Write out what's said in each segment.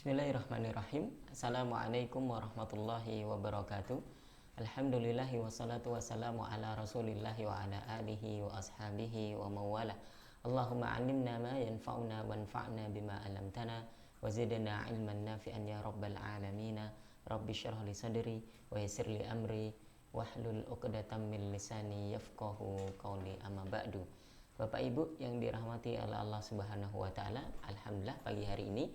Bismillahirrahmanirrahim. Assalamualaikum warahmatullahi wabarakatuh. Alhamdulillahi wassalatu wassalamu ala rasulillahi wa ala alihi wa ashabihi wa mawala. Allahumma alimna ma yanfa'una wanfa'na bima alamtana wa zidna ilman nafi'an ya rabbal alamina. Rabbi syrah li sadri wa yassir li amri wahlul uqdatam min lisani yafqahu qawli amma ba'du. Bapak Ibu yang dirahmati oleh Allah Subhanahu wa taala, alhamdulillah pagi hari ini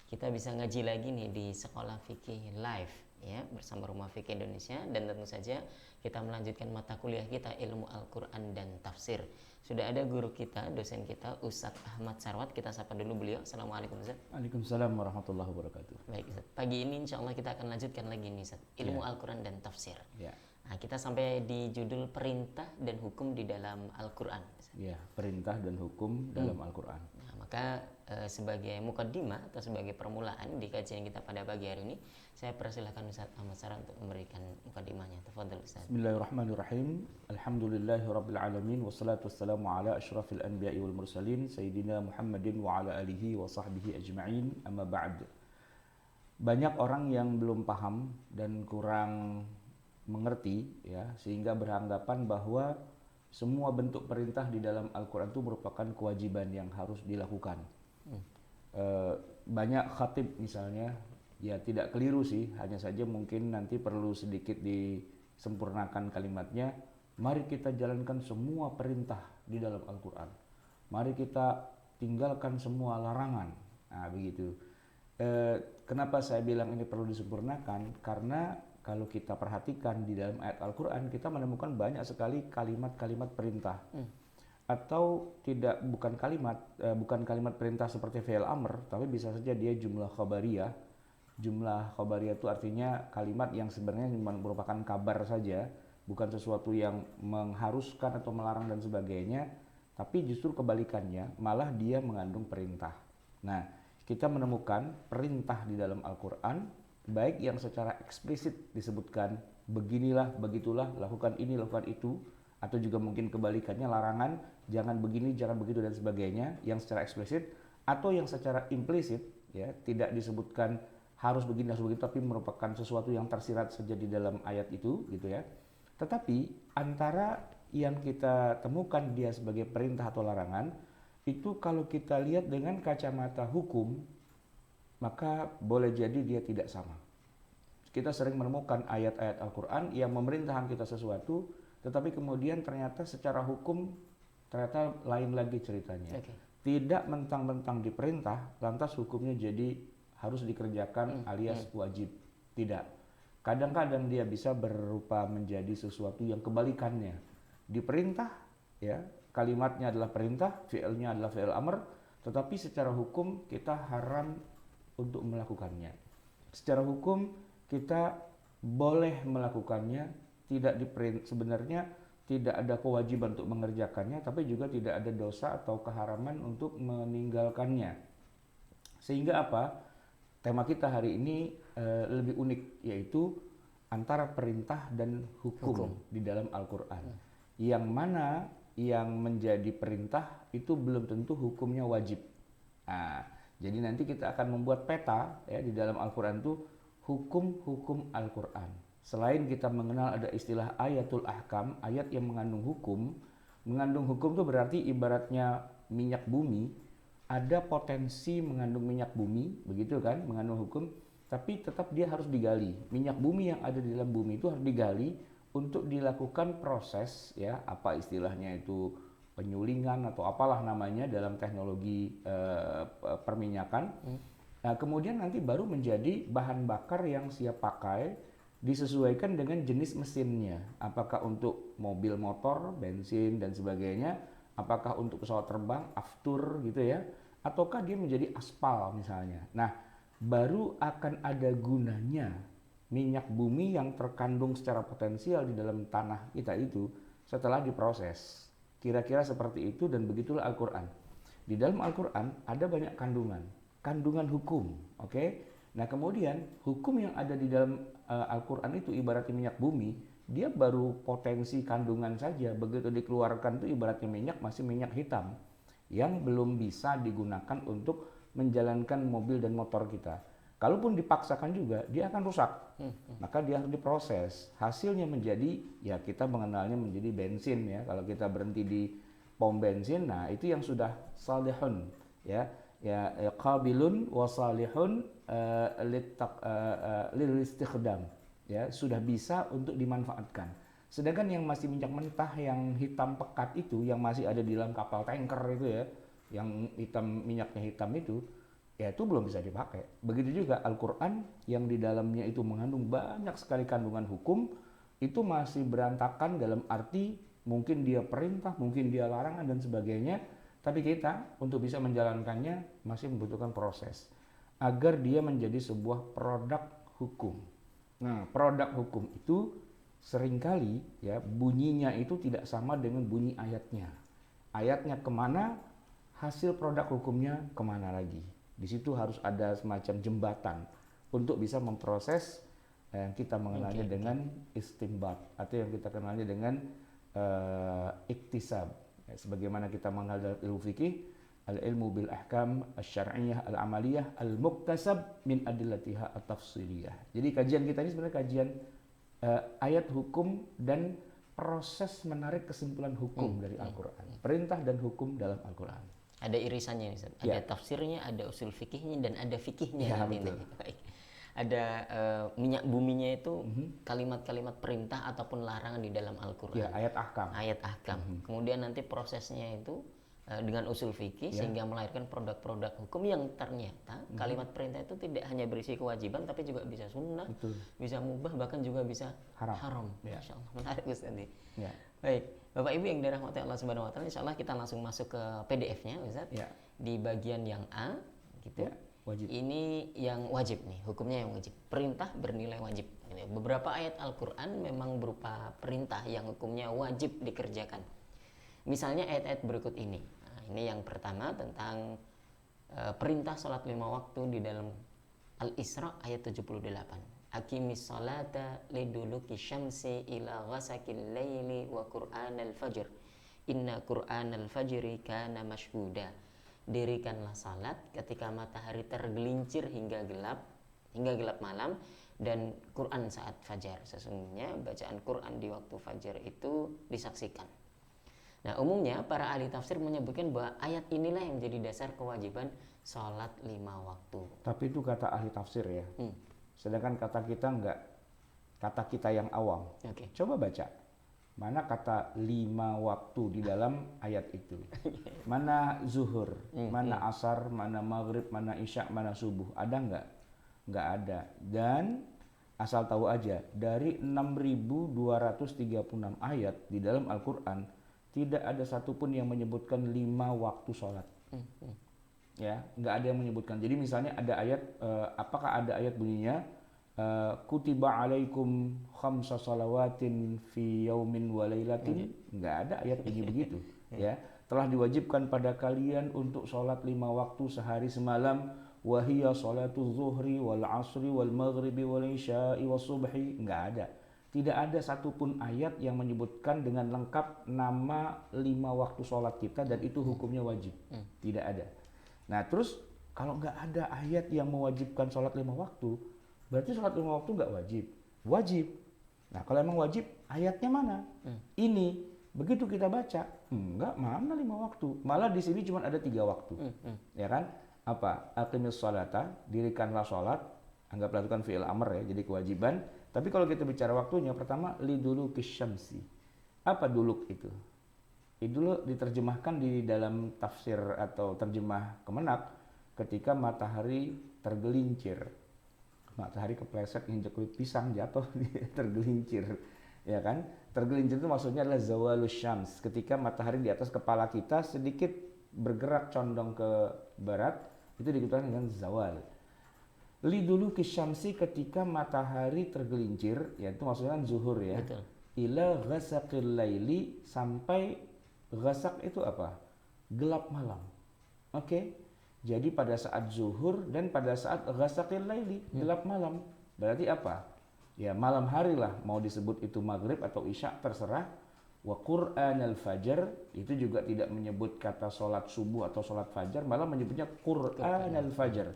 kita bisa ngaji lagi nih di Sekolah Fikih Live ya bersama Rumah Fikih Indonesia, dan tentu saja kita melanjutkan mata kuliah kita ilmu Al-Qur'an dan tafsir. Sudah ada guru kita, dosen kita Ustadz Ahmad Sarwat. Kita sapa dulu beliau. Assalamualaikum Ustadz. Waalaikumsalam warahmatullahi wabarakatuh. Baik Ustadz. Pagi ini insya Allah kita akan lanjutkan lagi nih Ustadz, ilmu Al-Qur'an dan tafsir. Nah, kita sampai di judul perintah dan hukum di dalam Al-Qur'an. Ya, perintah dan hukum dalam Al-Qur'an. Nah, maka sebagai mukaddimah atau sebagai permulaan di kajian kita pada pagi hari ini, saya persilahkan Ustaz Ahmad Sarwat untuk memberikan mukaddimahnya. Tafadhol Ustaz. Bismillahirrahmanirrahim. Alhamdulillahirabbil alamin wassalatu wassalamu ala asyrafil anbiya'i wal mursalin sayyidina Muhammadin wa ala alihi wa sahbihi ajma'in. Amma ba'd. Banyak orang yang belum paham dan kurang mengerti ya, sehingga beranggapan bahwa semua bentuk perintah di dalam Al-Quran itu merupakan kewajiban yang harus dilakukan. Banyak khatib misalnya, ya tidak keliru sih, hanya saja mungkin nanti perlu sedikit disempurnakan kalimatnya. Mari kita jalankan semua perintah di dalam Al-Quran. Mari kita tinggalkan semua larangan. Nah begitu. Kenapa saya bilang ini perlu disempurnakan? Karena kalau kita perhatikan di dalam ayat Al-Quran, kita menemukan banyak sekali kalimat-kalimat perintah. Atau bukan kalimat perintah seperti fi'il amr, tapi bisa saja dia jumlah khabariyah. Jumlah khabariyah itu artinya kalimat yang sebenarnya merupakan kabar saja, bukan sesuatu yang mengharuskan atau melarang dan sebagainya, tapi justru kebalikannya, malah dia mengandung perintah. Nah, kita menemukan perintah di dalam Al-Quran, baik yang secara eksplisit disebutkan beginilah, begitulah, lakukan ini, lakukan itu, atau juga mungkin kebalikannya larangan, jangan begini, jangan begitu dan sebagainya, yang secara eksplisit, atau yang secara implisit ya, tidak disebutkan harus begini, harus begitu, tapi merupakan sesuatu yang tersirat saja di dalam ayat itu gitu ya. Tetapi antara yang kita temukan dia sebagai perintah atau larangan itu, kalau kita lihat dengan kacamata hukum, maka boleh jadi dia tidak sama. Kita sering menemukan ayat-ayat Al-Quran yang memerintahkan kita sesuatu, tetapi kemudian ternyata secara hukum ternyata lain lagi ceritanya. Tidak mentang-mentang diperintah, lantas hukumnya jadi harus dikerjakan alias wajib. Tidak. Kadang-kadang dia bisa berupa menjadi sesuatu yang kebalikannya. Diperintah, ya, kalimatnya adalah perintah, fi'ilnya adalah fi'il amr, tetapi secara hukum kita haram untuk melakukannya. Secara hukum kita boleh melakukannya, sebenarnya tidak ada kewajiban untuk mengerjakannya, tapi juga tidak ada dosa atau keharaman untuk meninggalkannya. Sehingga apa? Tema kita hari ini lebih unik, yaitu antara perintah dan hukum di dalam Al-Quran. Yang mana yang menjadi perintah itu belum tentu hukumnya wajib. Nah, jadi nanti kita akan membuat peta ya di dalam Al-Quran itu hukum-hukum Al-Quran. Selain kita mengenal ada istilah ayatul ahkam, ayat yang mengandung hukum. Mengandung hukum itu berarti ibaratnya minyak bumi, ada potensi mengandung minyak bumi, begitu kan, mengandung hukum, tapi tetap dia harus digali. Minyak bumi yang ada di dalam bumi itu harus digali untuk dilakukan proses ya, apa istilahnya itu, penyulingan atau apalah namanya dalam teknologi perminyakan. Nah, kemudian nanti baru menjadi bahan bakar yang siap pakai, disesuaikan dengan jenis mesinnya. Apakah untuk mobil motor, bensin dan sebagainya, apakah untuk pesawat terbang, aftur gitu ya, ataukah dia menjadi aspal misalnya. Nah, baru akan ada gunanya minyak bumi yang terkandung secara potensial di dalam tanah kita itu setelah diproses. Kira-kira seperti itu, dan begitulah Al-Quran. Di dalam Al-Quran ada banyak kandungan hukum. Nah kemudian hukum yang ada di dalam Al-Quran itu ibaratnya minyak bumi, dia baru potensi kandungan saja. Begitu dikeluarkan itu ibaratnya minyak, masih minyak hitam yang belum bisa digunakan untuk menjalankan mobil dan motor kita. Kalaupun dipaksakan juga, dia akan rusak. Maka dia harus diproses. Hasilnya menjadi, ya kita mengenalnya menjadi bensin ya. Kalau kita berhenti di pom bensin, nah itu yang sudah salihun ya. Qabilun wa salihun lil istikhdam. Ya, sudah bisa untuk dimanfaatkan. Sedangkan yang masih minyak mentah yang hitam pekat itu, yang masih ada di dalam kapal tanker itu ya, yang hitam, minyaknya hitam itu, ya itu belum bisa dipakai. Begitu juga Al-Quran yang di dalamnya itu mengandung banyak sekali kandungan hukum, itu masih berantakan dalam arti mungkin dia perintah, mungkin dia larangan dan sebagainya, tapi kita untuk bisa menjalankannya masih membutuhkan proses agar dia menjadi sebuah produk hukum. Nah, produk hukum itu seringkali ya bunyinya itu tidak sama dengan bunyi ayatnya. Ayatnya kemana, hasil produk hukumnya kemana lagi. Di situ harus ada semacam jembatan untuk bisa memproses yang kita mengenalnya dengan istinbat atau yang kita kenalnya dengan iktisab. Ya, sebagaimana kita mengenal dalam ilmu fikih, al-ilmu bil ahkam asy-syar'iyyah al-amaliyah al-muktasab min adillatiha at-tafsiliyah. Jadi kajian kita ini sebenarnya kajian ayat hukum dan proses menarik kesimpulan hukum dari Al-Quran. Perintah dan hukum dalam Al-Quran. Ada irisannya, Ustaz. Ada tafsirnya, ada usul fikihnya, dan ada fikihnya. Baik. Ada minyak buminya itu kalimat-kalimat perintah ataupun larangan di dalam Al-Quran. Ya, ayat ahkam. Ayat ahkam. Kemudian nanti prosesnya itu dengan usul fikih sehingga melahirkan produk-produk hukum yang ternyata kalimat perintah itu tidak hanya berisi kewajiban tapi juga bisa sunnah, bisa mubah, bahkan juga bisa haram. Masya Allah, menarik Ustaz. Ya. Baik, Bapak Ibu yang dirahmati Allah Subhanahu wa taala, insyaallah kita langsung masuk ke PDF-nya Ustaz. Di bagian yang A gitu. Wajib. Ini yang wajib nih, hukumnya yang wajib. Perintah bernilai wajib. Beberapa ayat Al-Qur'an memang berupa perintah yang hukumnya wajib dikerjakan. Misalnya ayat-ayat berikut ini. Nah, ini yang pertama tentang perintah sholat 5 waktu di dalam Al-Isra ayat 78. Aqimis sholata liduluki syamsi ila ghasakil laili wa qur'anal fajr. Inna qur'anal fajri kana mashhuda. Dirikanlah salat ketika matahari tergelincir hingga gelap malam, dan Quran saat fajar. Sesungguhnya bacaan Quran di waktu fajar itu disaksikan. Nah, umumnya para ahli tafsir menyebutkan bahwa ayat inilah yang menjadi dasar kewajiban sholat 5 waktu. Tapi itu kata ahli tafsir ya. Sedangkan kata kita enggak. Kata kita yang awam. Coba baca. Mana kata 5 waktu di dalam ayat itu? Mana zuhur, mana asar, mana maghrib, mana isya, mana subuh? Ada enggak? Enggak ada. Dan asal tahu aja, dari 6.236 ayat di dalam Al-Quran, tidak ada satupun yang menyebutkan 5 waktu sholat. Ya, nggak ada yang menyebutkan. Jadi misalnya ada ayat, apakah ada ayat bunyinya kutiba alaikum khamsa salawatin fi yaumin wa lailatin? Nggak ada ayat bunyi begitu. Ya, telah diwajibkan pada kalian untuk sholat 5 waktu sehari semalam. Wahiyya sholatu zuhri wal asri wal maghribi wal isya'i was subhi. Nggak ada. Tidak ada satupun ayat yang menyebutkan dengan lengkap nama 5 waktu sholat kita dan itu hukumnya wajib. Tidak ada. Nah terus kalau nggak ada ayat yang mewajibkan sholat 5 waktu, berarti sholat 5 waktu nggak wajib? Wajib. Nah kalau emang wajib, ayatnya mana? Ini. Begitu kita baca, enggak, mana 5 waktu? Malah di sini cuma ada 3 waktu. Ya kan? Apa? Aqimis sholata, dirikanlah sholat. Anggaplah itu kan fi'il amr ya, jadi kewajiban. Tapi kalau kita bicara waktunya, pertama liduluki syamsi. Apa duluk itu? Dulu diterjemahkan di dalam tafsir atau terjemah Kemenak ketika matahari tergelincir. Matahari kepleset injek kulit pisang jatuh tergelincir. Ya kan? Tergelincir itu maksudnya adalah zawalus syams, ketika matahari di atas kepala kita sedikit bergerak condong ke barat, itu dikatakan dengan zawal. Liduluki syamsi, ketika matahari tergelincir, yaitu maksudnya kan zuhur ya. Betul. Ila ghasaqil laili, sampai ghasak itu apa? Gelap malam. Oke. Jadi pada saat zuhur dan pada saat ghasaqil laili, gelap malam. Berarti apa? Ya malam hari lah, mau disebut itu maghrib atau isya terserah. Wa qur'anal fajar, itu juga tidak menyebut kata sholat subuh atau sholat fajar, malah menyebutnya qur'anal fajar.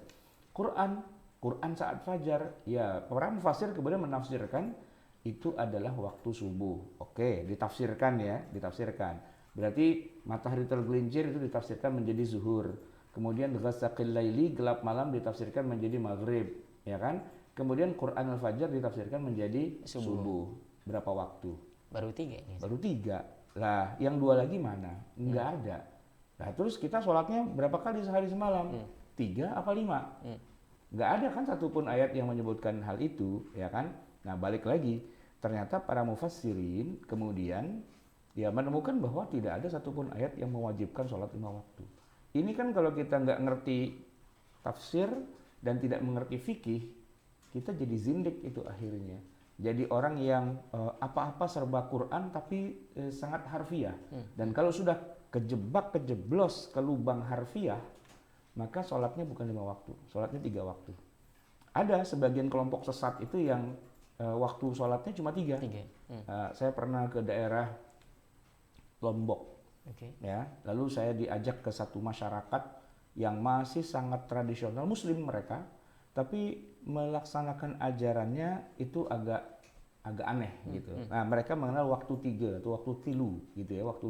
Quran Quran saat fajar. Ya, para mufassir kemudian menafsirkan itu adalah waktu subuh. Oke, ditafsirkan ya, ditafsirkan. Berarti matahari tergelincir itu ditafsirkan menjadi zuhur. Kemudian ghasaqil laili, gelap malam, ditafsirkan menjadi maghrib, ya kan? Kemudian Quran al-Fajr ditafsirkan menjadi subuh. Berapa waktu? Baru 3 ini. Baru 3. Lah, yang 2 lagi mana? Enggak ada. Nah, terus kita sholatnya berapa kali sehari semalam? 3 apa 5? Enggak ada kan satupun ayat yang menyebutkan hal itu, ya kan? Nah, balik lagi, ternyata para mufassirin kemudian ya menemukan bahwa tidak ada satupun ayat yang mewajibkan sholat 5 waktu. Ini kan kalau kita nggak ngerti tafsir dan tidak mengerti fikih, kita jadi zindik itu akhirnya. Jadi orang yang apa-apa serba Quran tapi sangat harfiah. Dan kalau sudah kejeblos ke lubang harfiah, maka sholatnya bukan 5 waktu, sholatnya 3 waktu. Ada sebagian kelompok sesat itu yang waktu sholatnya cuma 3. Saya pernah ke daerah Lombok, ya. Lalu saya diajak ke satu masyarakat yang masih sangat tradisional Muslim mereka, tapi melaksanakan ajarannya itu agak aneh gitu. Nah, mereka mengenal waktu 3 atau waktu tilu gitu ya, waktu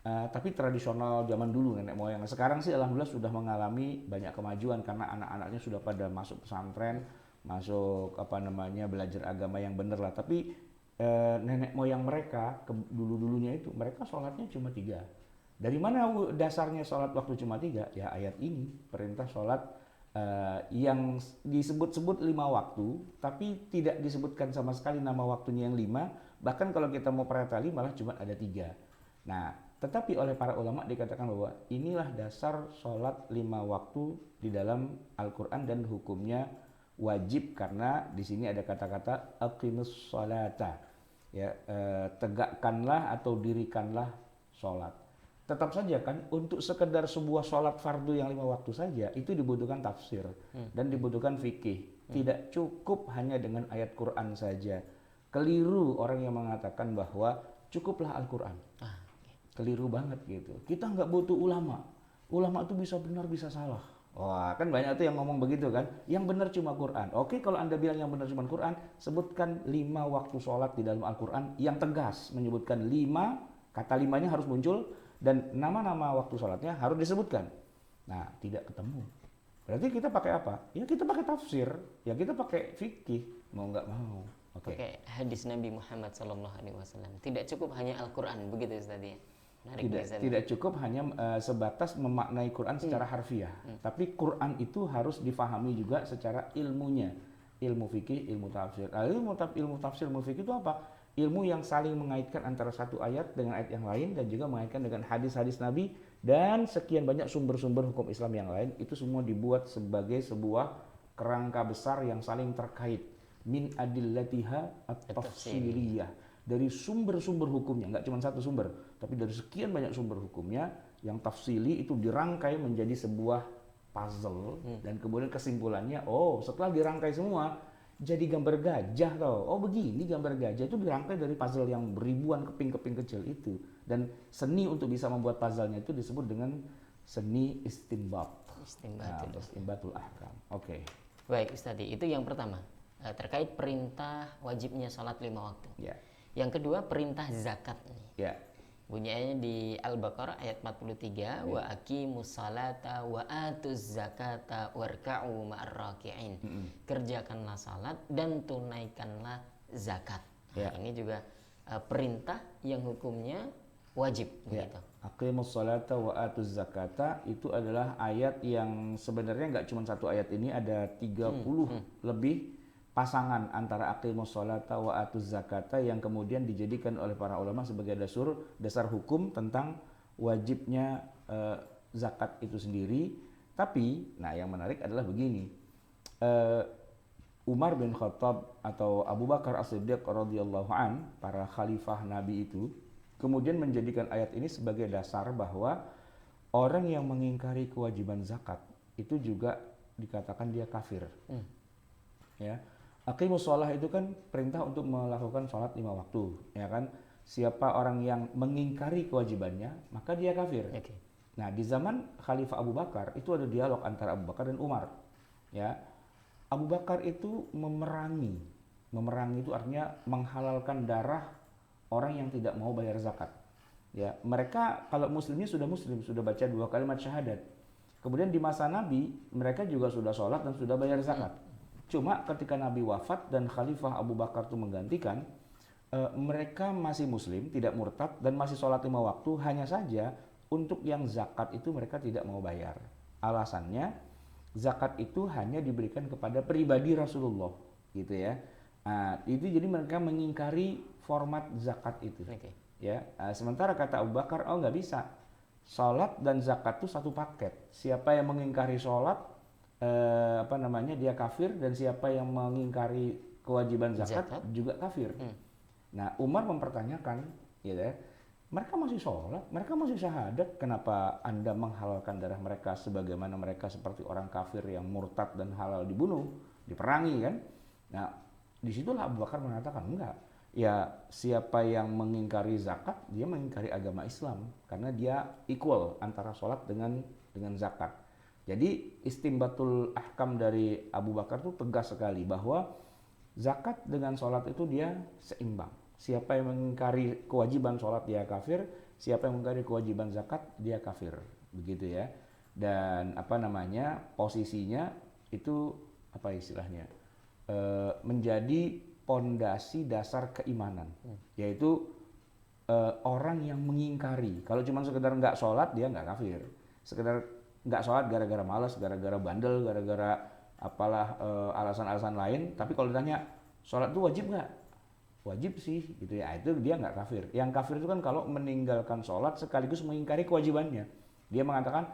3. Tapi tradisional zaman dulu nenek moyang. Sekarang sih alhamdulillah sudah mengalami banyak kemajuan karena anak-anaknya sudah pada masuk pesantren, masuk belajar agama yang bener lah. Tapi nenek moyang mereka dulu-dulunya itu mereka sholatnya cuma 3. Dari mana dasarnya sholat waktu cuma 3? Ya ayat ini, perintah sholat yang disebut-sebut 5 waktu, tapi tidak disebutkan sama sekali nama waktunya yang 5. Bahkan kalau kita mau preteli malah cuma ada 3. Nah, tetapi oleh para ulama dikatakan bahwa inilah dasar sholat 5 waktu di dalam Al-Quran dan hukumnya wajib karena di sini ada kata-kata aqimus sholata, ya, tegakkanlah atau dirikanlah sholat. Tetap saja kan untuk sekedar sebuah sholat fardu yang 5 waktu saja itu dibutuhkan tafsir dan dibutuhkan fikih. Tidak cukup hanya dengan ayat Quran saja. Keliru orang yang mengatakan bahwa cukuplah Al-Quran. Keliru banget gitu. Kita nggak butuh ulama. Ulama itu bisa benar bisa salah. Wah, kan banyak tuh yang ngomong begitu kan. Yang benar cuma Quran. Oke, kalau Anda bilang yang benar cuma Quran, sebutkan 5 waktu sholat di dalam Al-Quran yang tegas menyebutkan 5, kata 5-nya harus muncul dan nama-nama waktu sholatnya harus disebutkan. Nah, tidak ketemu. Berarti kita pakai apa? Ya kita pakai tafsir, ya kita pakai fikih, mau nggak mau. Pakai hadis Nabi Muhammad SAW. Tidak cukup hanya Al-Quran, begitu Ustaz ya? Tidak cukup hanya sebatas memaknai Quran secara harfiah, tapi Quran itu harus difahami juga secara ilmunya, ilmu fikih, ilmu tafsir. Ilmu tafsir, ilmu fikih itu apa? Ilmu yang saling mengaitkan antara satu ayat dengan ayat yang lain dan juga mengaitkan dengan hadis-hadis Nabi dan sekian banyak sumber-sumber hukum Islam yang lain. Itu semua dibuat sebagai sebuah kerangka besar yang saling terkait. Min adillatiha at-tafsiriyah. Dari sumber-sumber hukumnya, nggak cuma satu sumber, tapi dari sekian banyak sumber hukumnya yang tafsili itu dirangkai menjadi sebuah puzzle dan kemudian kesimpulannya, oh setelah dirangkai semua jadi gambar gajah tau, oh begini gambar gajah itu dirangkai dari puzzle yang ribuan keping-keping kecil itu, dan seni untuk bisa membuat puzzle-nya itu disebut dengan seni istinbat. Istinbatul ahkam. Oke. Baik Ustaz, itu yang pertama terkait perintah wajibnya sholat 5 waktu. Ya. Yang kedua perintah zakat nih. Ya. Bunyinya di Al-Baqarah ayat 43, wa aqimus salata wa atuz zakata warka'u ma'ar raki'in. Kerjakanlah salat dan tunaikanlah zakat. Nah, ini juga perintah yang hukumnya wajib begitu. Aqimus salata wa atuz zakata itu adalah ayat yang sebenarnya nggak cuma satu ayat ini, ada 30 lebih pasangan antara aqimus sholata wa atuz zakata yang kemudian dijadikan oleh para ulama sebagai dasar hukum tentang wajibnya zakat itu sendiri. Tapi, nah yang menarik adalah begini, Umar bin Khattab atau Abu Bakar As-Siddiq radhiyallahu an, para khalifah Nabi itu, kemudian menjadikan ayat ini sebagai dasar bahwa orang yang mengingkari kewajiban zakat itu juga dikatakan dia kafir. Ya. Aqimus sholah itu kan perintah untuk melakukan sholat 5 waktu, ya kan? Siapa orang yang mengingkari kewajibannya, maka dia kafir. Nah, di zaman Khalifah Abu Bakar itu ada dialog antara Abu Bakar dan Umar, ya. Abu Bakar itu memerangi. Memerangi itu artinya menghalalkan darah orang yang tidak mau bayar zakat. Ya, mereka kalau muslimnya sudah muslim, sudah baca 2 kalimat syahadat. Kemudian di masa Nabi, mereka juga sudah sholat dan sudah bayar zakat. Cuma ketika Nabi wafat dan Khalifah Abu Bakar itu menggantikan, mereka masih muslim, tidak murtad dan masih sholat 5 waktu. Hanya saja untuk yang zakat itu mereka tidak mau bayar. Alasannya, zakat itu hanya diberikan kepada pribadi Rasulullah, gitu ya. Nah, itu jadi mereka mengingkari format zakat itu. Ya, sementara kata Abu Bakar, oh nggak bisa. Sholat dan zakat itu satu paket. Siapa yang mengingkari sholat, dia kafir, dan siapa yang mengingkari kewajiban zakat juga kafir. Nah, Umar mempertanyakan, ya, mereka masih sholat, mereka masih syahadat, kenapa Anda menghalalkan darah mereka sebagaimana mereka seperti orang kafir yang murtad dan halal dibunuh, diperangi kan? Nah, disitulah Abu Bakar mengatakan enggak. Ya, siapa yang mengingkari zakat, dia mengingkari agama Islam karena dia equal antara sholat dengan zakat. Jadi istimbatul ahkam dari Abu Bakar itu tegas sekali bahwa zakat dengan sholat itu dia seimbang. Siapa yang mengingkari kewajiban sholat dia kafir, siapa yang mengingkari kewajiban zakat dia kafir, begitu ya. Dan posisinya itu istilahnya menjadi pondasi dasar keimanan, yaitu orang yang mengingkari. Kalau cuma sekedar nggak sholat dia nggak kafir, sekedar nggak sholat gara-gara malas, gara-gara bandel, gara-gara alasan-alasan lain. Tapi kalau ditanya sholat itu wajib nggak? Wajib sih, gitu ya. Itu dia nggak kafir. Yang kafir itu kan kalau meninggalkan sholat sekaligus mengingkari kewajibannya. Dia mengatakan,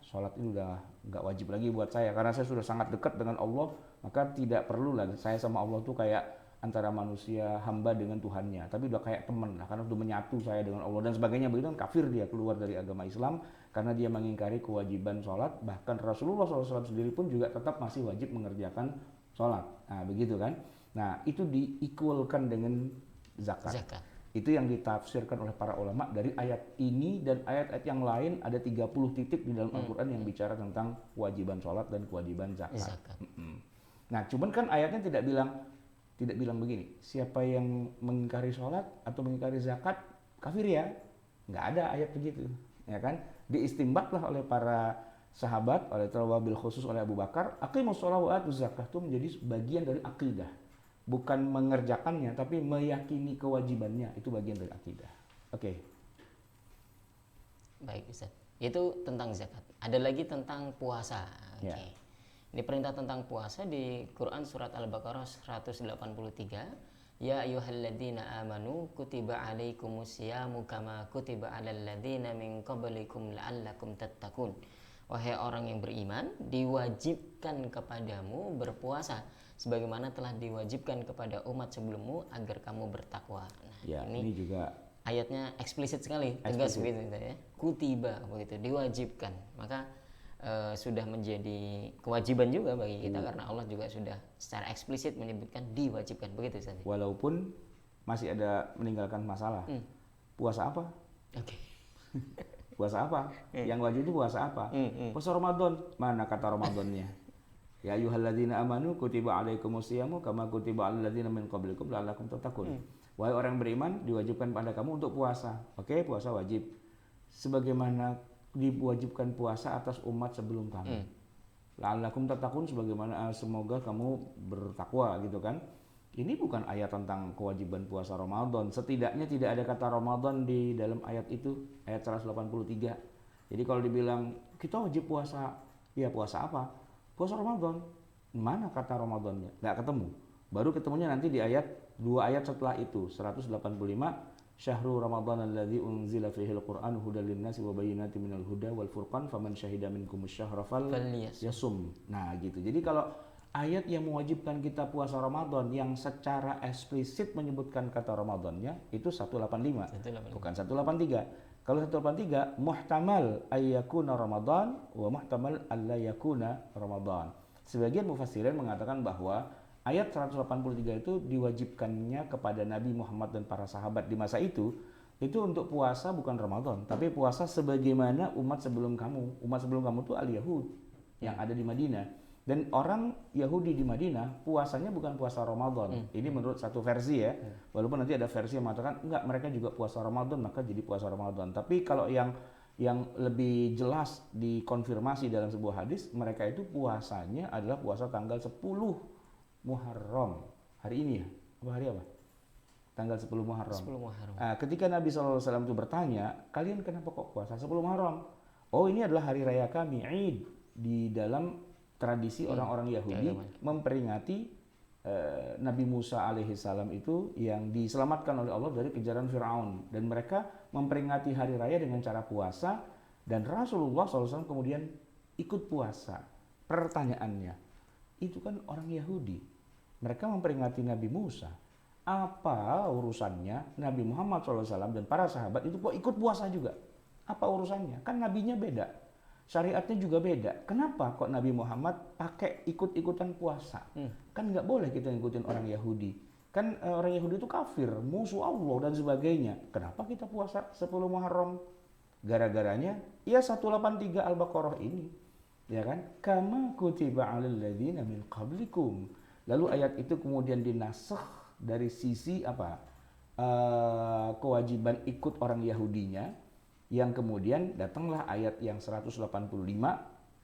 sholat ini udah nggak wajib lagi buat saya karena saya sudah sangat dekat dengan Allah, maka tidak perlu lah saya sama Allah tuh kayak antara manusia hamba dengan Tuhannya, tapi udah kayak teman lah karena udah menyatu saya dengan Allah dan sebagainya. Begitu kan kafir, dia keluar dari agama Islam karena dia mengingkari kewajiban sholat. Bahkan Rasulullah SAW sendiri pun juga tetap masih wajib mengerjakan sholat. Nah begitu kan. Nah itu diikualkan dengan zakat. Itu yang ditafsirkan oleh para ulama dari ayat ini dan ayat-ayat yang lain. Ada 30 titik di dalam Al-Quran yang bicara tentang kewajiban sholat dan kewajiban zakat. Nah cuman kan ayatnya tidak bilang begini, siapa yang mengingkari sholat atau mengingkari zakat kafir ya, nggak ada ayat begitu, ya kan? Diistimbatlah oleh para sahabat, oleh terwabil khusus oleh Abu Bakar, aqimus sholat wa atuz zakat itu menjadi bagian dari akidah, bukan mengerjakannya, tapi meyakini kewajibannya, itu bagian dari akidah. Oke. Baik Ustaz, itu tentang zakat. Ada lagi tentang puasa. Oke. Ini perintah tentang puasa di Quran surat Al-Baqarah 183. Ya ayyuhalladzina amanu kutiba alaikumusyamu kama kutiba alal ladzina min qablikum la'allakum tattaqun. Wahai orang yang beriman, diwajibkan kepadamu berpuasa sebagaimana telah diwajibkan kepada umat sebelummu agar kamu bertakwa. Nah, ya, ini juga ayatnya eksplisit sekali, tegas begitu ya. Kutiba begitu, diwajibkan. Maka sudah menjadi kewajiban juga bagi kita karena Allah juga sudah secara eksplisit menyebutkan diwajibkan, begitu Ustaz. Walaupun masih ada meninggalkan masalah. Puasa apa? Oke. Puasa apa? Yang wajib itu puasa apa? Puasa Ramadan. Mana kata Ramadannya? Ya ayyuhalladzina amanu kutiba alaikumusyamu kama kutiba alal ladzina min qablikum la'allakum tattaqun. Wahai orang beriman, diwajibkan pada kamu untuk puasa. Oke, puasa wajib. Sebagaimana diwajibkan puasa atas umat sebelum kamu. La'allakum tattaqun, sebagaimana semoga kamu bertakwa, gitu kan. Ini bukan ayat tentang kewajiban puasa Ramadan. Setidaknya tidak ada kata Ramadan di dalam ayat itu, ayat 183. Jadi kalau dibilang kita wajib puasa, ya puasa apa? Puasa Ramadan. Mana kata Ramadannya? Nggak ketemu. Baru ketemunya nanti di ayat 2 ayat setelah itu, 185. Syahrul Ramadan alladzi unzila fihil Qur'an hudal linnasi wa bayyinatin minal huda wal furqan faman syahida minkumus syahra falyasum. Nah, gitu. Jadi kalau ayat yang mewajibkan kita puasa Ramadan yang secara eksplisit menyebutkan kata Ramadannya itu 185, bukan 183. Kalau 183 muhtamal ayyakuna Ramadan wa muhtamal alla yakuna Ramadan. Sebagian mufassirin mengatakan bahwa ayat 183 itu diwajibkannya kepada Nabi Muhammad dan para sahabat di masa itu untuk puasa bukan Ramadan, tapi puasa sebagaimana umat sebelum kamu. Umat sebelum kamu itu al-Yahud yang ada di Madinah. Dan orang Yahudi di Madinah puasanya bukan puasa Ramadan. Ini menurut satu versi ya. Walaupun nanti ada versi yang mengatakan enggak, mereka juga puasa Ramadan, maka jadi puasa Ramadan. Tapi kalau yang lebih jelas dikonfirmasi dalam sebuah hadis, mereka itu puasanya adalah puasa tanggal 10 Muharram. Hari ini ya? Apa hari apa? Tanggal 10 Muharram. 10 Muharram. Ketika Nabi SAW itu bertanya, kalian kenapa kok puasa 10 Muharram? Oh, ini adalah hari raya kami, Id. Di dalam tradisi orang-orang Yahudi memperingati Nabi Musa alaihissalam itu yang diselamatkan oleh Allah dari kejaran Fir'aun. Dan mereka memperingati hari raya dengan cara puasa. Dan Rasulullah SAW kemudian ikut puasa. Pertanyaannya, itu kan orang Yahudi. Mereka memperingati Nabi Musa. Apa urusannya Nabi Muhammad SAW dan para sahabat itu kok ikut puasa juga? Apa urusannya? Kan nabinya beda. Syariatnya juga beda. Kenapa kok Nabi Muhammad pakai ikut-ikutan puasa? Kan nggak boleh kita ngikutin orang Yahudi. Kan orang Yahudi itu kafir, musuh Allah dan sebagainya. Kenapa kita puasa 10 Muharram? Gara-garanya ya 183 Al-Baqarah ini. Ya kan? Kama kutiba 'alal ladzina min qablikum. Lalu ayat itu kemudian dinasakh dari sisi apa? Kewajiban ikut orang Yahudinya. Yang kemudian datanglah ayat yang 185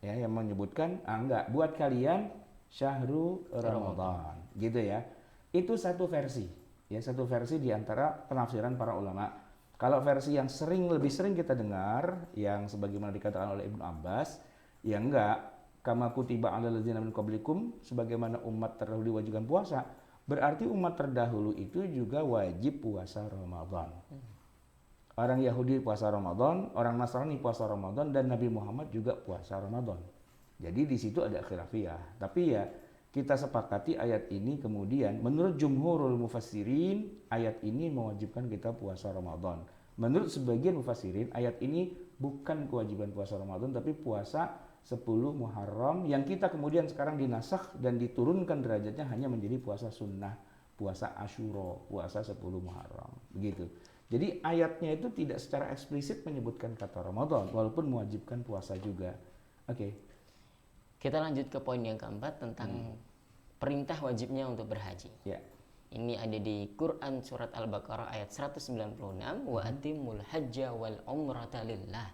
ya yang menyebutkan enggak, buat kalian syahrul Ramadan gitu ya. Itu satu versi ya, satu versi di antara penafsiran para ulama. Kalau versi yang lebih sering kita dengar yang sebagaimana dikatakan oleh Ibnu Abbas, ya enggak, kama kutiba 'alal ladzina min qablikum, sebagaimana umat terdahulu diwajibkan puasa, berarti umat terdahulu itu juga wajib puasa Ramadan. Orang Yahudi puasa Ramadan, orang Nasrani puasa Ramadan, dan Nabi Muhammad juga puasa Ramadan. Jadi di situ ada khilafiyah. Tapi ya kita sepakati ayat ini kemudian menurut jumhurul mufassirin, ayat ini mewajibkan kita puasa Ramadan. Menurut sebagian mufassirin, ayat ini bukan kewajiban puasa Ramadan, tapi puasa 10 Muharram yang kita kemudian sekarang dinasakh dan diturunkan derajatnya hanya menjadi puasa sunnah, puasa Asyura, puasa 10 Muharram. Begitu. Jadi ayatnya itu tidak secara eksplisit menyebutkan kata Ramadan, walaupun mewajibkan puasa juga. Oke. Kita lanjut ke poin yang keempat tentang perintah wajibnya untuk berhaji. Ya. Ini ada di Quran surat Al-Baqarah ayat 196, wa atimul hajja wal umrata lillah.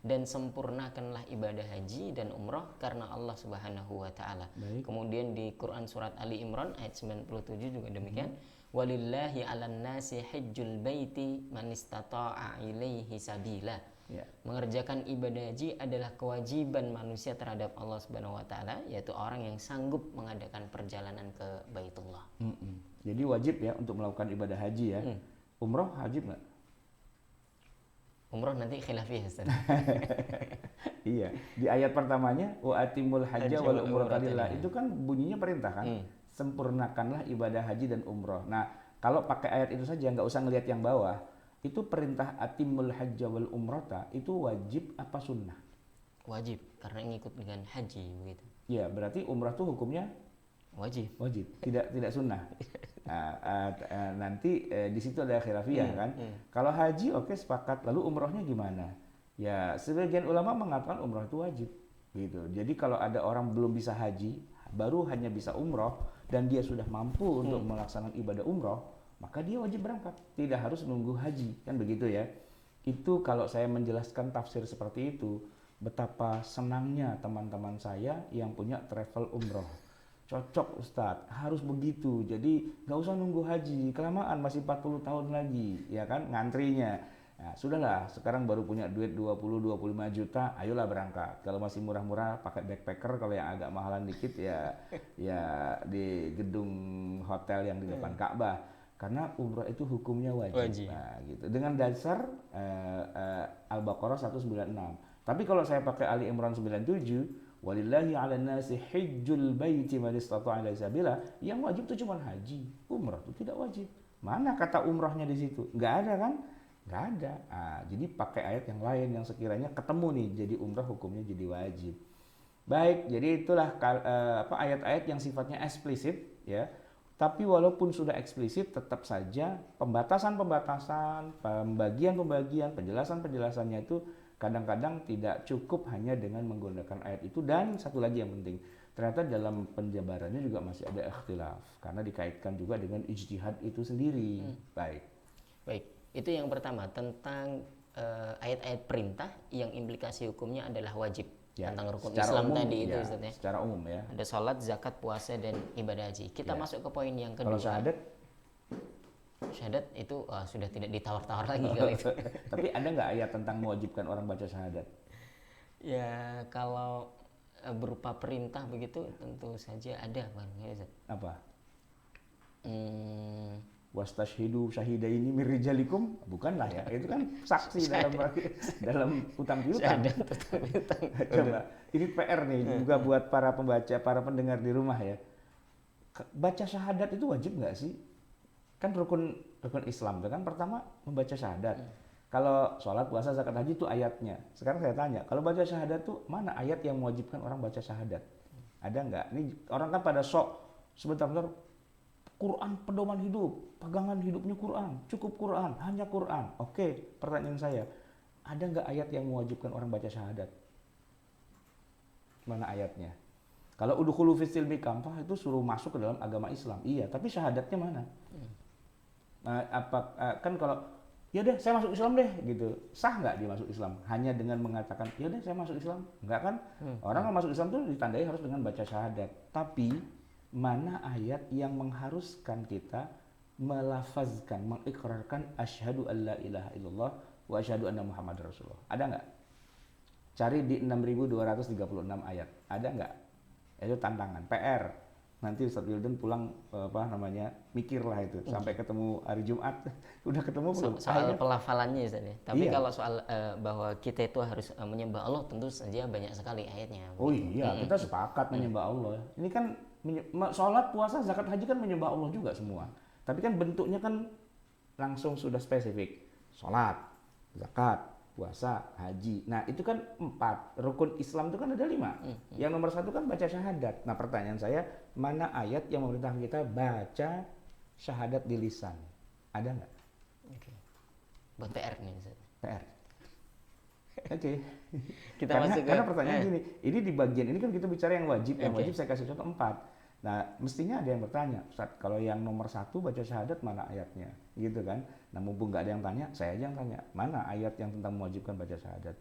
Dan sempurnakanlah ibadah haji dan umrah karena Allah Subhanahu wa taala. Kemudian di Quran surat Ali Imran ayat 97 juga demikian. Walillahi 'alan nasi hajjul baiti man istata'a ilaihi sabila. Ya. Mengerjakan ibadah haji adalah kewajiban manusia terhadap Allah Subhanahu wa taala, yaitu orang yang sanggup mengadakan perjalanan ke Baitullah. Jadi wajib ya untuk melakukan ibadah haji ya. Umroh wajib nggak? Umroh nanti khilafiyah Ustaz. Iya, di ayat pertamanya wa atimul hajja wal umrata lillah. Itu kan bunyinya perintah kan? Sempurnakanlah ibadah haji dan umroh. Nah, kalau pakai ayat itu saja nggak usah ngelihat yang bawah. Itu perintah atimul hajja wal umrata itu wajib apa sunnah? Wajib, karena ngikut dengan haji begitu. Iya, berarti umrah tuh hukumnya wajib, tidak sunnah. Nanti di situ ada khilafiyah kan. Kalau haji oke, sepakat. Lalu umrohnya gimana? Ya sebagian ulama mengatakan umroh itu wajib gitu. Jadi kalau ada orang belum bisa haji, baru hanya bisa umroh dan dia sudah mampu untuk melaksanakan ibadah umroh, maka dia wajib berangkat. Tidak harus nunggu haji, kan begitu ya. Itu kalau saya menjelaskan tafsir seperti itu, betapa senangnya teman-teman saya yang punya travel umroh. Cocok Ustadz, harus begitu. Jadi nggak usah nunggu haji, kelamaan masih 40 tahun lagi, ya kan ngantrinya. Nah, sudahlah, sekarang baru punya duit 20-25 juta, ayolah berangkat. Kalau masih murah-murah pakai backpacker, kalau yang agak mahalan dikit ya di gedung hotel yang di depan Ka'bah. Karena umrah itu hukumnya wajib. Nah, gitu. Dengan dasar Al-Baqarah 196. Tapi kalau saya pakai Ali Imran 97, walillahi 'alan nasi hajjul baiti man istata'a ilaihi sabila, yang wajib itu cuma haji. Umrah itu tidak wajib. Mana kata umrahnya di situ? Nggak ada kan? Nggak ada. Jadi pakai ayat yang lain yang sekiranya ketemu nih, jadi umrah hukumnya jadi wajib. Baik, jadi itulah ayat-ayat yang sifatnya eksplisit ya. Tapi walaupun sudah eksplisit, tetap saja pembatasan-pembatasan, pembagian-pembagian, penjelasan-penjelasannya itu kadang-kadang tidak cukup hanya dengan menggunakan ayat itu. Dan satu lagi yang penting, ternyata dalam penjabarannya juga masih ada ikhtilaf karena dikaitkan juga dengan ijtihad itu sendiri. Baik. Baik, itu yang pertama tentang ayat-ayat perintah yang implikasi hukumnya adalah wajib, Ya, tentang rukun secara Islam umum, tadi itu ya, Ustaz ya. secara umum ya. Ada sholat, zakat, puasa, dan ibadah haji. Kita Ya. masuk ke poin yang kedua. Kalau syahadat, Syahadat itu sudah tidak ditawar-tawar lagi kalau itu. tapi ada nggak ayat tentang mewajibkan orang baca syahadat? Ya kalau berupa perintah begitu tentu saja ada Bang. Ya, Ustaz. Apa? Hmm, Wastashhidu syahidaini min rijalikum, bukanlah ya, itu kan saksi dalam utang piutang. Coba ini PR nih juga buat para pembaca, para pendengar di rumah ya. Baca syahadat itu wajib nggak sih? Kan rukun Islam itu kan pertama membaca syahadat. Kalau sholat, puasa, zakat, haji itu ayatnya. Sekarang saya tanya, kalau baca syahadat tuh mana ayat yang mewajibkan orang baca syahadat? Ada nggak? Ini orang kan pada sok sebentar-bentar Quran pedoman hidup, pegangan hidupnya Quran, cukup Quran, hanya Quran. Oke, pertanyaan saya, ada nggak ayat yang mewajibkan orang baca syahadat? Mana ayatnya? Kalau udkhulu fis silmi kampah itu suruh masuk ke dalam agama Islam, iya. Tapi syahadatnya mana? Nah, kan kalau ya deh saya masuk Islam deh gitu, sah nggak dia masuk Islam? Hanya dengan mengatakan ya deh saya masuk Islam, nggak kan? Orang yang masuk Islam tuh ditandai harus dengan baca syahadat. Tapi mana ayat yang mengharuskan kita melafazkan, mengikrarkan asyhadu alla ilaha illallah wa asyhadu anna muhammadar rasulullah? Ada nggak? Cari di 6.236 ayat. Ada nggak? Itu tantangan, PR. Nanti Ustaz Wildan pulang mikirlah itu sampai ketemu hari Jumat. Udah ketemu belum? Soal pelafalannya Ustaz ya. Tapi Iya. kalau soal bahwa kita itu harus menyembah Allah, tentu saja banyak sekali ayatnya. Oh iya, kita sepakat menyembah Allah. Ini kan sholat, puasa, zakat, haji kan menyembah Allah juga semua. Tapi kan bentuknya kan langsung sudah spesifik. Sholat, zakat, puasa, haji. Nah itu kan 4. Rukun Islam itu kan ada 5. Yang nomor 1 kan baca syahadat. Nah pertanyaan saya, mana ayat yang memerintahkan kita baca syahadat di lisan? Ada nggak? Oke. Buat PR nih Ustaz. PR. Oke. Kita Karena pertanyaan gini, ini di bagian ini kan kita bicara yang wajib, yang Oke. wajib saya kasih contoh 4. Nah, mestinya ada yang bertanya, Ustaz, kalau yang nomor 1 baca syahadat mana ayatnya? Gitu kan? Nah, mumpung nggak ada yang tanya, saya aja yang tanya, mana ayat yang tentang mewajibkan baca syahadat?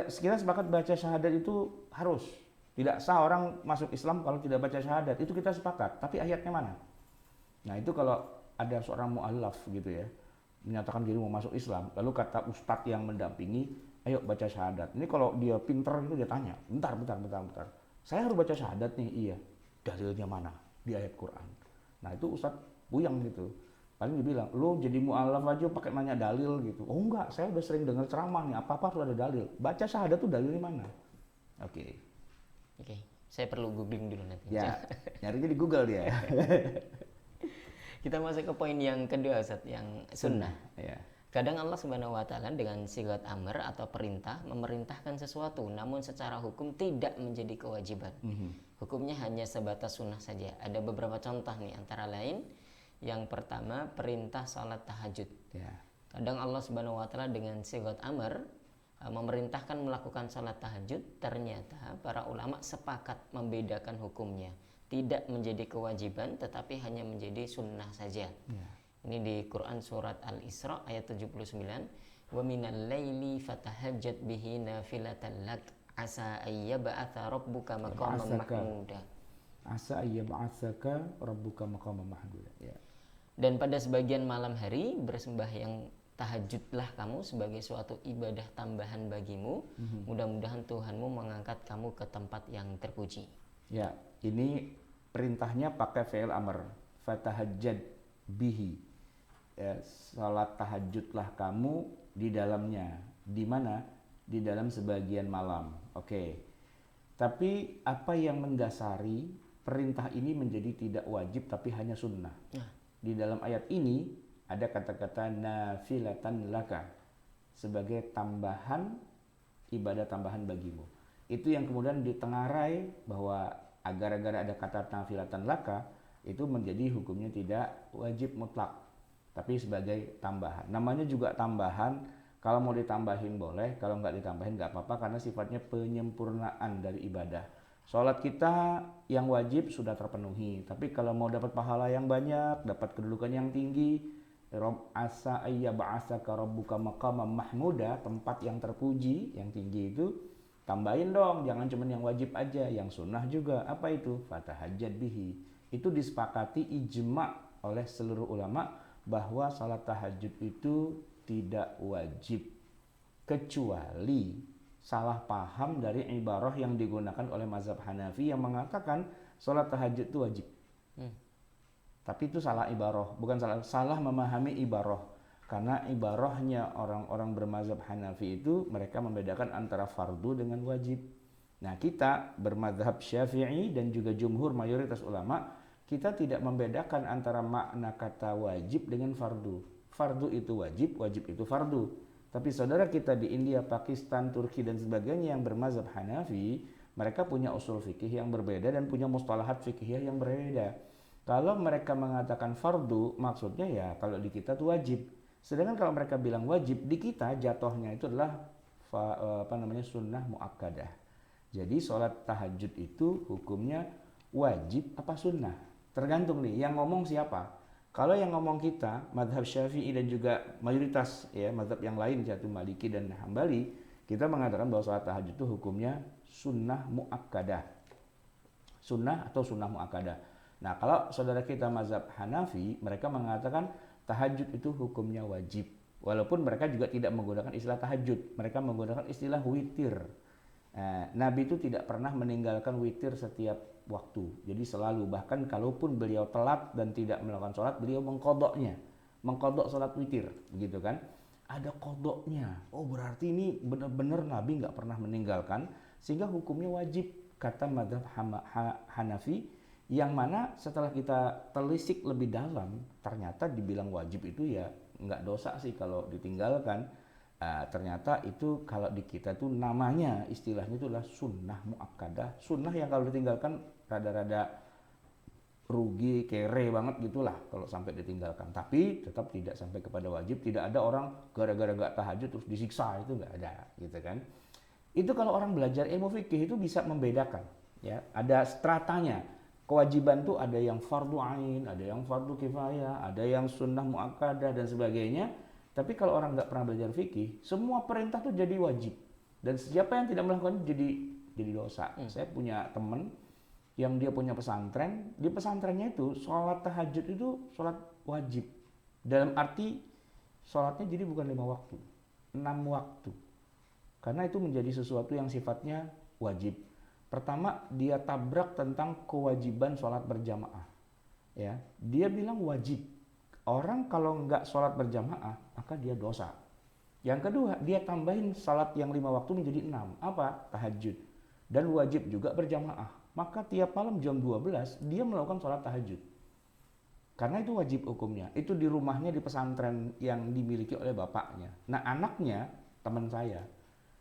Kita sepakat baca syahadat itu harus. Tidak sah orang masuk Islam kalau tidak baca syahadat, itu kita sepakat. Tapi ayatnya mana? Nah, itu kalau ada seorang mu'allaf gitu ya, menyatakan diri mau masuk Islam, lalu kata ustadz yang mendampingi, ayo baca syahadat. Ini kalau dia pinter itu dia tanya, bentar. Saya harus baca syahadat nih, iya. Dalilnya mana? Di ayat Quran. Nah itu ustadz buyang gitu. Paling dia bilang, lo jadi mu'alaf aja pakai nanya dalil gitu. Oh enggak, saya udah sering dengar ceramah nih, apa-apa harus ada dalil. Baca syahadat tuh dalilnya mana? Oke. Saya perlu googling dulu nanti. Ya, nyarinya di Google dia. Kita masuk ke poin yang kedua Ustaz, yang sunnah. Ya. Kadang Allah Subhanahu wa taala dengan sigat amr atau perintah memerintahkan sesuatu namun secara hukum tidak menjadi kewajiban. Hukumnya hanya sebatas sunnah saja. Ada beberapa contoh nih, antara lain yang pertama perintah salat tahajud. Ya. Kadang Allah Subhanahu wa taala dengan sigat amr memerintahkan melakukan salat tahajud, ternyata para ulama sepakat membedakan hukumnya. Tidak menjadi kewajiban tetapi hanya menjadi sunnah saja. Ya. Ini di Quran surat Al-Isra ayat 79. Wa minal laili fatahajjat bihi nafilatan lak asa ayyab'atha rabbuka maqaman mahmuda. Asa ayyab'atsaka rabbuka maqaman mahmuda. Ya. Dan pada sebagian malam hari bersembahyang tahajudlah kamu sebagai suatu ibadah tambahan bagimu. Mudah-mudahan Tuhanmu mengangkat kamu ke tempat yang terpuji. Ya, ini perintahnya pakai fi'il amr. Fatahajjad bihi. Ya, salat tahajudlah kamu di dalamnya. Di mana? Di dalam sebagian malam. Oke. Tapi apa yang mendasari perintah ini menjadi tidak wajib tapi hanya sunnah? Di dalam ayat ini ada kata-kata nafilatan laka sebagai tambahan, ibadah tambahan bagimu. Itu yang kemudian ditengarai bahwa agar-agar ada kata nafilatan laka itu menjadi hukumnya tidak wajib mutlak tapi sebagai tambahan. Namanya juga tambahan, kalau mau ditambahin boleh, kalau nggak ditambahin nggak apa-apa karena sifatnya penyempurnaan dari ibadah. Sholat kita yang wajib sudah terpenuhi, tapi kalau mau dapat pahala yang banyak, dapat kedudukan yang tinggi, Rob asa ayya ba'asaka rabbuka maqaman mahmuda, tempat yang terpuji, yang tinggi itu, tambahin dong, jangan cuma yang wajib aja, yang sunnah juga. Apa itu? Fatahajjad bihi. Itu disepakati ijma oleh seluruh ulama bahwa salat tahajud itu tidak wajib, kecuali salah paham dari ibarah yang digunakan oleh mazhab Hanafi yang mengatakan sholat tahajud itu wajib. Tapi itu salah ibarah, bukan salah memahami ibarah. Karena ibarahnya orang-orang bermazhab Hanafi itu mereka membedakan antara fardu dengan wajib. Nah, kita bermazhab Syafi'i dan juga jumhur mayoritas ulama, kita tidak membedakan antara makna kata wajib dengan fardu. Fardu itu wajib, wajib itu fardu. Tapi saudara kita di India, Pakistan, Turki dan sebagainya yang bermazhab Hanafi, mereka punya usul fikih yang berbeda dan punya mustalahat fikih yang berbeda. Kalau mereka mengatakan fardu, maksudnya ya kalau di kita itu wajib. Sedangkan kalau mereka bilang wajib, di kita jatuhnya itu adalah sunnah muakkadah. Jadi sholat tahajud itu hukumnya wajib apa sunnah? Tergantung nih, yang ngomong siapa? Kalau yang ngomong kita, mazhab Syafi'i dan juga mayoritas ya mazhab yang lain yaitu Maliki dan Hambali, kita mengatakan bahwa sholat tahajud itu hukumnya sunnah muakkadah. Sunnah atau sunnah muakkadah. Nah, kalau saudara kita mazhab Hanafi, mereka mengatakan tahajud itu hukumnya wajib. Walaupun mereka juga tidak menggunakan istilah tahajud, mereka menggunakan istilah witir. Nabi itu tidak pernah meninggalkan witir setiap waktu. Jadi selalu, bahkan kalaupun beliau telat dan tidak melakukan sholat, beliau mengkodoknya, mengkodok sholat witir, begitu kan? Ada kodoknya. Oh, berarti ini benar-benar Nabi nggak pernah meninggalkan, sehingga hukumnya wajib, kata mazhab Hanafi, yang mana setelah kita telisik lebih dalam, ternyata dibilang wajib itu ya nggak dosa sih kalau ditinggalkan. Ternyata itu kalau di kita tuh namanya istilahnya itu adalah sunnah muakkadah, sunnah yang kalau ditinggalkan rada-rada rugi, kere banget gitulah kalau sampai ditinggalkan. Tapi tetap tidak sampai kepada wajib. Tidak ada orang gara-gara gak tahajud terus disiksa, itu nggak ada, gitu kan? Itu kalau orang belajar ilmu fikih itu bisa membedakan, ya. Ada stratanya. Kewajiban tuh ada yang fardu ain, ada yang fardu kifayah, ada yang sunnah muakkadah dan sebagainya. Tapi kalau orang nggak pernah belajar fikih, semua perintah tuh jadi wajib. Dan siapa yang tidak melakukannya jadi dosa. Saya punya teman yang dia punya pesantren, di pesantrennya itu sholat tahajud itu sholat wajib. Dalam arti sholatnya jadi bukan 5 waktu, 6 waktu. Karena itu menjadi sesuatu yang sifatnya wajib. Pertama, dia tabrak tentang kewajiban sholat berjamaah. Ya, dia bilang wajib. Orang kalau nggak sholat berjamaah, maka dia dosa. Yang kedua, dia tambahin sholat yang 5 waktu menjadi 6. Apa? Tahajud. Dan wajib juga berjamaah. Maka tiap malam jam 12, dia melakukan sholat tahajud. Karena itu wajib hukumnya. Itu di rumahnya di pesantren yang dimiliki oleh bapaknya. Nah, anaknya, teman saya,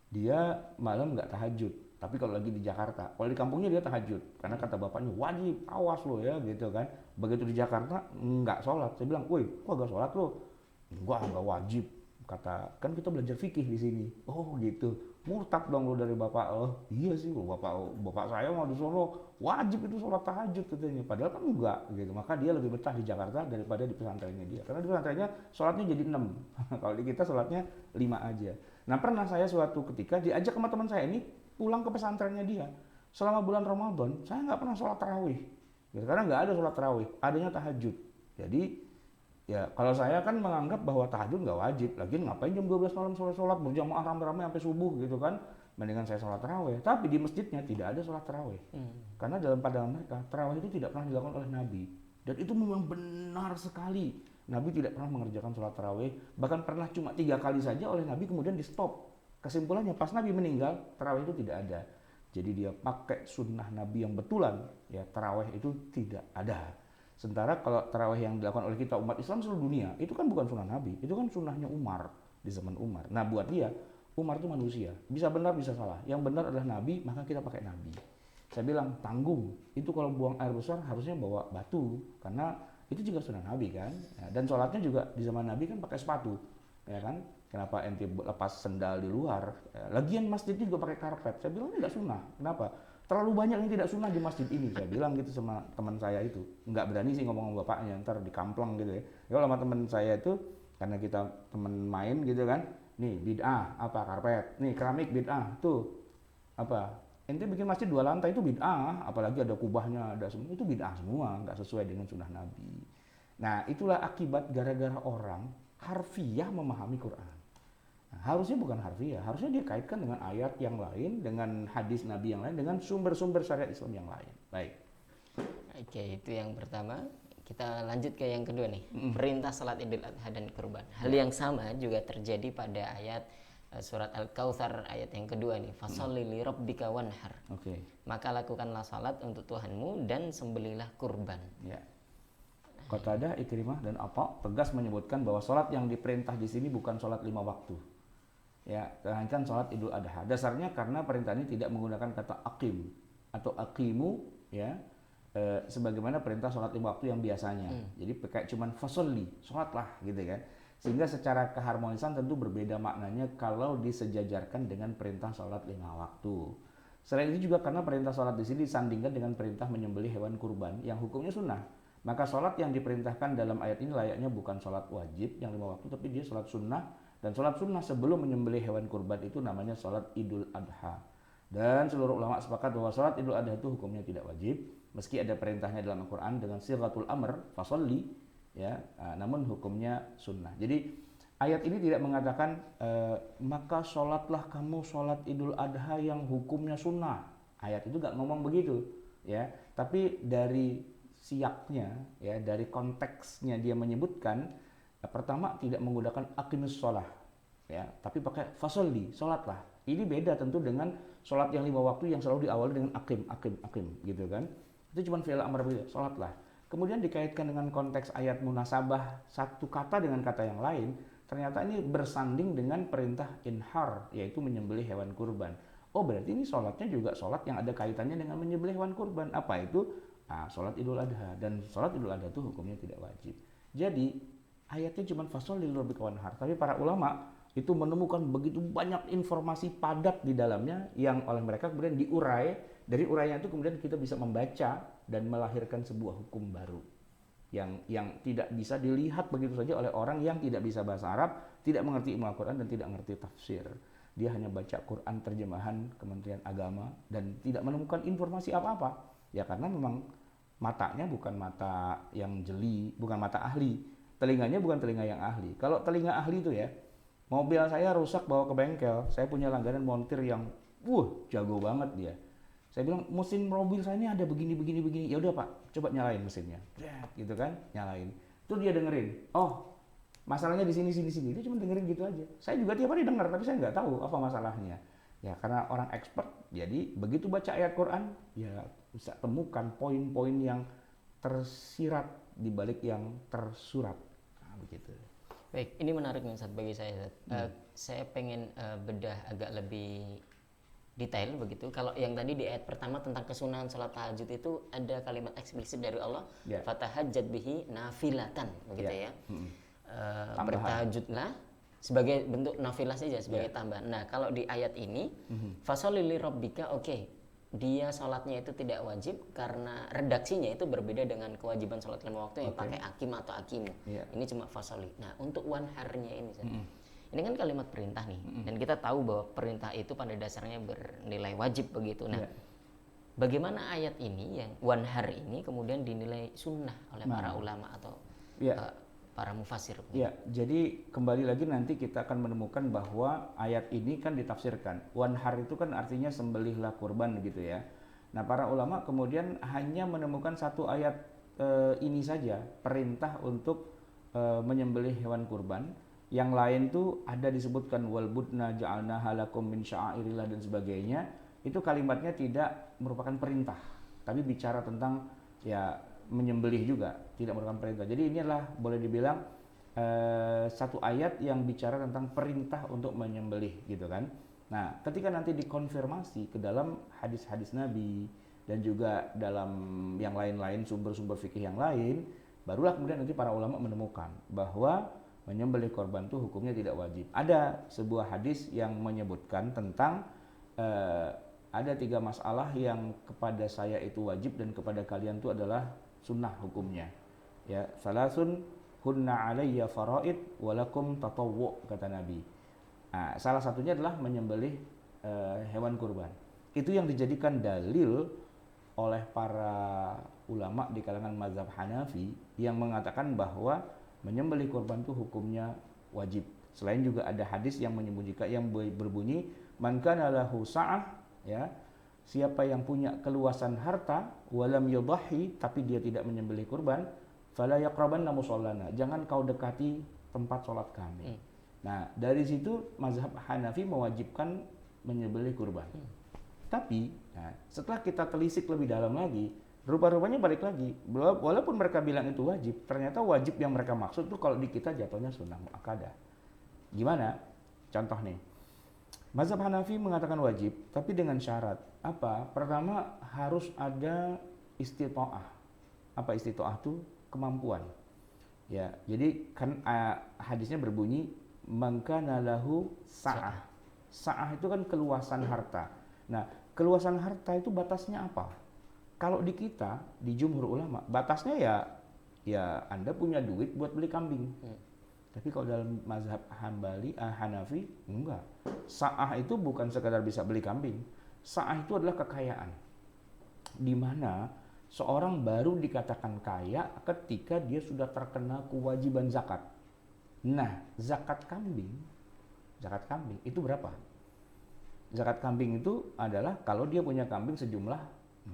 dia malam nggak tahajud. Tapi kalau lagi di Jakarta, kalau di kampungnya dia tahajud. Karena kata bapaknya, wajib, awas lo ya, gitu kan. Begitu di Jakarta, nggak sholat. Saya bilang, woi, kok nggak sholat lo? Nggak wajib. Kata, kan kita belajar fikih di sini. Oh gitu, murtad dong lo dari bapak lo. Iya sih, bapak saya mau di sono wajib itu sholat tahajud katanya. Padahal kan enggak gitu. Maka dia lebih betah di Jakarta daripada di pesantrennya dia. Karena di pesantrennya sholatnya jadi 6. Kalau di kita sholatnya 5 aja. Nah, pernah saya suatu ketika diajak sama teman saya ini pulang ke pesantrennya dia. Selama bulan Ramadan, saya nggak pernah sholat tarawih. Gitu, karena nggak ada sholat tarawih, adanya tahajud. Jadi, ya kalau saya kan menganggap bahwa tahajud nggak wajib. Lagian ngapain jam 12 malam sholat berjamaah rame-rame sampai subuh gitu kan. Mendingan saya sholat tarawih. Tapi di masjidnya tidak ada sholat tarawih. Karena dalam pandangan mereka, tarawih itu tidak pernah dilakukan oleh Nabi. Dan itu memang benar sekali. Nabi tidak pernah mengerjakan sholat tarawih. Bahkan pernah cuma 3 kali saja oleh Nabi kemudian di stop. Kesimpulannya pas Nabi meninggal, tarawih itu tidak ada. Jadi dia pakai sunnah Nabi yang betulan, ya tarawih itu tidak ada. Sementara kalau tarawih yang dilakukan oleh kita umat Islam seluruh dunia, itu kan bukan sunnah Nabi, itu kan sunnahnya Umar di zaman Umar. Nah buat dia, Umar itu manusia, bisa benar bisa salah. Yang benar adalah Nabi, maka kita pakai Nabi. Saya bilang tanggung, itu kalau buang air besar harusnya bawa batu, karena itu juga sunnah Nabi kan. Ya, dan sholatnya juga di zaman Nabi kan pakai sepatu, ya kan. Kenapa ente lepas sendal di luar? Lagian masjid juga pakai karpet. Saya bilang ini nggak sunnah. Kenapa? terlalu banyak yang tidak sunnah di masjid ini. Saya bilang gitu sama teman saya itu. Nggak berani sih ngomong sama bapaknya, ntar dikamplang gitu ya. Kalau sama teman saya itu, karena kita teman main gitu kan, nih bid'ah, apa karpet, nih keramik bid'ah, tuh apa, ente bikin masjid 2 lantai itu bid'ah, apalagi ada kubahnya, ada semua, itu bid'ah semua, nggak sesuai dengan sunnah Nabi. Nah itulah akibat gara-gara orang harfiah memahami Quran. Nah, harusnya bukan harfiah, harusnya dia kaitkan dengan ayat yang lain, dengan hadis Nabi yang lain, dengan sumber-sumber syariat Islam yang lain. Baik. Oke, itu yang pertama. Kita lanjut ke yang kedua nih, perintah salat Idul Adha dan kurban. Hal yang sama juga terjadi pada ayat surat Al-Kautsar ayat yang kedua nih, fasholli li rabbika wanhar. Oke. Maka lakukanlah salat untuk Tuhanmu dan sembelilah kurban. Ya. Qatadah, Ikrimah dan Atha tegas menyebutkan bahwa salat yang diperintah di sini bukan salat 5 waktu. Ya, melainkan salat Idul Adha. Dasarnya karena perintah ini tidak menggunakan kata aqim atau aqimu ya. Sebagaimana perintah sholat 5 waktu yang biasanya. Jadi kayak cuman fasolli, sholatlah gitu kan. Sehingga secara keharmonisan tentu berbeda maknanya kalau disejajarkan dengan perintah sholat 5 waktu. Selain itu juga karena perintah sholat di sini disandingkan dengan perintah menyembelih hewan kurban yang hukumnya sunnah. Maka sholat yang diperintahkan dalam ayat ini layaknya bukan sholat wajib yang 5 waktu, tapi dia sholat sunnah. Dan sholat sunnah sebelum menyembelih hewan kurban itu namanya sholat Idul Adha. Dan seluruh ulama sepakat bahwa sholat Idul Adha itu hukumnya tidak wajib. Meski ada perintahnya dalam Al-Quran dengan sighatul amr, fasolli, ya, namun hukumnya sunnah. Jadi ayat ini tidak mengatakan maka sholatlah kamu sholat Idul Adha yang hukumnya sunnah. Ayat itu gak ngomong begitu, ya. Tapi dari siaknya, ya, dari konteksnya dia menyebutkan pertama tidak menggunakan aqimus sholah, ya, tapi pakai fasolli, sholatlah. Ini beda tentu dengan sholat yang 5 waktu yang selalu diawali dengan akim, gitu kan. Itu cuma fi'il amr begitu, sholatlah. Kemudian dikaitkan dengan konteks ayat munasabah satu kata dengan kata yang lain, ternyata ini bersanding dengan perintah inhar, yaitu menyembelih hewan kurban. Oh berarti ini sholatnya juga sholat yang ada kaitannya dengan menyembelih hewan kurban. Apa itu? Sholat Idul Adha. Dan sholat Idul Adha itu hukumnya tidak wajib. Jadi ayatnya cuma fasholli li rabbika wanhar. Tapi para ulama itu menemukan begitu banyak informasi padat di dalamnya yang oleh mereka kemudian diurai. Dari uraian itu kemudian kita bisa membaca dan melahirkan sebuah hukum baru yang tidak bisa dilihat begitu saja oleh orang yang tidak bisa bahasa Arab, tidak mengerti ilmu Al-Quran dan tidak mengerti tafsir. Dia hanya baca Quran terjemahan Kementerian Agama dan tidak menemukan informasi apa-apa. Ya karena memang matanya bukan mata yang jeli, bukan mata ahli. Telinganya bukan telinga yang ahli. Kalau telinga ahli itu ya, mobil saya rusak bawa ke bengkel, saya punya langganan montir yang jago banget dia. Saya bilang mesin mobil saya ini ada begini. Ya udah Pak, coba nyalain mesinnya. Gitu kan, nyalain. Itu dia dengerin. Oh, masalahnya di sini. Dia cuma dengerin gitu aja. Saya juga tiap hari dengar, tapi saya nggak tahu apa masalahnya. Ya karena orang expert, jadi begitu baca ayat Quran, ya bisa temukan poin-poin yang tersirat di balik yang tersurat. Begitu. Baik, ini menarik nih Ustaz bagi saya. Saya pengen bedah agak lebih detail begitu. Kalau yang tadi di ayat pertama tentang kesunahan sholat tahajud itu ada kalimat eksplisit dari Allah, fatahajjat bihi nafilatan, begitu ya. Bertahajudlah sebagai bentuk nafilah saja, sebagai tambahan. Nah, kalau di ayat ini fasholli li rabbika, dia sholatnya itu tidak wajib karena redaksinya itu berbeda dengan kewajiban sholat 5 waktu yang pakai akim atau akimu. Ini cuma fasholli. Nah, untuk wanharnya ini ini kan kalimat perintah nih, dan kita tahu bahwa perintah itu pada dasarnya bernilai wajib begitu. Nah, bagaimana ayat ini yang wanhar ini kemudian dinilai sunnah oleh para ulama atau para mufassir? Ya, jadi kembali lagi nanti kita akan menemukan bahwa ayat ini kan ditafsirkan. Wanhar itu kan artinya sembelihlah kurban gitu ya. Nah, para ulama kemudian hanya menemukan satu ayat ini saja, perintah untuk menyembelih hewan kurban. Yang lain tuh ada disebutkan wal budna ja'alna halakum min sya'airillah dan sebagainya. Itu kalimatnya tidak merupakan perintah, tapi bicara tentang ya menyembelih juga, tidak merupakan perintah. Jadi ini adalah boleh dibilang satu ayat yang bicara tentang perintah untuk menyembelih gitu kan. Nah, ketika nanti dikonfirmasi ke dalam hadis-hadis Nabi dan juga dalam yang lain-lain sumber-sumber fikih yang lain, barulah kemudian nanti para ulama menemukan bahwa menyembelih korban itu hukumnya tidak wajib. Ada sebuah hadis yang menyebutkan tentang ada 3 masalah yang kepada saya itu wajib dan kepada kalian itu adalah sunnah hukumnya. Ya, salasun hunna alayya faraid walakum tatawwu, kata Nabi. Nah, salah satunya adalah menyembelih hewan kurban. Itu yang dijadikan dalil oleh para ulama di kalangan mazhab Hanafi yang mengatakan bahwa menyembelih kurban itu hukumnya wajib. Selain juga ada hadis yang menyembunyikan yang berbunyi man kana lahu sa'ah, ya, siapa yang punya keluasan harta walam yudhahi, tapi dia tidak menyembelih kurban, fala yaqrabanna musallana, jangan kau dekati tempat sholat kami. Nah, dari situ mazhab Hanafi mewajibkan menyembelih kurban. Tapi nah, setelah kita telisik lebih dalam lagi, rupa-rupanya balik lagi, walaupun mereka bilang itu wajib, ternyata wajib yang mereka maksud itu kalau di kita jatuhnya sunnah muakkadah. Gimana? Contoh nih, mazhab Hanafi mengatakan wajib, tapi dengan syarat apa? Pertama, harus ada istita'ah. Apa istita'ah itu? Kemampuan. Ya, jadi kan hadisnya berbunyi man kana lahu sa'ah. Sa'ah itu kan keluasan harta. Nah, keluasan harta itu batasnya apa? Kalau di kita, di jumhur ulama, batasnya ya Anda punya duit buat beli kambing. Tapi kalau dalam mazhab Hanafi, enggak. Sa'ah itu bukan sekadar bisa beli kambing. Sa'ah itu adalah kekayaan. Di mana seorang baru dikatakan kaya ketika dia sudah terkena kewajiban zakat. Nah, zakat kambing itu berapa? Zakat kambing itu adalah kalau dia punya kambing sejumlah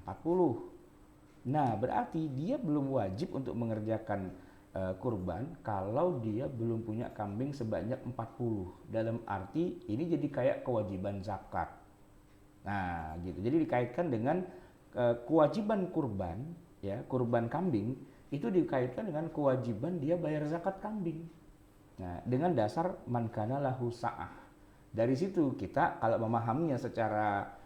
40. Nah, berarti dia belum wajib untuk mengerjakan kurban kalau dia belum punya kambing sebanyak 40. Dalam arti ini jadi kayak kewajiban zakat. Nah, gitu. Jadi dikaitkan dengan kewajiban kurban, ya, kurban kambing itu dikaitkan dengan kewajiban dia bayar zakat kambing. Nah, dengan dasar man kana lahu sa'ah. Dari situ kita kalau memahaminya secara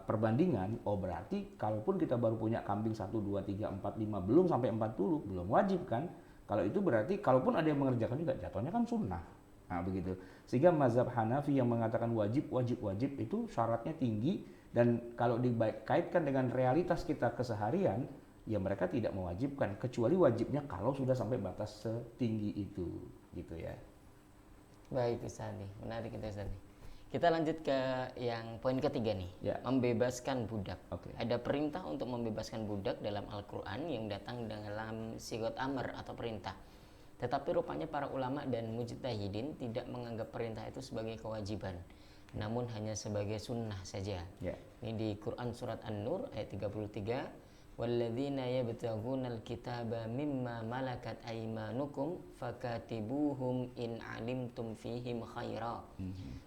perbandingan, oh berarti kalaupun kita baru punya kambing 1, 2, 3, 4, 5, belum sampai 40, belum wajib kan? Kalau itu berarti kalaupun ada yang mengerjakan juga jatuhnya kan sunnah. Nah, begitu. Sehingga mazhab Hanafi yang mengatakan wajib itu syaratnya tinggi, dan kalau dikaitkan dengan realitas kita keseharian, ya mereka tidak mewajibkan, kecuali wajibnya kalau sudah sampai batas setinggi itu, gitu ya. Baik Ustaz, menarik itu Ustaz. Kita lanjut ke yang poin ketiga nih, ya. Membebaskan budak. Okay. Ada perintah untuk membebaskan budak dalam Al-Quran yang datang dalam sigot amr atau perintah. Tetapi rupanya para ulama dan mujtahidin tidak menganggap perintah itu sebagai kewajiban, namun hanya sebagai sunnah saja. Yeah. Ini di Quran surat An-Nur ayat 33. Walladzina yabtaghunal kitaba mimma malakat aymanukum fakatibuhum in alimtum fihim khaira.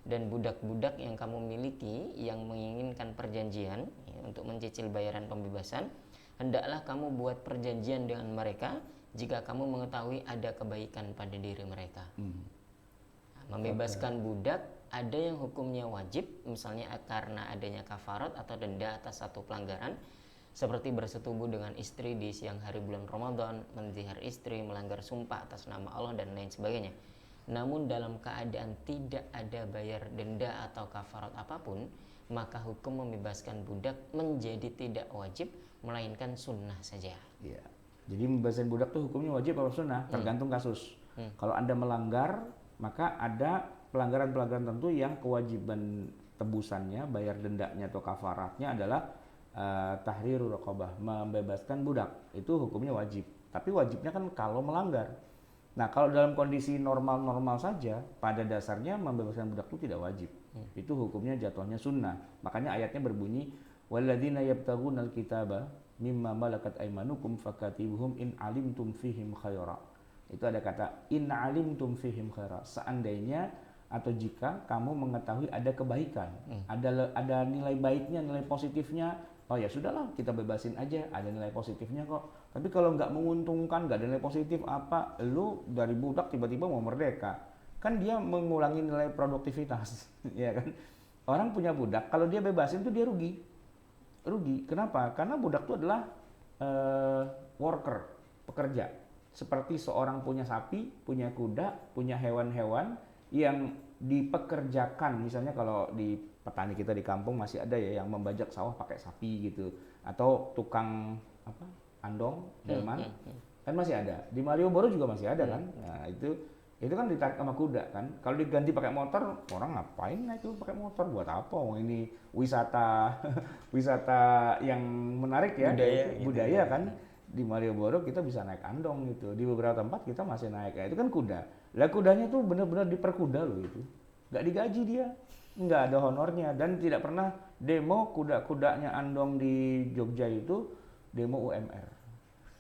Dan budak-budak yang kamu miliki yang menginginkan perjanjian, ya, untuk mencicil bayaran pembebasan, hendaklah kamu buat perjanjian dengan mereka jika kamu mengetahui ada kebaikan pada diri mereka. Membebaskan budak ada yang hukumnya wajib, misalnya karena adanya kafarat atau denda atas satu pelanggaran, seperti bersetubuh dengan istri di siang hari bulan Ramadan, menzihar istri, melanggar sumpah atas nama Allah, dan lain sebagainya. Namun dalam keadaan tidak ada bayar denda atau kafarat apapun, maka hukum membebaskan budak menjadi tidak wajib, melainkan sunnah saja. Ya. Jadi membebaskan budak itu hukumnya wajib atau sunnah, tergantung kasus. Kalau Anda melanggar, maka ada pelanggaran-pelanggaran tertentu yang kewajiban tebusannya, bayar dendanya atau kafaratnya adalah tahriru raqabah, membebaskan budak. Itu hukumnya wajib. Tapi wajibnya kan kalau melanggar. Nah, kalau dalam kondisi normal-normal saja, pada dasarnya membebaskan budak itu tidak wajib. Itu hukumnya jatuhnya sunnah. Makanya ayatnya berbunyi walladzina yabtaghunal kitaba mimma malakat aymanukum fakatibuhum in alimtum fihim khaira. Itu ada kata in alimtum fihim khaira. Seandainya atau jika kamu mengetahui ada kebaikan, ada nilai baiknya, nilai positifnya, oh ya sudahlah kita bebasin aja, ada nilai positifnya kok. Tapi kalau nggak menguntungkan, nggak ada nilai positif apa, lu dari budak tiba-tiba mau merdeka, kan dia mengulangi nilai produktivitas, ya kan? Orang punya budak, kalau dia bebasin tuh dia rugi. Kenapa? Karena budak itu adalah worker, pekerja. Seperti seorang punya sapi, punya kuda, punya hewan-hewan yang dipekerjakan, misalnya kalau di petani kita di kampung masih ada ya yang membajak sawah pakai sapi gitu, atau tukang apa andong, delman, kan masih ada. Di Malioboro juga masih ada kan. Nah, itu kan ditarik sama kuda kan. Kalau diganti pakai motor, orang ngapain naik itu pakai motor, buat apa? Oh, ini wisata wisata yang menarik ya, Budaya yaitu gitu budaya ya. kan. Di Malioboro kita bisa naik andong gitu. Di beberapa tempat kita masih naik. Ya, itu kan kuda. Lah kudanya tuh benar-benar diperkuda loh itu. Nggak digaji dia. Nggak ada honornya dan tidak pernah demo kuda-kudanya andong di Jogja itu demo UMR.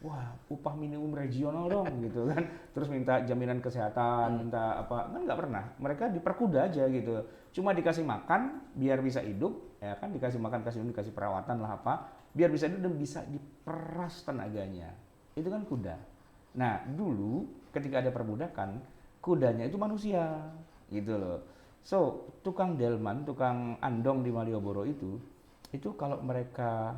Wah, upah minimum regional dong gitu kan. Terus minta jaminan kesehatan, minta apa, kan nggak pernah. Mereka diperkuda aja gitu. Cuma dikasih makan biar bisa hidup, ya kan, dikasih makan, dikasih perawatan lah apa, biar bisa hidup dan bisa diperas tenaganya. Itu kan kuda. Nah, dulu ketika ada perbudakan, kudanya itu manusia gitu loh. So, tukang delman, tukang andong di Malioboro itu kalau mereka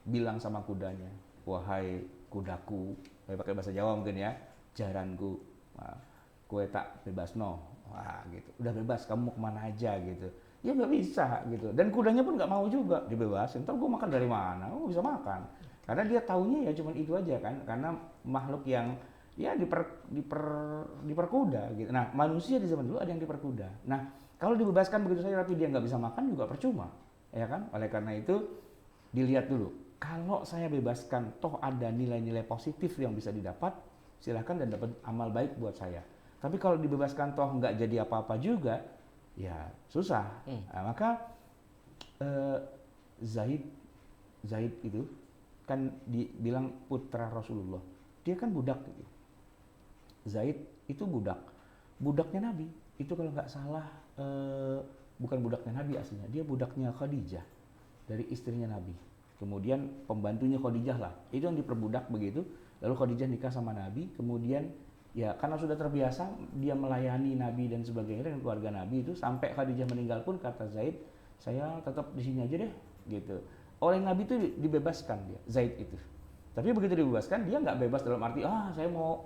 bilang sama kudanya, wahai kudaku, pakai bahasa Jawa mungkin ya, jaranku, wah, kue tak bebas no, wah gitu, udah bebas, kamu mau kemana aja gitu, ya nggak bisa gitu, dan kudanya pun nggak mau juga dibebasin, ntar gue makan dari mana, gue bisa makan, karena dia taunya ya cuma itu aja kan, karena makhluk yang ya diperkuda gitu. Nah manusia di zaman dulu ada yang diperkuda. Nah kalau dibebaskan begitu saja tapi dia nggak bisa makan juga percuma, ya kan? Oleh karena itu dilihat dulu. Kalau saya bebaskan, toh ada nilai-nilai positif yang bisa didapat, silahkan dan dapat amal baik buat saya. Tapi kalau dibebaskan toh nggak jadi apa-apa juga, ya susah. Nah, maka Zaid itu kan dibilang putra Rasulullah. Dia kan budak gitu. Zaid itu budaknya Nabi. Itu kalau nggak salah bukan budaknya Nabi aslinya, dia budaknya Khadijah dari istrinya Nabi. Kemudian pembantunya Khadijah lah, itu yang diperbudak begitu. Lalu Khadijah nikah sama Nabi, kemudian ya karena sudah terbiasa dia melayani Nabi dan sebagainya dengan keluarga Nabi itu, sampai Khadijah meninggal pun kata Zaid, saya tetap di sini aja deh gitu. Oleh Nabi itu dibebaskan dia, Zaid itu. Tapi begitu dibebaskan dia nggak bebas dalam arti saya mau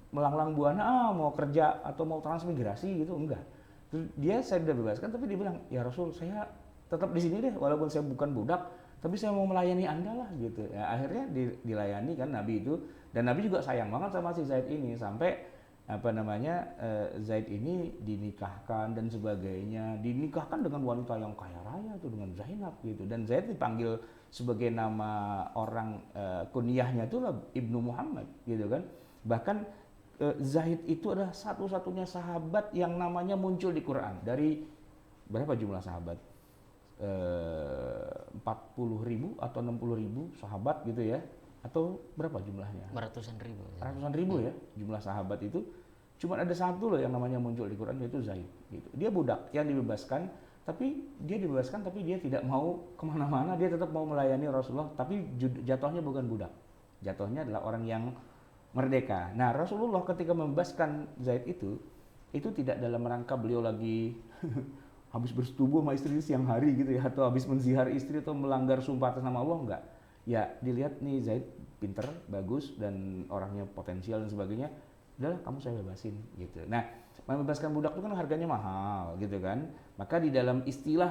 melanglang buana mau kerja atau mau transmigrasi gitu, enggak. Terus saya udah bebaskan tapi dia bilang, ya Rasul saya tetap di sini deh walaupun saya bukan budak, tapi saya mau melayani Anda lah gitu. Ya, akhirnya dilayani kan Nabi itu, dan Nabi juga sayang banget sama si Zaid ini sampai Zaid ini dinikahkan dan sebagainya, dinikahkan dengan wanita yang kaya raya tuh, dengan Zainab gitu, dan Zaid dipanggil sebagai nama orang kunyahnya itu lah Ibnu Muhammad gitu kan. Bahkan Zaid itu adalah satu-satunya sahabat yang namanya muncul di Quran. Dari berapa jumlah sahabat? 40.000 atau 60.000 sahabat gitu ya, atau berapa jumlahnya? Ratusan ribu Ya jumlah sahabat itu. Cuma ada satu loh yang namanya muncul di Quran, yaitu Zaid gitu. Dia budak yang dibebaskan, tapi dia tidak mau kemana-mana, dia tetap mau melayani Rasulullah, tapi jatuhnya bukan budak, jatuhnya adalah orang yang merdeka. Nah Rasulullah ketika membebaskan Zaid itu tidak dalam rangka beliau lagi habis bersetubuh sama istri siang hari gitu ya, atau habis menzihar istri atau melanggar sumpah atas nama Allah, enggak. Ya dilihat nih Zaid pinter, bagus, dan orangnya potensial dan sebagainya, udahlah kamu saya bebasin gitu. Nah membebaskan budak itu kan harganya mahal gitu kan, maka di dalam istilah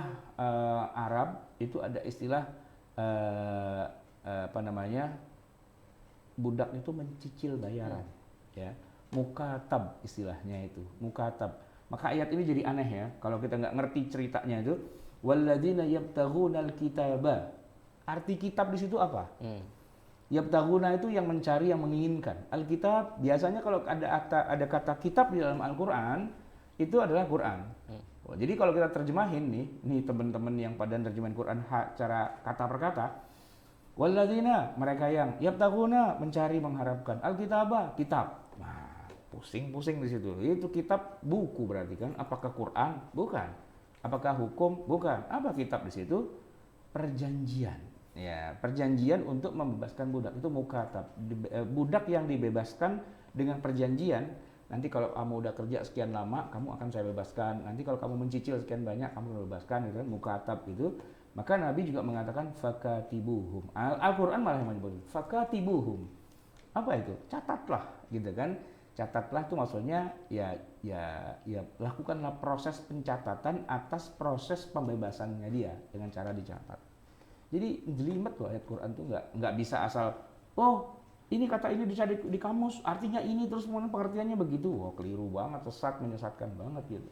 Arab itu ada istilah budak itu mencicil bayaran ya, mukatab istilahnya itu, mukatab. Maka ayat ini jadi aneh ya kalau kita nggak ngerti ceritanya itu. Walladzina yabtaghunal kitaba. Arti kitab di situ apa? Yabtaghuna itu yang mencari, yang menginginkan. Alkitab biasanya kalau ada kata kitab di dalam Al-Qur'an itu adalah Quran. Jadi kalau kita terjemahin nih teman-teman yang pada terjemahin Quran cara kata per kata, walladzina mereka yang yabtaghuna mencari, mengharapkan, alkitaba kitab. Nah, pusing-pusing di situ. Itu kitab buku berarti kan? Apakah Quran? Bukan. Apakah hukum? Bukan. Apa kitab di situ? Perjanjian. Ya, perjanjian untuk membebaskan budak itu mukatab. Budak yang dibebaskan dengan perjanjian. Nanti kalau kamu udah kerja sekian lama, kamu akan saya bebaskan. Nanti kalau kamu mencicil sekian banyak, kamu bebaskan, gitu kan? Mukatab itu. Maka Nabi juga mengatakan fakatibuhum. Al-Quran malah menyebut fakatibuhum. Apa itu? Catatlah, gitu kan? Catatlah itu maksudnya ya ya lakukanlah proses pencatatan atas proses pembebasannya dia dengan cara dicatat. Jadi jelimet loh ayat Quran tuh nggak bisa asal ini kata ini bisa di kamus artinya ini terus kemudian pengertiannya begitu. Keliru banget, sesat, menyesatkan banget gitu.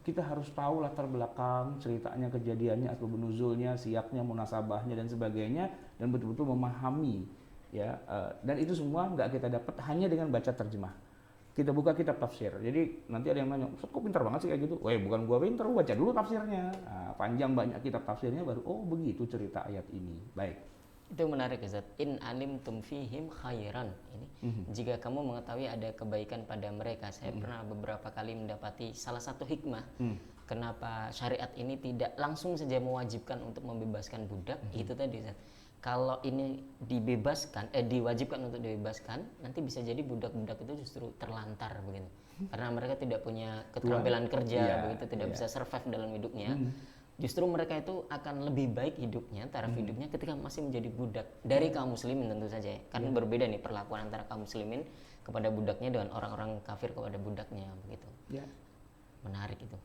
Kita harus tahu latar belakang ceritanya, kejadiannya, asbabun nuzulnya, siaknya, munasabahnya dan sebagainya, dan betul-betul memahami ya. Dan itu semua nggak kita dapat hanya dengan baca terjemah. Kita buka kitab tafsir. Jadi nanti ada yang nanya, Ustaz kok pintar banget sih kayak gitu? Bukan gua pintar, baca dulu tafsirnya. Panjang banyak kitab tafsirnya baru begitu cerita ayat ini. Baik. Itu menarik Ustaz. In alimtum fihim khairan. Ini jika kamu mengetahui ada kebaikan pada mereka. Saya pernah beberapa kali mendapati salah satu hikmah kenapa syariat ini tidak langsung saja mewajibkan untuk membebaskan budak. Itu tadi Ustaz. Kalau ini diwajibkan untuk dibebaskan, nanti bisa jadi budak-budak itu justru terlantar begitu. Karena mereka tidak punya keterampilan kerja, begitu tidak bisa survive dalam hidupnya. Justru mereka itu akan lebih baik hidupnya, taraf hidupnya ketika masih menjadi budak dari kaum muslimin tentu saja. Karena berbeda nih perlakuan antara kaum muslimin kepada budaknya dengan orang-orang kafir kepada budaknya begitu. Ya. Menarik itu.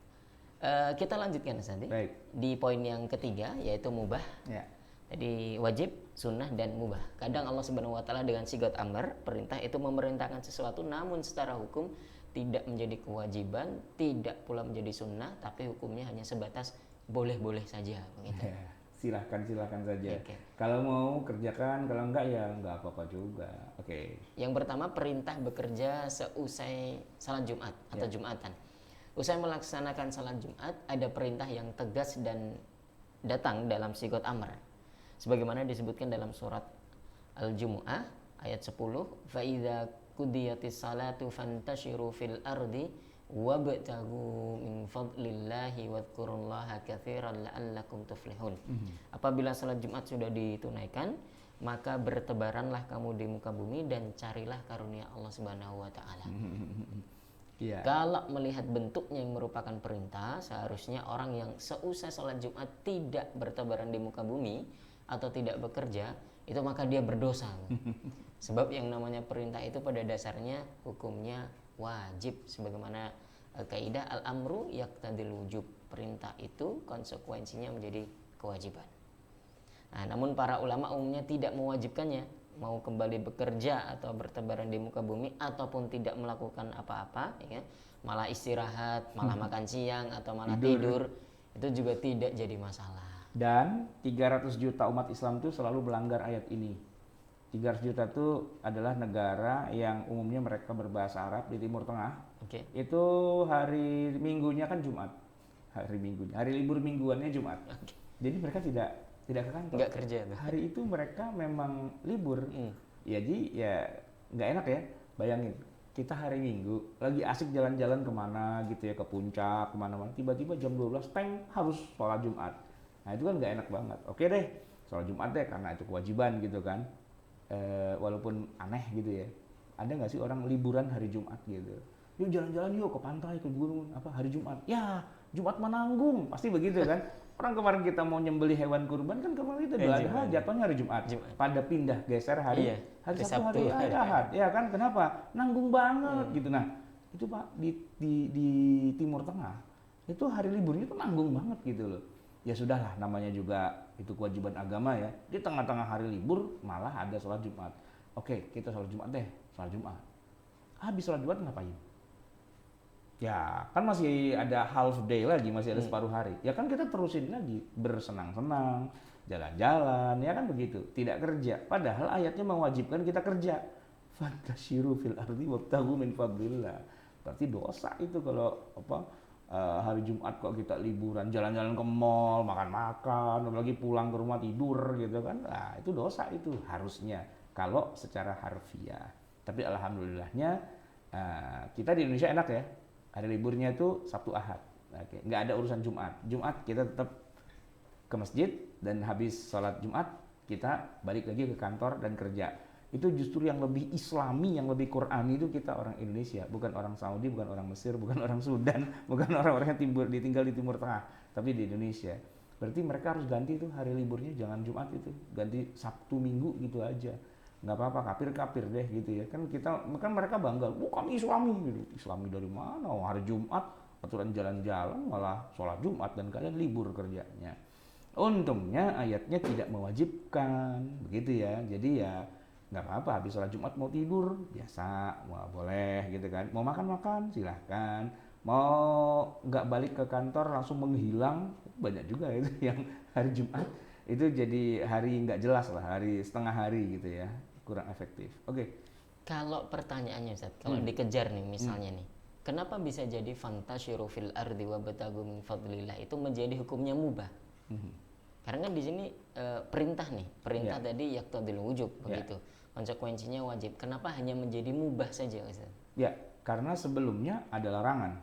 Kita lanjutkan nanti di poin yang ketiga yaitu mubah. Ya. Jadi wajib, sunnah, dan mubah. Kadang Allah Subhanahu wa taala dengan sigat amr, perintah itu memerintahkan sesuatu namun secara hukum tidak menjadi kewajiban, tidak pula menjadi sunnah, tapi hukumnya hanya sebatas boleh-boleh saja begitu. Ya, silahkan saja. Okay. Kalau mau kerjakan, kalau enggak ya enggak apa-apa juga. Oke. Yang pertama perintah bekerja seusai salat Jumat atau Jumatan. Usai melaksanakan salat Jumat ada perintah yang tegas dan datang dalam sigat amr. Sebagaimana disebutkan dalam surat Al-Jumu'ah ayat 10, fa idza qudiyatis salatu fantashiru fil ardi wabtaghu min fadlillahi wadhkurullaha katsiran la'allakum tuflihun. Apabila salat Jumat sudah ditunaikan, maka bertebaranlah kamu di muka bumi dan carilah karunia Allah Subhanahu wa taala. Kalau melihat bentuknya yang merupakan perintah, seharusnya orang yang seusai salat Jumat tidak bertebaran di muka bumi atau tidak bekerja, itu maka dia berdosa. Sebab yang namanya perintah itu pada dasarnya hukumnya wajib, sebagaimana kaidah al-amru yaqtadil wujub. Perintah itu konsekuensinya menjadi kewajiban. Nah, namun para ulama umumnya tidak mewajibkannya, mau kembali bekerja atau bertebaran di muka bumi ataupun tidak melakukan apa-apa, ya, malah istirahat, malah makan siang atau malah tidur, itu juga tidak jadi masalah. Dan 300 juta umat Islam itu selalu melanggar ayat ini. 300 juta itu adalah negara yang umumnya mereka berbahasa Arab di Timur Tengah. Itu hari Minggunya kan Jumat. Hari libur mingguannya Jumat. Jadi mereka tidak ke kantor. Nggak kerja. Hari itu mereka memang libur. Jadi ya nggak enak ya. Bayangin, kita hari Minggu lagi asik jalan-jalan kemana gitu ya, ke puncak, kemana-mana. Tiba-tiba jam 12 harus sholat Jumat. Nah itu kan nggak enak banget. Oke deh, sholat Jumat deh karena itu kewajiban gitu kan. Walaupun aneh gitu ya. Ada nggak sih orang liburan hari Jumat gitu? Yuk jalan-jalan yuk ke pantai, ke gunung, hari Jumat. Ya Jumat menanggung, pasti begitu kan. Orang kemarin kita mau nyembeli hewan kurban kan kemarin itu jatuhnya hari Jumat. Pada pindah geser hari Sabtu, hari Ahad. Ya kan, kenapa? Nanggung banget gitu. Nah itu Pak di Timur Tengah itu hari liburnya itu nanggung banget gitu loh. Ya sudahlah, namanya juga itu kewajiban agama ya. Di tengah-tengah hari libur malah ada sholat Jumat. Oke, kita sholat Jumat deh, sholat Jumat. Habis sholat Jumat ngapain? Ya kan masih ada half day lagi, masih ada separuh hari. Ya kan kita terusin lagi, bersenang-senang, jalan-jalan, ya kan begitu. Tidak kerja. Padahal ayatnya mewajibkan kita kerja. Fantashiru fil ardi wabtaghu min fadlillah. Berarti dosa itu kalau hari Jumat kok kita liburan, jalan-jalan ke mall, makan-makan, apalagi pulang ke rumah tidur gitu kan. Nah, itu dosa itu harusnya kalau secara harfiah. Tapi alhamdulillahnya kita di Indonesia enak ya. Hari liburnya itu Sabtu Ahad. Oke, nggak ada urusan Jumat. Jumat kita tetap ke masjid dan habis sholat Jumat kita balik lagi ke kantor dan kerja. Itu justru yang lebih Islami, yang lebih Qur'ani itu kita orang Indonesia, bukan orang Saudi, bukan orang Mesir, bukan orang Sudan, bukan orang-orang yang tinggal di Timur Tengah, tapi di Indonesia. Berarti mereka harus ganti tuh hari liburnya, jangan Jumat itu, ganti Sabtu Minggu gitu aja. nggak apa-apa, kafir deh gitu ya. Kan mereka bangga, kami Islami gitu. Islami dari mana? Hari Jumat aturan jalan-jalan malah sholat Jumat dan kalian libur kerjanya. Untungnya ayatnya tidak mewajibkan, begitu ya. Jadi ya nggak apa-apa, habis sholat Jumat mau tidur biasa, boleh gitu kan. Mau makan silahkan. Mau nggak balik ke kantor langsung menghilang, banyak juga itu yang hari Jumat itu jadi hari nggak jelas lah, hari setengah hari gitu ya, kurang efektif. Oke. Kalau pertanyaannya Ustaz, kalau dikejar nih misalnya nih, kenapa bisa jadi fantasyiru fil ardi wabtaghu min fadlillah itu menjadi hukumnya mubah? Karena kan di sini perintah tadi yaqtadil wujub begitu. Konsekuensinya wajib. Kenapa hanya menjadi mubah saja Ustaz? Ya, karena sebelumnya ada larangan.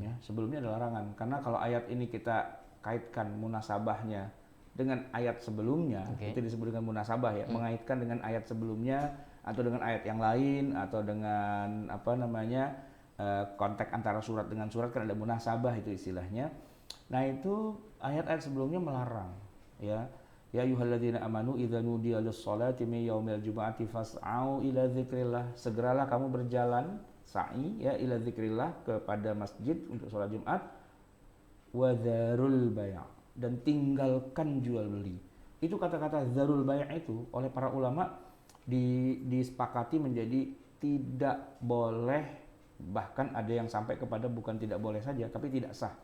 Ya, sebelumnya ada larangan. Karena kalau ayat ini kita kaitkan munasabahnya dengan ayat sebelumnya, itu disebut dengan munasabah ya, mengaitkan dengan ayat sebelumnya atau dengan ayat yang lain atau dengan konteks antara surat dengan surat, kan ada munasabah itu istilahnya. Nah, itu ayat-ayat sebelumnya melarang ya. Ya ayyuhalladzina amanu idza nudiya lis-sholati min yaumil jumu'ati fas'au ila dzikrillah. Segeralah kamu berjalan sa'i ya ila dzikrillah, kepada masjid untuk sholat Jumat, wa dzarul bai', dan tinggalkan jual beli. Itu kata-kata dzarul bai' itu oleh para ulama disepakati menjadi tidak boleh, bahkan ada yang sampai kepada bukan tidak boleh saja tapi tidak sah.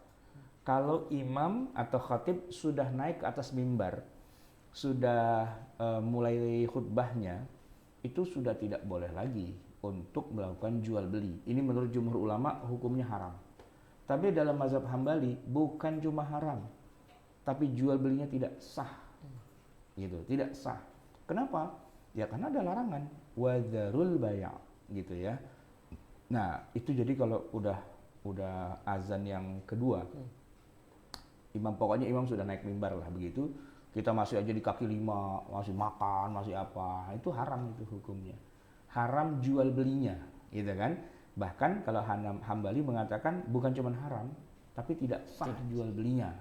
Kalau imam atau khatib sudah naik ke atas mimbar, sudah mulai khutbahnya, itu sudah tidak boleh lagi untuk melakukan jual beli. Ini menurut jumhur ulama hukumnya haram. Tapi dalam mazhab Hambali bukan cuma haram, tapi jual belinya tidak sah. Gitu, tidak sah. Kenapa? Ya karena ada larangan, wadzarul bai', gitu ya. Nah, itu jadi kalau udah azan yang kedua, imam sudah naik mimbar lah begitu, kita masih aja di kaki lima, masih makan, masih apa, itu haram, itu hukumnya haram jual belinya, gitu kan. Bahkan kalau Hambali mengatakan bukan cuma haram tapi tidak sah jual belinya,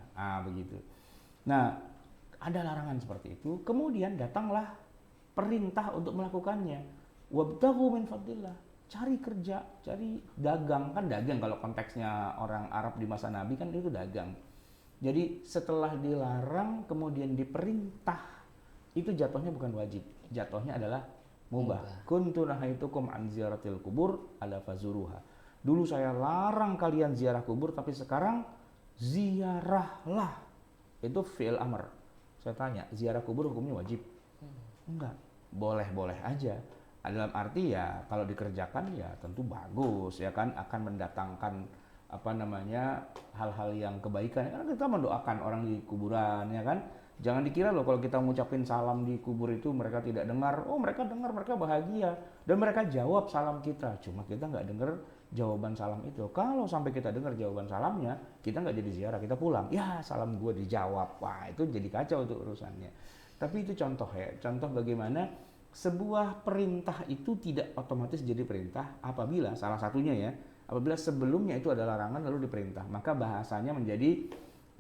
begitu. Nah, ada larangan seperti itu, kemudian datanglah perintah untuk melakukannya, wabtaghu min fadlillah, cari kerja, cari dagang. Kan dagang kalau konteksnya orang Arab di masa Nabi kan itu dagang. Jadi setelah dilarang kemudian diperintah, itu jatuhnya bukan wajib, jatuhnya adalah mubah. Kuntu nahaitukum an ziyaratil kubur ala fazuruha. Dulu saya larang kalian ziarah kubur, tapi sekarang ziarahlah. Itu fi'il amr. Saya tanya, ziarah kubur hukumnya wajib? Enggak, boleh-boleh aja. Dalam arti ya kalau dikerjakan ya tentu bagus ya kan, akan mendatangkan hal-hal yang kebaikan. Karena kita mendoakan orang di kuburan ya kan. Jangan dikira loh kalau kita ngucapin salam di kubur itu mereka tidak dengar. Oh, mereka dengar, mereka bahagia dan mereka jawab salam kita. Cuma kita nggak dengar jawaban salam itu. Kalau sampai kita dengar jawaban salamnya, kita nggak jadi ziarah, kita pulang. Ya, salam gue dijawab. Wah, itu jadi kacau tuh urusannya. Tapi itu contoh ya, contoh bagaimana sebuah perintah itu tidak otomatis jadi perintah apabila salah satunya ya, apabila sebelumnya itu ada larangan lalu diperintah, maka bahasanya menjadi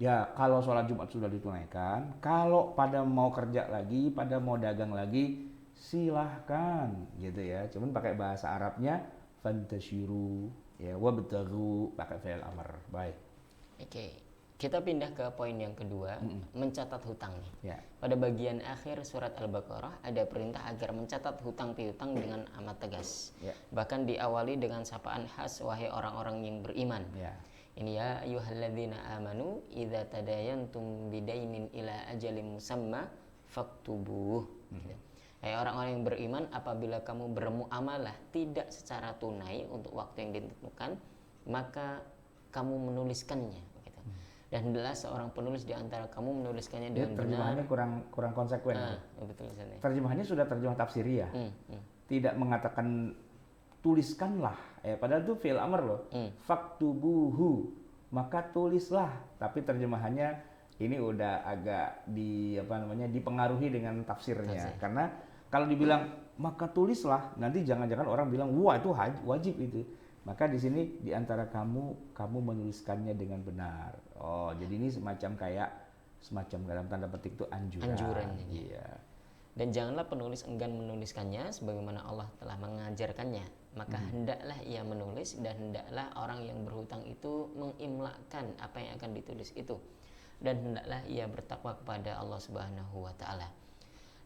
ya kalau sholat Jumat sudah ditunaikan, kalau pada mau kerja lagi, pada mau dagang lagi, silahkan gitu ya. Cuman pakai bahasa Arabnya fantasyiru ya, wabtaghu pakai fi'il amr. Baik. Oke. Kita pindah ke poin yang kedua, mencatat hutang nih. Ya. Pada bagian akhir surat Al-Baqarah ada perintah agar mencatat hutang piutang dengan amat tegas. Ya. Bahkan diawali dengan sapaan khas, wahai orang-orang yang beriman. Ya. Ini ya ayyuhalladzina amanu idza tadayantum bidainin ila ajalin musamma faktubuh. Hai orang-orang yang beriman, apabila kamu bermuamalah tidak secara tunai untuk waktu yang ditentukan, maka kamu menuliskannya. Dan adalah seorang penulis di antara kamu menuliskannya dengan benar. Terjemahannya kurang konsekuen. Betul, terjemahannya sudah terjemah tafsiriyah. Tidak mengatakan tuliskanlah, padahal itu fi'il amr loh. Faktubuhu, maka tulislah. Tapi terjemahannya ini udah agak dipengaruhi dengan tafsirnya. Karena kalau dibilang maka tulislah, nanti jangan-jangan orang bilang wah itu wajib itu. Maka di sini di antara kamu menuliskannya dengan benar. Oh, jadi ini semacam dalam tanda petik itu anjuran. Anjuran. Iya. Dan janganlah penulis enggan menuliskannya sebagaimana Allah telah mengajarkannya. Maka hendaklah ia menulis dan hendaklah orang yang berhutang itu mengimlakkan apa yang akan ditulis itu. Dan hendaklah ia bertakwa kepada Allah Subhanahu wa taala.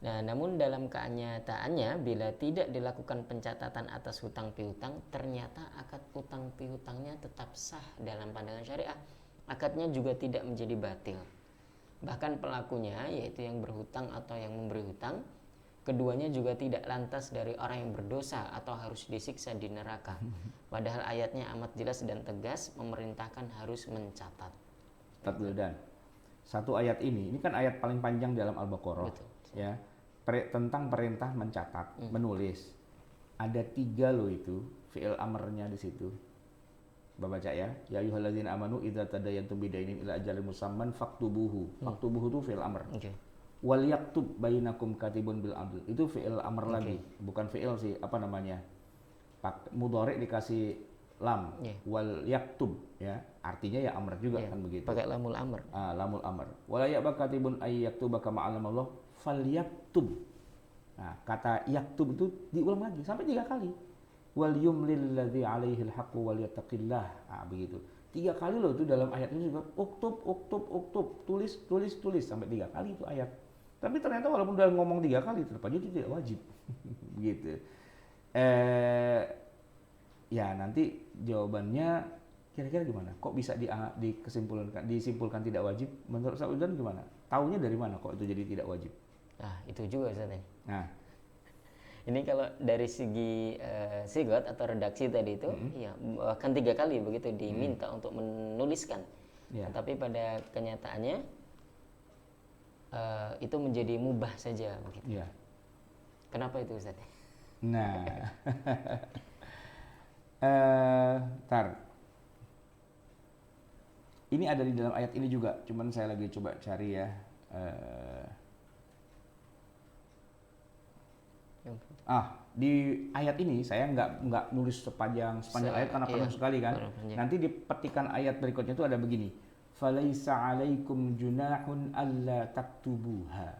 Nah, namun dalam kenyataannya bila tidak dilakukan pencatatan atas hutang piutang, ternyata akad hutang piutangnya tetap sah dalam pandangan syariah. Akadnya juga tidak menjadi batil. Bahkan pelakunya, yaitu yang berhutang atau yang memberi hutang, keduanya juga tidak lantas dari orang yang berdosa atau harus disiksa di neraka. Padahal ayatnya amat jelas dan tegas memerintahkan harus mencatat. Ustaz Wildan, satu ayat ini kan ayat paling panjang dalam Al-Baqarah. Betul. Ya, tentang perintah mencatat, menulis. Ada 3 loh itu fi'il amarnya di situ. Baca ya ayyuhalladzina amanu idza tadayantum bidainin ila ajalin musamman faktubuhu. Faktubuhu itu fi'il amr. Wal yaktub bainakum katibun bil adl. Itu fi'il amr lagi, bukan fi'il sih, apa namanya? Mudhari dikasih lam. Wal yaktub ya, artinya ya amr juga kan begitu. Pakai lamul amr. Lamul amr. Wala ya'ba katibun ay yaktuba kama 'alamallah falyaktub. Nah, kata yaktub itu diulang lagi sampai 3 kali. Wal yumlil ladzi 'alaihil haqqu wal yattaqillah. Begitu. 3 kali loh itu dalam ayat ini juga. Uktub, tulis sampai 3 kali itu ayat. Tapi ternyata walaupun udah ngomong 3 kali tetap aja itu tidak wajib. Begitu. Ya nanti jawabannya kira-kira gimana? Kok bisa disimpulkan tidak wajib? Menurut Ustaz gimana? Taunya dari mana kok itu jadi tidak wajib? Nah, itu juga Ustaz. Nah, ini kalau dari segi sigot atau redaksi tadi itu, ya bahkan 3 kali begitu diminta untuk menuliskan. Tapi pada kenyataannya itu menjadi mubah saja begitu. Kenapa itu Ustaz? Nah, ini ada di dalam ayat ini juga, cuman saya lagi coba cari ya. Di ayat ini saya nggak nulis sepanjang ayat karena penuh sekali kan. Nanti di petikan ayat berikutnya itu ada begini. Falaisa 'alaikum junahun alla taktubuha.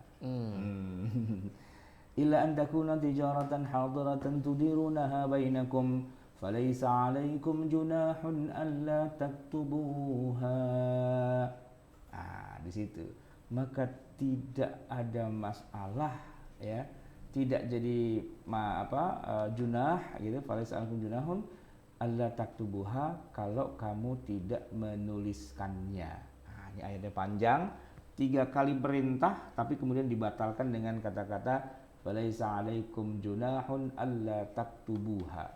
Illa an takuna tijaratan hadiratan tudirunaha bainakum falaisa 'alaikum junahun alla taktubuha. Di situ. Maka tidak ada masalah ya. Tidak jadi junah gitu, falaisa 'alaikum junahun alla taktubuha, kalau kamu tidak menuliskannya. Ini ayatnya panjang, 3 kali perintah tapi kemudian dibatalkan dengan kata-kata falaisa 'alaikum junahun alla taktubuha.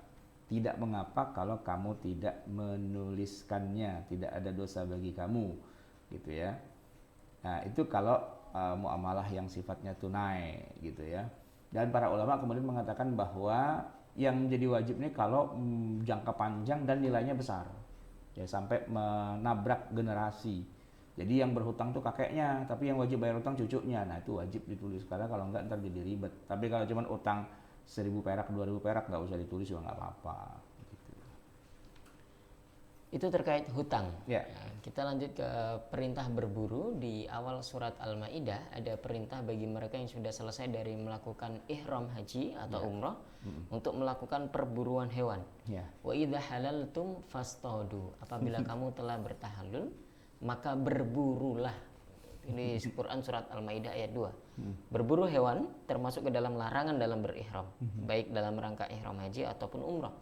Tidak mengapa kalau kamu tidak menuliskannya, tidak ada dosa bagi kamu, gitu ya. Nah, itu kalau muamalah yang sifatnya tunai gitu ya. Dan para ulama kemudian mengatakan bahwa yang menjadi wajib ini kalau jangka panjang dan nilainya besar, ya sampai menabrak generasi. Jadi yang berhutang tuh kakeknya, tapi yang wajib bayar hutang cucunya. Nah itu wajib ditulis, karena kalau enggak ntar jadi ribet. Tapi kalau cuma utang 1.000 perak, 2.000 perak nggak usah ditulis juga nggak apa-apa. Gitu. Itu terkait hutang. Ya. Kita lanjut ke perintah berburu. Di awal surat Al-Maidah ada perintah bagi mereka yang sudah selesai dari melakukan ihram haji atau umrah untuk melakukan perburuan hewan. Wa idza halaltum fastadu. Apabila kamu telah bertahallul, maka berburulah. Ini Quran surat Al-Maidah ayat 2. Berburu hewan termasuk ke dalam larangan dalam berihram, baik dalam rangka ihram haji ataupun umrah.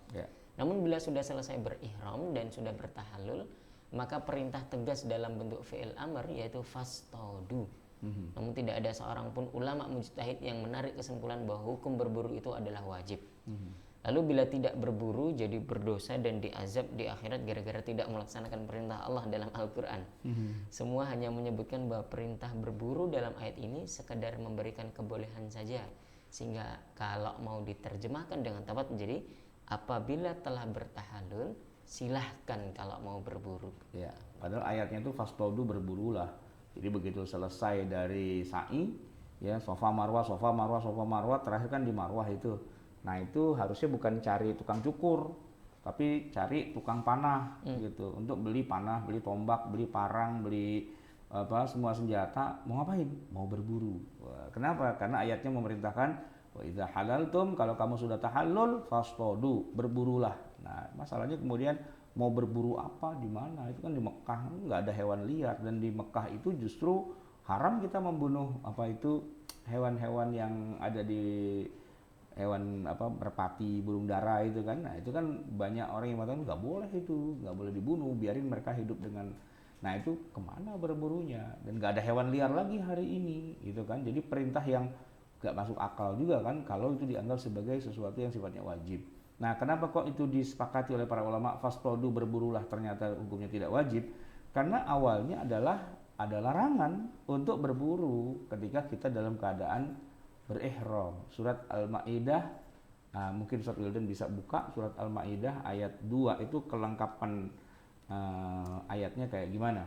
Namun bila sudah selesai berihram dan sudah bertahallul, maka perintah tegas dalam bentuk fi'il amr yaitu fastadu. Namun tidak ada seorang pun ulama mujtahid yang menarik kesimpulan bahwa hukum berburu itu adalah wajib. Lalu bila tidak berburu jadi berdosa dan diazab di akhirat gara-gara tidak melaksanakan perintah Allah dalam Al-Quran. Semua hanya menyebutkan bahwa perintah berburu dalam ayat ini sekadar memberikan kebolehan saja, sehingga kalau mau diterjemahkan dengan tepat menjadi apabila telah bertahallul silahkan kalau mau berburu. Ya, padahal ayatnya itu fastaudu, berburulah. Jadi begitu selesai dari sa'i, ya Safa Marwah, terakhir kan di Marwah itu. Nah itu harusnya bukan cari tukang cukur, tapi cari tukang panah gitu, untuk beli panah, beli tombak, beli parang, beli semua senjata, mau ngapain? Mau berburu. Wah, kenapa? Karena ayatnya memerintahkan wa idza halaltum, kalau kamu sudah tahallul fastodu, berburulah. Nah, masalahnya kemudian mau berburu apa, di mana? Itu kan di Mekah nggak ada hewan liar, dan di Mekah itu justru haram kita membunuh hewan-hewan yang ada di hewan merpati, burung dara itu kan. Nah, itu kan banyak orang yang mengatakan nggak boleh itu, nggak boleh dibunuh, biarin mereka hidup dengan. Nah, itu kemana berburunya? Dan nggak ada hewan liar lagi hari ini, gitu kan. Jadi perintah yang nggak masuk akal juga kan kalau itu dianggap sebagai sesuatu yang sifatnya wajib. Nah, kenapa kok itu disepakati oleh para ulama fastodu, berburulah, ternyata hukumnya tidak wajib? Karena awalnya ada larangan untuk berburu ketika kita dalam keadaan berihram. Surat Al-Maidah, mungkin Ustaz Wildan bisa buka surat Al-Maidah ayat 2 itu kelengkapan ayatnya kayak gimana?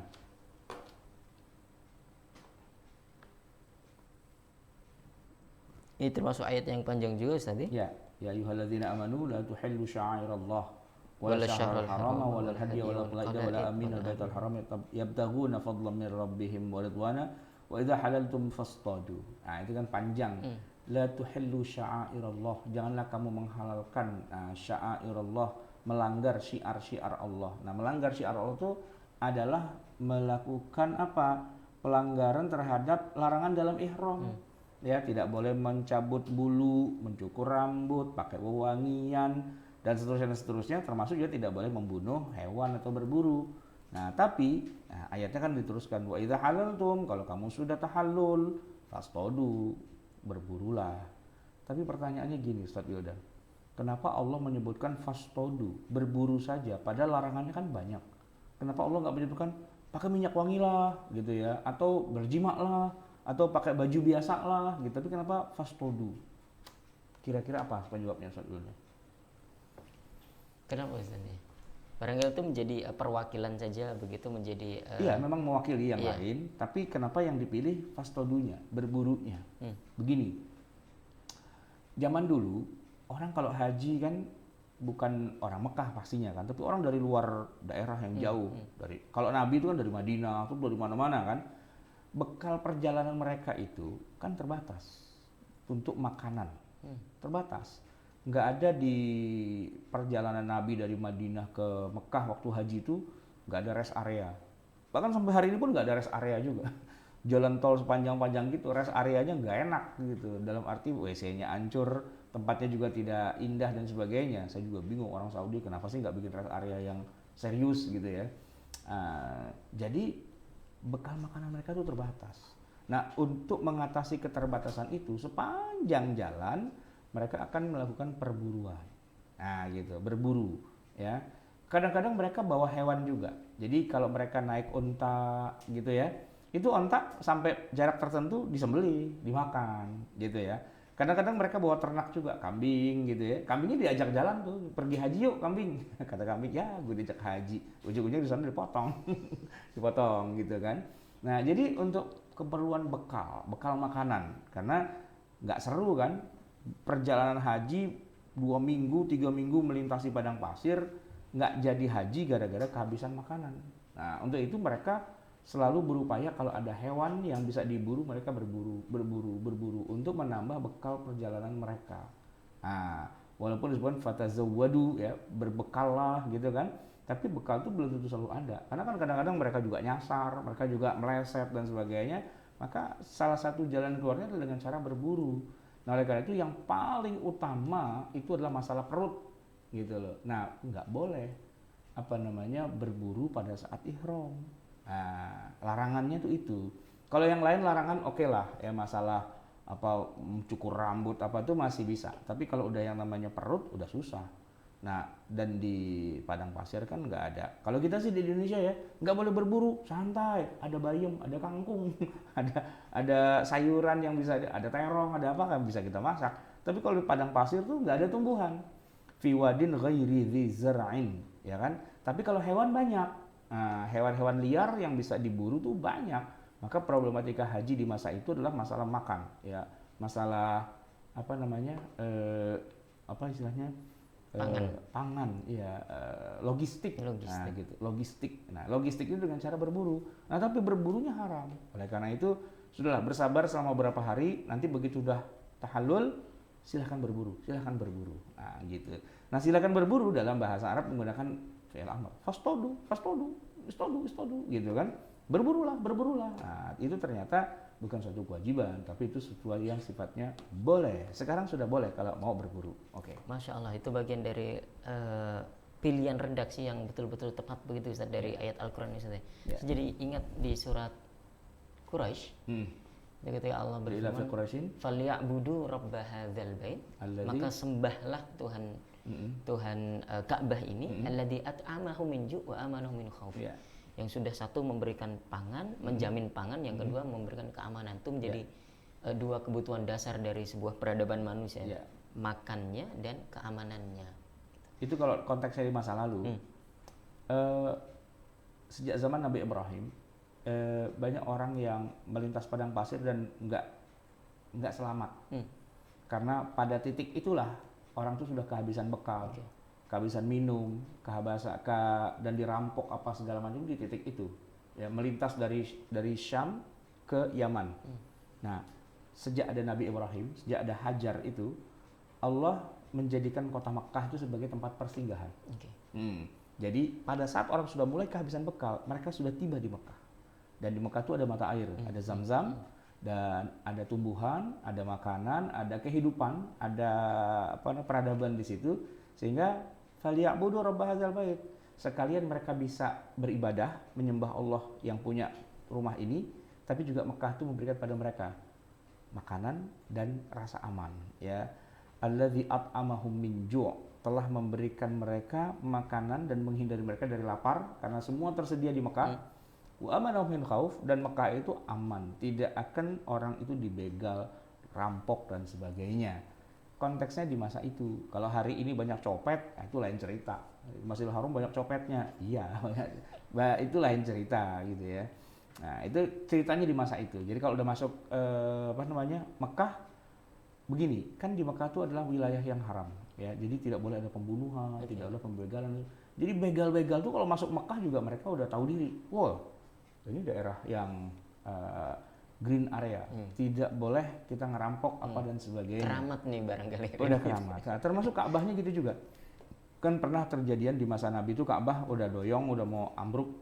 Ini termasuk ayat yang panjang juga Ustaz ya? Ya ayyuhalladzina amanu la tuhillu sya'airallah wala Wala syahrul syahrul harama haram, wala wala hadiya wala hadiya, qala'ida wala wala qala'id, aminal wala baital haram yabtaghuna fadlan min rabbihim wa ridwana wa idza halaltum fastadu. Nah, itu kan panjang. La tuhillu sya'airallah, janganlah kamu menghalalkan sya'airallah, melanggar syiar-syiar Allah. Nah, melanggar syiar Allah itu adalah melakukan pelanggaran terhadap larangan dalam ihram. Ya, tidak boleh mencabut bulu, mencukur rambut, pakai wewangian, dan seterusnya, termasuk juga tidak boleh membunuh hewan atau berburu. Nah, tapi ayatnya kan diteruskan wa idza halaltum, kalau kamu sudah tahallul fastodu, berburulah. Tapi pertanyaannya gini Ustaz Wildan, kenapa Allah menyebutkan fastodu, berburu saja, padahal larangannya kan banyak? Kenapa Allah nggak menyebutkan pakai minyak wangi lah gitu ya, atau berjima lah, atau pakai baju biasa lah gitu? Tapi kenapa fastodu? Kira-kira apa penyebabnya Ustaz Wildan? Kenapa Ustaz ya? Barangkali itu menjadi perwakilan saja, begitu menjadi Iya, memang mewakili yang lain, tapi kenapa yang dipilih fastodunya, berburunya? Begini, zaman dulu orang kalau haji kan bukan orang Mekah pastinya kan, tapi orang dari luar daerah yang jauh. Kalau Nabi itu kan dari Madinah atau dari mana-mana kan. Bekal perjalanan mereka itu kan terbatas untuk makanan, terbatas. Nggak ada di perjalanan Nabi dari Madinah ke Mekah waktu haji itu nggak ada rest area. Bahkan sampai hari ini pun nggak ada rest area juga. Jalan tol sepanjang-panjang gitu, rest areanya nggak enak gitu. Dalam arti WC-nya hancur, tempatnya juga tidak indah dan sebagainya. Saya juga bingung orang Saudi kenapa sih nggak bikin rest area yang serius gitu ya. Jadi bekal makanan mereka itu terbatas. Nah, untuk mengatasi keterbatasan itu, sepanjang jalan mereka akan melakukan perburuan. Nah, gitu, berburu, ya. Kadang-kadang mereka bawa hewan juga. Jadi kalau mereka naik unta gitu ya, itu unta sampai jarak tertentu disembelih, dimakan, gitu ya. Kadang-kadang mereka bawa ternak juga, kambing gitu ya. Kambingnya diajak jalan tuh, pergi haji yuk kambing. Kata kambing, ya gue diajak haji. Ujung-ujungnya di sana dipotong, dipotong gitu kan. Nah, jadi untuk keperluan bekal makanan, karena nggak seru kan, perjalanan haji 2 minggu, 3 minggu melintasi padang pasir, nggak jadi haji gara-gara kehabisan makanan. Nah, untuk itu mereka selalu berupaya kalau ada hewan yang bisa diburu, mereka berburu untuk menambah bekal perjalanan mereka. Nah, walaupun disebut fatazawwadu ya, berbekallah gitu kan, tapi bekal itu belum tentu selalu ada. Karena kan kadang-kadang mereka juga nyasar, mereka juga meleset dan sebagainya. Maka salah satu jalan keluarnya adalah dengan cara berburu. Nah, oleh karena itu yang paling utama itu adalah masalah perut gitu loh. Nah, nggak boleh berburu pada saat ihram. Nah, larangannya tuh itu. Kalau yang lain larangan oke lah ya, masalah cukur rambut itu masih bisa. Tapi kalau udah yang namanya perut udah susah. Nah, dan di padang pasir kan nggak ada. Kalau kita sih di Indonesia ya nggak boleh berburu, santai. Ada bayam, ada kangkung, ada sayuran yang bisa, ada terong, ada apa kan bisa kita masak. Tapi kalau di padang pasir tuh nggak ada tumbuhan. Fi wadin ghairi dzi zar'in, ya kan? Tapi kalau hewan banyak. Nah, hewan-hewan liar yang bisa diburu tuh banyak. Maka problematika haji di masa itu adalah masalah makan, ya, masalah istilahnya pangan, ya, logistik. Nah, gitu, logistik. Nah, logistik itu dengan cara berburu. Nah, tapi berburunya haram. Oleh karena itu, sudahlah bersabar selama beberapa hari. Nanti begitu sudah tahallul, silahkan berburu, silahkan berburu. Nah, gitu. Nah, silahkan berburu dalam bahasa Arab menggunakan fi'il amr. Fastodu, fastodu, istodu, istodu, gitu kan? Berburulah, berburulah. Nah, itu ternyata bukan suatu kewajiban, tapi itu sesuatu yang sifatnya boleh. Sekarang sudah boleh kalau mau berburu. Oke. Masya Allah, itu bagian dari pilihan redaksi yang betul-betul tepat begitu Ustaz dari ayat Al-Quran ini Ustaz. Jadi ingat di surat Quraisy, ketika Allah berfirman, "Falyabudu rabba hadzal bait", maka sembahlah Tuhan Ka'bah ini, alladzi at'amahum min ju' wa amanahum min khauf. Yang sudah satu memberikan pangan, menjamin pangan, yang kedua memberikan keamanan. Itu menjadi dua kebutuhan dasar dari sebuah peradaban manusia, makannya dan keamanannya. Itu kalau konteksnya di masa lalu. Sejak zaman Nabi Ibrahim, banyak orang yang melintas padang pasir dan nggak selamat. Karena pada titik itulah orang itu sudah kehabisan bekal, kehabisan minum, dan dirampok apa segala macam di titik itu. Ya, melintas dari Syam ke Yaman. Nah, sejak ada Nabi Ibrahim, sejak ada Hajar itu, Allah menjadikan kota Makkah itu sebagai tempat persinggahan. Jadi pada saat orang sudah mulai kehabisan bekal, mereka sudah tiba di Makkah. Dan di Makkah itu ada mata air, ada Zam-Zam, dan ada tumbuhan, ada makanan, ada kehidupan, ada peradaban di situ, sehingga falyabudu rabb hadzal bait. Sekalian mereka bisa beribadah, menyembah Allah yang punya rumah ini, tapi juga Mekah itu memberikan pada mereka makanan dan rasa aman, ya. Alladzi at'amahum min ju', telah memberikan mereka makanan dan menghindari mereka dari lapar karena semua tersedia di Mekah. Wa amanahum min khauf, dan Mekah itu aman, tidak akan orang itu dibegal, rampok dan sebagainya. Konteksnya di masa itu. Kalau hari ini banyak copet, itu lain cerita. Masjidil Haram banyak copetnya, iya, itu lain cerita gitu ya. Nah, itu ceritanya di masa itu. Jadi kalau udah masuk Mekah, begini, kan di Mekah itu adalah wilayah yang haram, ya. Jadi tidak boleh ada pembunuhan, tidak boleh pembegalan. Jadi begal-begal tuh kalau masuk Mekah juga mereka udah tahu diri. Wow, ini daerah yang green area, tidak boleh kita ngerampok apa dan sebagainya. Keramat nih barangkali. Udah keramat. Nah, termasuk Ka'bahnya gitu juga. Kan pernah terjadian di masa Nabi itu Ka'bah udah doyong, udah mau ambruk.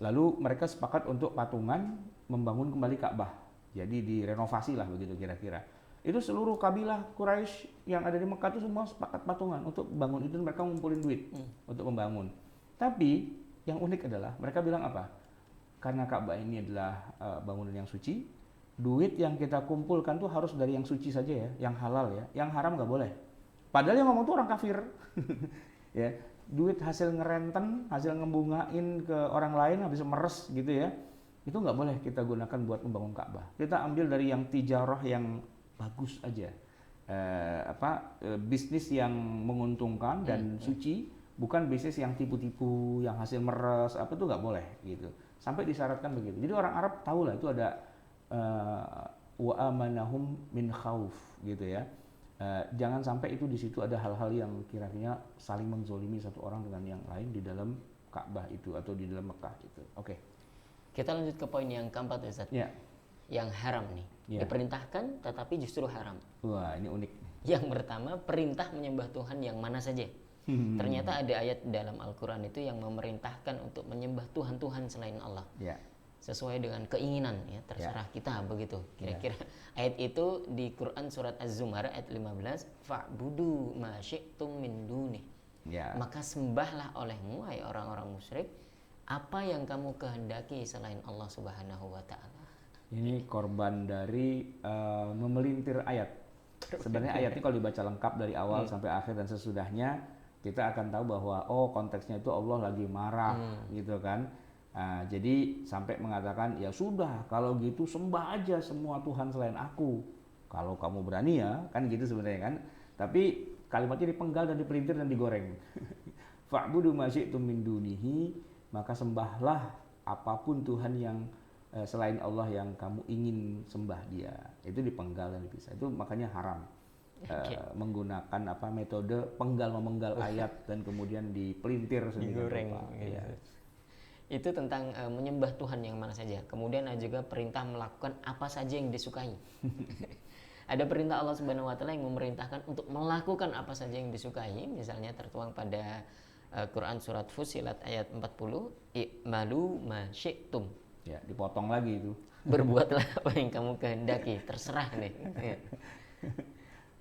Lalu mereka sepakat untuk patungan membangun kembali Ka'bah. Jadi direnovasi lah begitu kira-kira. Itu seluruh kabilah Quraisy yang ada di Mekah itu semua sepakat patungan untuk bangun itu, mereka ngumpulin duit untuk membangun. Tapi yang unik adalah mereka bilang apa? Karena Ka'bah ini adalah bangunan yang suci, duit yang kita kumpulkan tuh harus dari yang suci saja ya, yang halal ya, yang haram nggak boleh. Padahal yang ngomong tuh orang kafir. Ya, duit hasil ngerenten, hasil ngebungain ke orang lain habis meres gitu ya, itu nggak boleh kita gunakan buat membangun Ka'bah. Kita ambil dari yang tijarah yang bagus aja, bisnis yang menguntungkan dan suci, bukan bisnis yang tipu-tipu, yang hasil meres apa tuh nggak boleh gitu. Sampai disyaratkan begitu. Jadi orang Arab tahu lah itu ada wa amanahum min khauf gitu ya. Jangan sampai itu di situ ada hal-hal yang kira-kira saling menzolimi satu orang dengan yang lain di dalam Ka'bah itu atau di dalam Mekah itu. Oke. Kita lanjut ke poin yang keempat Ustaz. Ya. Yang haram nih. Diperintahkan tetapi justru haram. Wah, ini unik. Yang pertama, perintah menyembah Tuhan yang mana saja. Ternyata ada ayat dalam Al-Quran itu yang memerintahkan untuk menyembah Tuhan-Tuhan selain Allah. Sesuai dengan keinginan ya, terserah kita begitu. Kira-kira ayat itu di Quran surat Az-Zumar ayat 15, fa'budu ma syi'tum min dunih. Maka sembahlah olehmu hai orang-orang musyrik apa yang kamu kehendaki selain Allah Subhanahu wa taala. Ini korban dari memelintir ayat. Sebenarnya ayat ini kalau dibaca lengkap dari awal sampai akhir dan sesudahnya, kita akan tahu bahwa konteksnya itu Allah lagi marah gitu kan. Jadi sampai mengatakan ya sudah kalau gitu sembah aja semua Tuhan selain aku. Kalau kamu berani ya, kan gitu sebenarnya kan. Tapi kalimatnya dipenggal dan dipelintir dan digoreng. Fa'budu ma syi'tum min dunihi, maka sembahlah apapun Tuhan yang selain Allah yang kamu ingin sembah dia. Itu dipenggal dan dipisah. Itu makanya haram. menggunakan metode penggal memenggal ayat dan kemudian dipelintir digoreng rupa. gitu. Itu tentang menyembah Tuhan yang mana saja. Kemudian ada juga perintah melakukan apa saja yang disukai. Ada perintah Allah Subhanahu wa taala yang memerintahkan untuk melakukan apa saja yang disukai, misalnya tertuang pada Quran surat Fussilat ayat 40, i'malu ma syi'tum. Ya, dipotong lagi itu. Berbuatlah apa yang kamu kehendaki, terserah nih.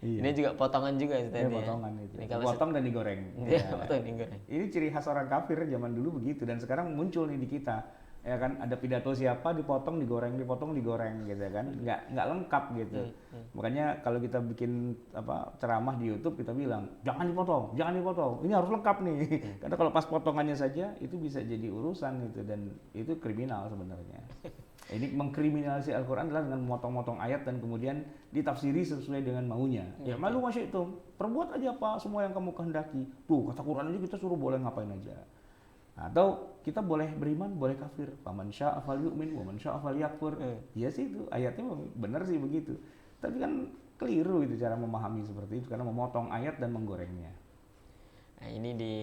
Iya. Ini juga potongan juga tadi. Potongan itu. Ini kalau potong dan digoreng. Ya, potong digoreng. Ini ciri khas orang kafir zaman dulu begitu, dan sekarang muncul nih di kita. Ya kan, ada pidato siapa dipotong digoreng gitu kan, nggak lengkap gitu. Makanya kalau kita bikin ceramah di YouTube, kita bilang jangan dipotong, ini harus lengkap nih. Karena kalau pas potongannya saja itu bisa jadi urusan gitu, dan itu kriminal sebenarnya. Ini mengkriminalisasi Al-Quran adalah dengan memotong-motong ayat dan kemudian ditafsiri sesuai dengan maunya. Ya malu masih itu, perbuat aja apa semua yang kamu kehendaki. Tuh kata Quran aja kita suruh boleh ngapain aja. Atau kita boleh beriman, boleh kafir. Faman syaa falyu'min wa man syaa falyakfur. Iya sih itu ayatnya benar sih begitu. Tapi kan keliru itu cara memahami seperti itu karena memotong ayat dan menggorengnya. Nah, ini di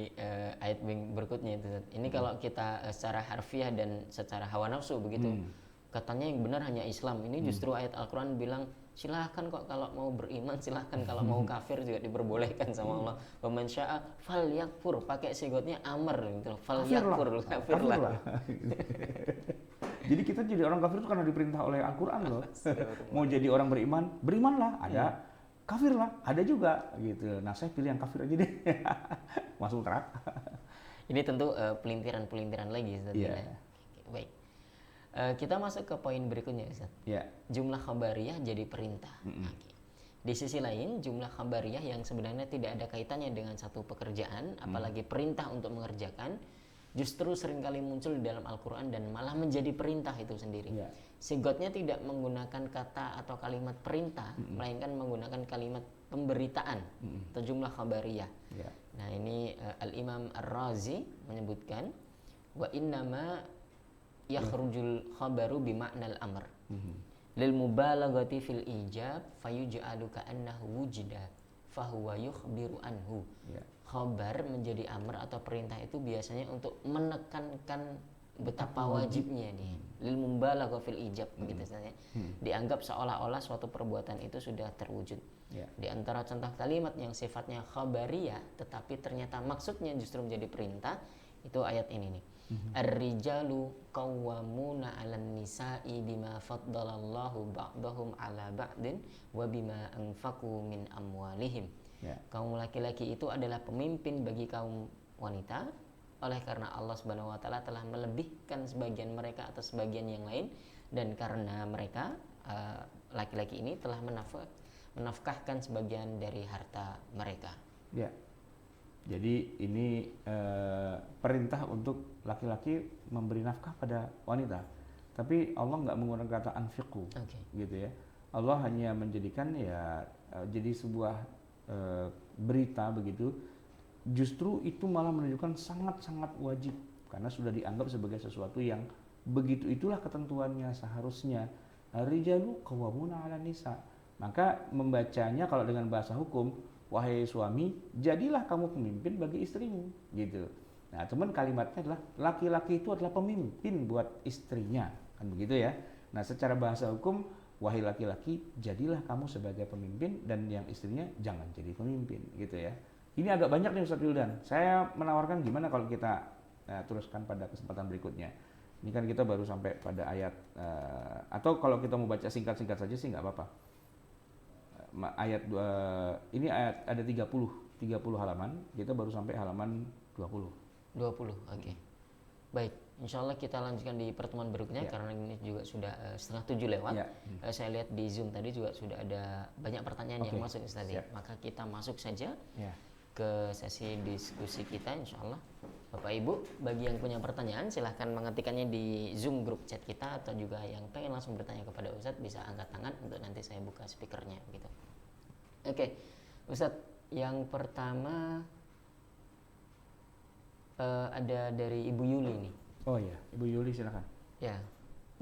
ayat berikutnya itu. Ini kalau kita secara harfiah dan secara hawa nafsu begitu. Katanya yang benar hanya Islam. Ini justru ayat Al-Qur'an bilang silahkan kok kalau mau beriman, silahkan kalau mau kafir juga diperbolehkan sama Allah. Waman syaa falyakfur, pakai sigotnya amr gitu. Falyakfur, kafirlah. Jadi kita jadi orang kafir itu karena diperintah oleh Al-Qur'an loh. Mau jadi orang beriman, berimanlah. Ada kafirlah, ada juga gitu. Nah, saya pilih yang kafir aja deh. Masuk neraka. Ini tentu pelintiran-pelintiran lagi Ustaz. Yeah. Baik. Kita masuk ke poin berikutnya Ustaz. Yeah. Jumlah khabariyah jadi perintah. Di sisi lain, jumlah khabariyah yang sebenarnya tidak ada kaitannya dengan satu pekerjaan, apalagi perintah untuk mengerjakan, justru seringkali muncul di dalam Al-Quran dan malah menjadi perintah itu sendiri. Yeah. Sigotnya tidak menggunakan kata atau kalimat perintah, melainkan menggunakan kalimat pemberitaan atau jumlah khabariyah. Yeah. Nah ini Al-Imam Ar-Razi menyebutkan wa innama yakhrujul khabaru bima'nal amr lil mubalaghati fil ijab fayuj'alu ka'annahu wujida fahuwa yukhbiru anhu. Khabar menjadi amr atau perintah itu biasanya untuk menekankan betapa wajibnya dia. Lil mubalagha fil ijab begitu saja. Dianggap seolah-olah suatu perbuatan itu sudah terwujud. Di antara contoh kalimat yang sifatnya khabariyah tetapi ternyata maksudnya justru menjadi perintah itu ayat ini nih. Ar-rijalu qawwamuna 'alan nisa'i bima faddalallahu ba'dahum 'ala ba'din wa bima anfaqu min amwalihim. Kaum laki-laki itu adalah pemimpin bagi kaum wanita oleh karena Allah Subhanahu wa taala telah melebihkan sebagian mereka atas sebagian yang lain, dan karena mereka laki-laki ini telah menafkahkan sebagian dari harta mereka. Ya. Jadi ini perintah untuk laki-laki memberi nafkah pada wanita. Tapi Allah nggak menggunakan kata anfiqu, gitu ya. Allah hanya menjadikan jadi sebuah berita begitu. Justru itu malah menunjukkan sangat-sangat wajib karena sudah dianggap sebagai sesuatu yang begitu itulah ketentuannya seharusnya. Rijalu qawwamuna 'alan nisa. Maka membacanya kalau dengan bahasa hukum, wahai suami, jadilah kamu pemimpin bagi istrimu, gitu. Nah, cuman kalimatnya adalah laki-laki itu adalah pemimpin buat istrinya, kan begitu ya. Nah, secara bahasa hukum, wahai laki-laki, jadilah kamu sebagai pemimpin dan yang istrinya jangan jadi pemimpin, gitu ya. Ini agak banyak nih Ustaz Wildan. Saya menawarkan gimana kalau kita teruskan pada kesempatan berikutnya. Ini kan kita baru sampai pada ayat, atau kalau kita mau baca singkat-singkat saja sih nggak apa-apa. Ini ayat ada 30 halaman, kita baru sampai halaman 20. Oke. Baik, insya Allah kita lanjutkan di pertemuan berikutnya karena ini juga sudah 6:30 lewat. Saya lihat di Zoom tadi juga sudah ada banyak pertanyaan yang masuk tadi. Maka kita masuk saja ke sesi diskusi kita insya Allah. Bapak Ibu, bagi yang punya pertanyaan silahkan mengetikkannya di Zoom grup chat kita, atau juga yang pengen langsung bertanya kepada Ustadz bisa angkat tangan untuk nanti saya buka speakernya gitu. Oke, Ustadz, yang pertama ada dari Ibu Yuli nih. Oh iya, Ibu Yuli silakan. Ya,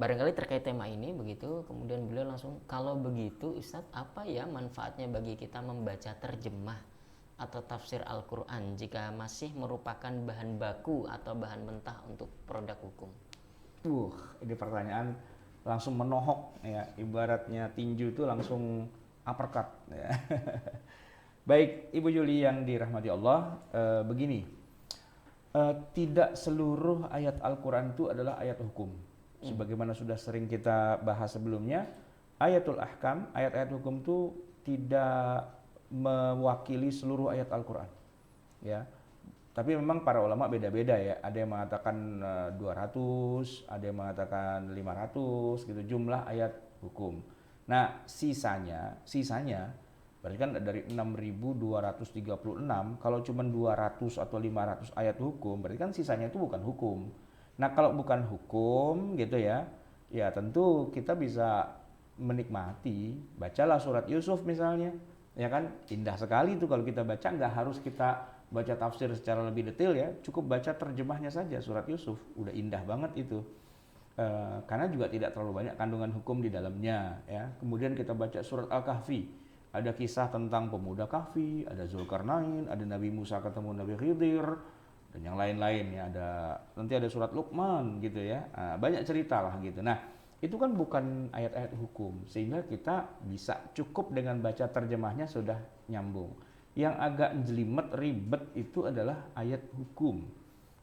barangkali terkait tema ini begitu, kemudian beliau langsung, kalau begitu Ustadz, apa ya manfaatnya bagi kita membaca terjemah atau tafsir Al-Quran jika masih merupakan bahan baku atau bahan mentah untuk produk hukum? Ini pertanyaan langsung menohok ya, ibaratnya tinju itu langsung uppercut ya. Baik, Ibu Juli yang dirahmati Allah, begini, tidak seluruh ayat Al-Quran itu adalah ayat hukum. Sebagaimana sudah sering kita bahas sebelumnya, ayatul ahkam, ayat-ayat hukum itu tidak mewakili seluruh ayat Al-Quran. Ya, tapi memang para ulama beda-beda ya. Ada yang mengatakan 200, ada yang mengatakan 500 gitu jumlah ayat hukum. Nah, sisanya berarti kan dari 6.236, kalau cuma 200 atau 500 ayat hukum, berarti kan sisanya itu bukan hukum. Nah, kalau bukan hukum gitu ya, ya tentu kita bisa menikmati, bacalah surat Yusuf misalnya, ya kan, indah sekali itu kalau kita baca, nggak harus kita baca tafsir secara lebih detail ya, cukup baca terjemahnya saja surat Yusuf, udah indah banget itu. Karena juga tidak terlalu banyak kandungan hukum di dalamnya ya. Kemudian kita baca surat Al-Kahfi, ada kisah tentang pemuda Kahfi, ada Zulkarnain, ada Nabi Musa ketemu Nabi Khidir, dan yang lain-lain ya, nanti ada surat Luqman gitu ya. Banyak cerita lah gitu. Nah, itu kan bukan ayat-ayat hukum, sehingga kita bisa cukup dengan baca terjemahnya sudah nyambung. Yang agak jelimet ribet itu adalah ayat hukum,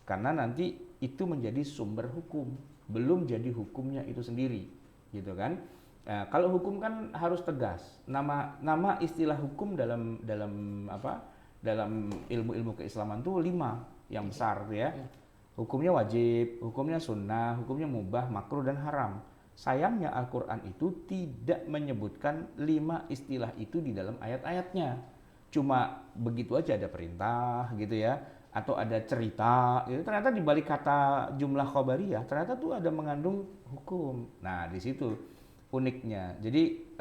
karena nanti itu menjadi sumber hukum, belum jadi hukumnya itu sendiri gitu kan. Kalau hukum kan harus tegas, nama istilah hukum dalam ilmu-ilmu keislaman tuh 5 yang besar ya. Hukumnya wajib, hukumnya sunnah, hukumnya mubah, makruh, dan haram. Sayangnya Al-Quran itu tidak menyebutkan 5 istilah itu di dalam ayat-ayatnya. Cuma begitu aja ada perintah gitu ya, atau ada cerita gitu. Ternyata di balik kata jumlah khobariyah ternyata tuh ada mengandung hukum. Nah, di situ uniknya. Jadi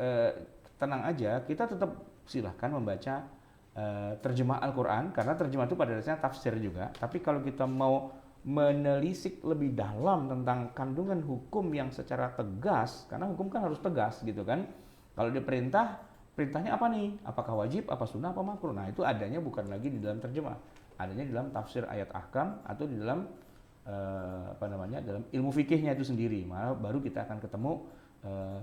tenang aja, kita tetap silahkan membaca terjemah Al-Quran, karena terjemah itu pada dasarnya tafsir juga. Tapi kalau kita mau menelisik lebih dalam tentang kandungan hukum yang secara tegas, karena hukum kan harus tegas gitu kan. Kalau dia perintahnya apa nih? Apakah wajib, apa sunnah, apa makruh? Nah, itu adanya bukan lagi di dalam terjemah, adanya di dalam tafsir ayat ahkam atau di dalam dalam ilmu fikihnya itu sendiri. Maka baru kita akan ketemu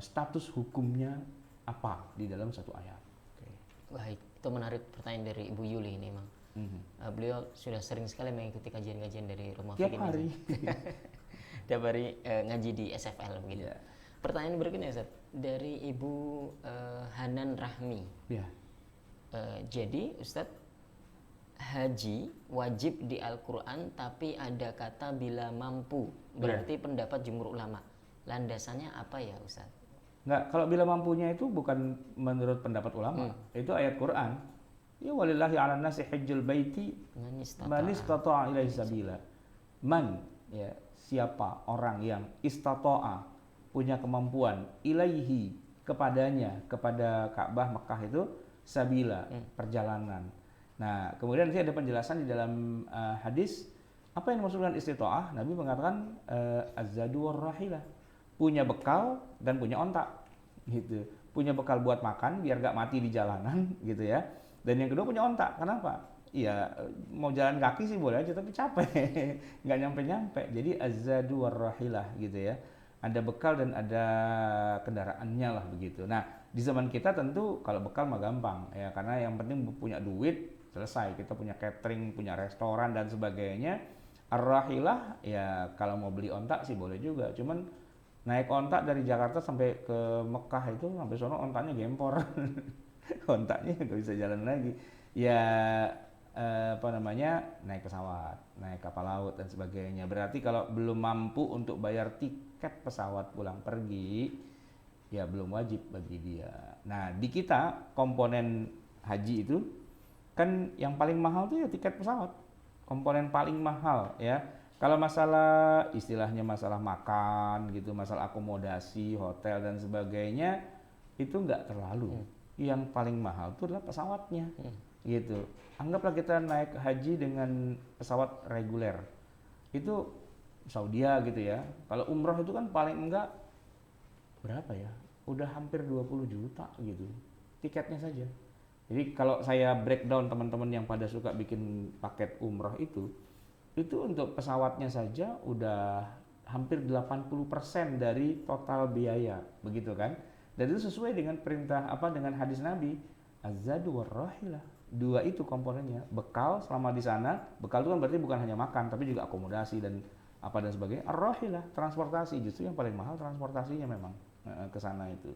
status hukumnya apa di dalam satu ayat. Baik, itu menarik pertanyaan dari Ibu Yuli ini, Mang. Beliau sudah sering sekali mengikuti kajian-kajian dari Rumah Fikih. Tiap hari. Tiap hari ngaji di SFL begitu. Yeah. Pertanyaan berikutnya, Ustaz, dari Ibu Hanan Rahmi. Yeah. Jadi, Ustaz, haji wajib di Al-Quran, tapi ada kata bila mampu. Berarti pendapat jumhur ulama. Landasannya apa ya, Ustaz? Enggak, kalau bila mampunya itu bukan menurut pendapat ulama, itu ayat Quran. Ya walillahi 'alan nasi hajjul baiti man istata'a ilaihi sabila. Man, ya, siapa orang yang istata'a, punya kemampuan, ilaihi, kepadanya, kepada Ka'bah Mekah itu, sabila, perjalanan. Nah, kemudian nanti ada penjelasan di dalam hadis apa yang dimaksud dengan istita'ah. Nabi mengatakan az-zadu war-rahilah, punya bekal dan punya ontak gitu. Punya bekal buat makan biar gak mati di jalanan gitu ya. Dan yang kedua punya ontak. Kenapa? Iya, mau jalan kaki sih boleh aja tapi capek. Nggak nyampe-nyampe. Jadi az-zadu war-rahilah gitu ya. Ada bekal dan ada kendaraannya lah begitu. Nah, di zaman kita tentu kalau bekal mah gampang ya, karena yang penting punya duit, selesai. Kita punya catering, punya restoran dan sebagainya. Ar-rahilah ya kalau mau beli ontak sih boleh juga. Cuman naik ontak dari Jakarta sampai ke Mekah itu sampai sono ontaknya gempor. Ontaknya nggak bisa jalan lagi. Ya naik pesawat, naik kapal laut dan sebagainya. Berarti kalau belum mampu untuk bayar tiket pesawat pulang pergi, ya belum wajib bagi dia. Nah, di kita komponen haji itu kan yang paling mahal tuh ya tiket pesawat. Komponen paling mahal ya. Kalau masalah istilahnya masalah makan gitu, masalah akomodasi, hotel dan sebagainya itu nggak terlalu. Yang paling mahal itu adalah pesawatnya. Gitu. Anggaplah kita naik haji dengan pesawat reguler. Itu Saudia gitu ya. Kalau umroh itu kan paling enggak berapa ya? Udah hampir 20 juta gitu tiketnya saja. Jadi kalau saya breakdown teman-teman yang pada suka bikin paket umroh itu untuk pesawatnya saja udah hampir 80% dari total biaya, begitu kan? Dan itu sesuai dengan perintah dengan hadis Nabi, az-zadu war-rahilah. Dua itu komponennya, bekal selama di sana. Bekal itu kan berarti bukan hanya makan tapi juga akomodasi dan apa dan sebagainya. Ar-rahilah, transportasi, justru yang paling mahal transportasinya memang ke sana itu.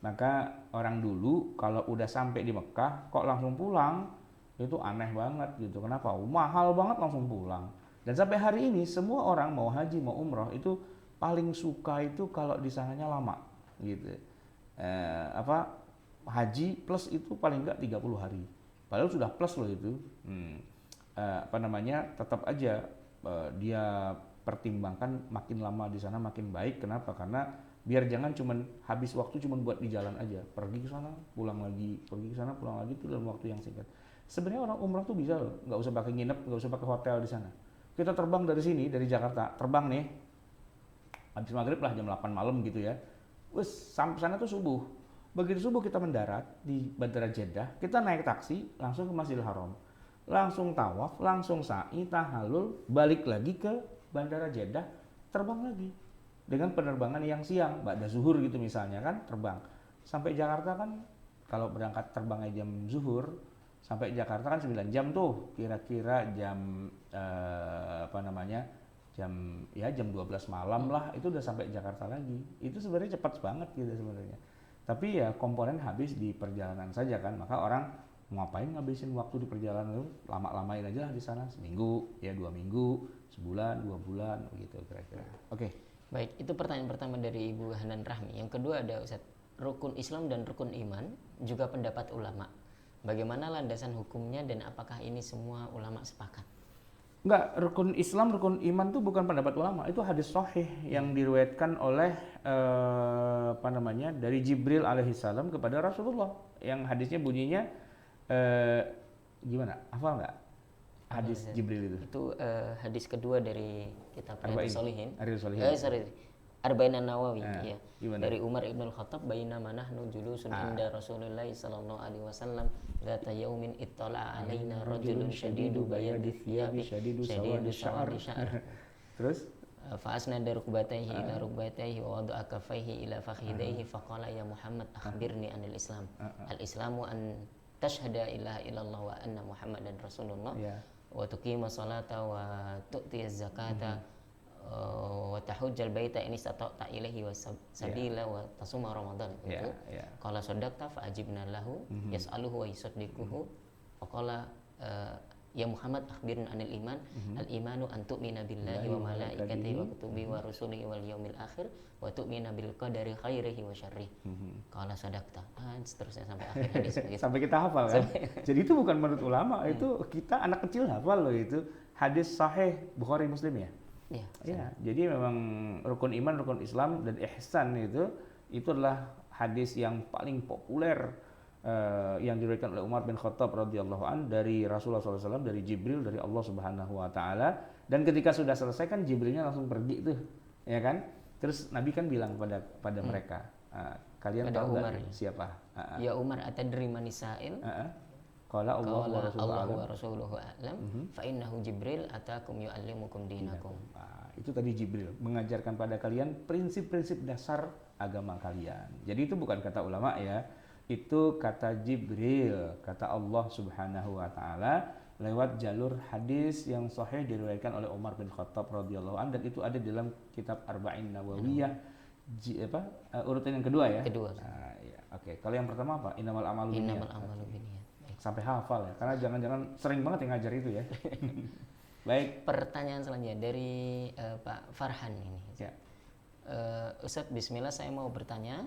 Maka orang dulu kalau udah sampai di Mekah kok langsung pulang, itu aneh banget gitu. Kenapa? Mahal banget langsung pulang. Dan sampai hari ini semua orang mau haji mau umroh itu paling suka itu kalau di sananya lama gitu. Haji plus itu paling enggak 30 hari. Padahal sudah plus loh itu. Tetap aja dia pertimbangkan makin lama di sana makin baik. Kenapa? Karena biar jangan cuman habis waktu cuman buat di jalan aja, pergi ke sana pulang lagi, pergi ke sana pulang lagi itu dalam waktu yang singkat. Sebenarnya orang umrah tuh bisa loh, nggak usah pakai nginep, nggak usah pakai hotel di sana. Kita terbang dari sini, dari Jakarta, terbang nih, habis maghrib lah jam 8 malam gitu ya. Sampai sana tuh subuh. Begitu subuh kita mendarat di Bandara Jeddah, kita naik taksi langsung ke Masjidil Haram, langsung tawaf, langsung sa'i, tahalul, balik lagi ke Bandara Jeddah, terbang lagi. Dengan penerbangan yang siang, ba'da zuhur gitu misalnya kan, terbang. Sampai Jakarta kan, kalau berangkat terbangnya jam zuhur, sampai Jakarta kan 9 jam tuh, kira-kira jam jam 12 malam lah, itu udah sampai Jakarta lagi. Itu sebenarnya cepat banget gitu sebenarnya. Tapi ya komponen habis di perjalanan saja kan, maka orang ngapain ngabisin waktu di perjalanan itu, lama-lamain aja lah di sana, seminggu, ya 2 minggu, sebulan, 2 bulan, begitu kira-kira. Oke. Baik, itu pertanyaan pertama dari Ibu Hanan Rahmi. Yang kedua ada Ustaz, rukun Islam dan rukun iman juga pendapat ulama. Bagaimana landasan hukumnya dan apakah ini semua ulama sepakat? Enggak, rukun Islam, rukun iman itu bukan pendapat ulama, itu hadis sahih yang diriwayatkan oleh dari Jibril alaihissalam kepada Rasulullah. Yang hadisnya bunyinya gimana? Hafal nggak? Hadis Jibril itu. Itu hadis kedua dari kitab Riyadhus Shalihin. Arba'in an-Nawawi, ya. Dari Umar ibn al-Khattab, bainama nahnu julusun inda Rasulillah sallallahu alaihi wasallam dzata yaumin ittala alaina rajulun shadidu bayadi thiyabi shadidu sawadi sya'r. Terus فأسند ركبتيه إلى ركبتيه ووضع كفيه إلى فخذيه فقال يا محمد أخبرني عن الإسلام. الإسلام أن تشهد إله إلا الله وأن محمدا رسول الله وتقيم الصلاة وتؤتي الزكاة وتحج البيت إن استطعت إليه سبيلا وتصوم رمضان. قال صدقت فأجبنا له يسأله ويصدقه وقال ya Muhammad akhbirna anil iman. Al-imanu an tu'mina billahi wa malaikatihi wa kutubihi wa rusulihi wal yaumil akhir wa tu'mina bil qadari khairihi wa syarrihi. Qala sadaqta. Seterusnya sampai akhir hadis begitu. Sampai kita hafal kan. Jadi itu bukan menurut ulama, itu kita anak kecil hafal loh itu. Hadis sahih Bukhari Muslim ya. Iya. Jadi memang rukun iman, rukun Islam dan ihsan itu adalah hadis yang paling populer yang diriwayatkan oleh Umar bin Khattab radhiyallahu an dari Rasulullah SAW, dari Jibril, dari Allah Subhanahu wa taala. Dan ketika sudah selesai kan Jibrilnya langsung pergi tuh, ya kan? Terus Nabi kan bilang pada mereka, kalian pada tahu Umar, siapa? Ya Umar, atadri man sa'il? Qala Allah wa rasuluhu a'lam fa innahu Jibril atakum yu'allimukum dinakum. Itu tadi Jibril mengajarkan pada kalian prinsip-prinsip dasar agama kalian. Jadi itu bukan kata ulama ya. Itu kata Jibril, kata Allah Subhanahu wa taala lewat jalur hadis yang sahih diriwayatkan oleh Umar bin Khattab radhiyallahu anhu, dan itu ada dalam kitab Arba'in Nawawiyah urutan yang kedua ya. Kedua. Oke. Kalau yang pertama apa? Innamal a'malu binniyat. Sampai hafal ya, karena jangan-jangan sering banget yang ngajar itu ya. Baik. Pertanyaan selanjutnya dari Pak Farhan ini. Ya. Ustadz, bismillah, saya mau bertanya,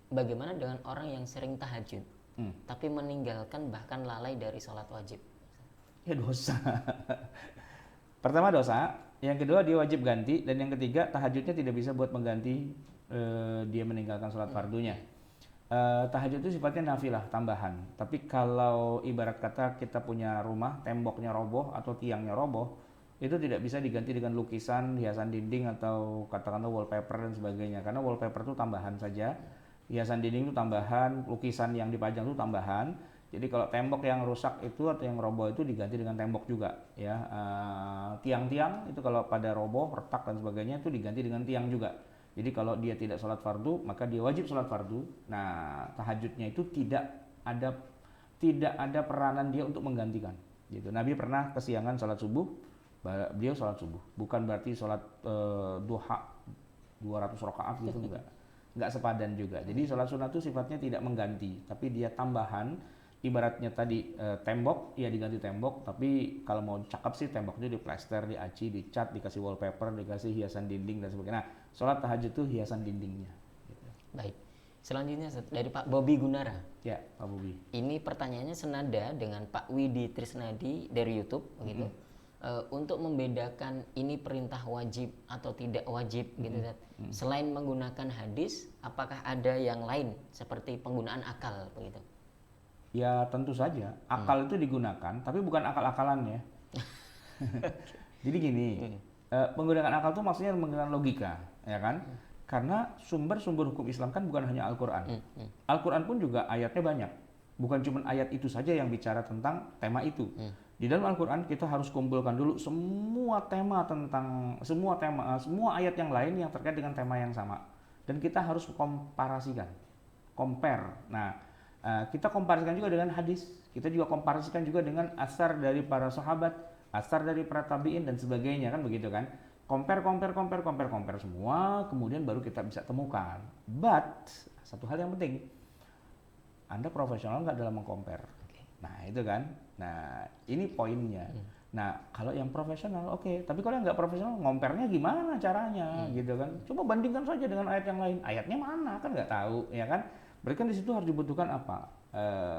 bagaimana dengan orang yang sering tahajud, tapi meninggalkan bahkan lalai dari sholat wajib? Ya dosa. Pertama dosa, yang kedua dia wajib ganti, dan yang ketiga tahajudnya tidak bisa buat mengganti dia meninggalkan sholat fardunya. Tahajud itu sifatnya nafilah, tambahan. Tapi kalau ibarat kata kita punya rumah, temboknya roboh atau tiangnya roboh, itu tidak bisa diganti dengan lukisan, hiasan dinding atau katakanlah wallpaper dan sebagainya. Karena wallpaper itu tambahan saja, hiasan dinding itu tambahan, lukisan yang dipajang itu tambahan. Jadi kalau tembok yang rusak itu atau yang roboh itu diganti dengan tembok juga, ya. Tiang-tiang itu kalau pada roboh, retak dan sebagainya itu diganti dengan tiang juga. Jadi kalau dia tidak sholat fardu, maka dia wajib sholat fardu. Nah, tahajudnya itu tidak ada peranan dia untuk menggantikan. Gitu. Nabi pernah kesiangan sholat subuh, beliau sholat subuh. Bukan berarti sholat duha 200 rakaat gitu, enggak sepadan juga. Jadi sholat sunat itu sifatnya tidak mengganti, tapi dia tambahan. Ibaratnya tadi tembok, ya diganti tembok, tapi kalau mau cakep sih temboknya diplester, diaci, dicat, dikasih wallpaper, dikasih hiasan dinding dan sebagainya. Nah, sholat tahajud itu hiasan dindingnya. Gitu. Baik. Selanjutnya dari Pak Bobi Gunara. Ya, Pak Bobi. Ini pertanyaannya senada dengan Pak Widi Trisnadi dari YouTube, begitu. Untuk membedakan ini perintah wajib atau tidak wajib, gitu. Selain menggunakan hadis, apakah ada yang lain seperti penggunaan akal, begitu? Ya tentu saja, akal itu digunakan, tapi bukan akal-akalan ya. Jadi gini, menggunakan akal itu maksudnya menggunakan logika, ya kan? Karena sumber-sumber hukum Islam kan bukan hanya Al-Quran. Al-Quran pun juga ayatnya banyak. Bukan cuma ayat itu saja yang bicara tentang tema itu. Di dalam Al-Quran kita harus kumpulkan dulu semua ayat yang lain yang terkait dengan tema yang sama. Dan kita harus komparasikan, compare. Nah, kita komparasikan juga dengan hadis, kita juga komparasikan juga dengan asar dari para sahabat, asar dari para tabi'in dan sebagainya, kan begitu kan? Compare semua, kemudian baru kita bisa temukan. But satu hal yang penting, Anda profesional nggak dalam mengcompare. Nah itu kan, nah ini poinnya. Nah kalau yang profesional oke, tapi kalau yang nggak profesional ngompernya gimana caranya, gitu kan? Coba bandingkan saja dengan ayat yang lain. Ayatnya mana kan nggak tahu, ya kan? Berarti kan di situ harus dibutuhkan apa?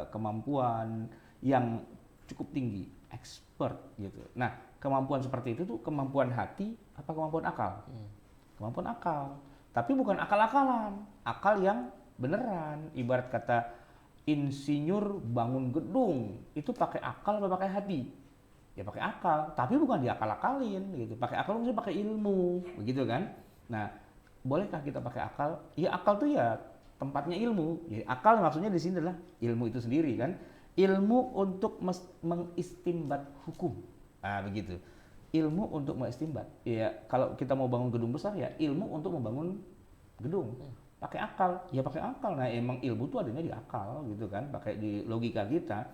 Kemampuan yang cukup tinggi, expert gitu. Nah, kemampuan seperti itu tuh kemampuan hati apa kemampuan akal? Kemampuan akal. Tapi bukan akal-akalan, akal yang beneran. Ibarat kata insinyur bangun gedung, itu pakai akal atau pakai hati? Ya pakai akal, tapi bukan diakal-akalin gitu. Pakai akal maksudnya pakai ilmu, begitu kan? Nah, bolehkah kita pakai akal? Ya akal tuh ya tempatnya ilmu. Ya, akal maksudnya di sini adalah ilmu itu sendiri kan. Ilmu untuk mengistimbat hukum. Nah, begitu. Ilmu untuk mengistimbat. Ya, kalau kita mau bangun gedung besar ya ilmu untuk membangun gedung. Pakai akal. Ya pakai akal. Nah, emang ilmu itu adanya di akal gitu kan, pakai di logika kita.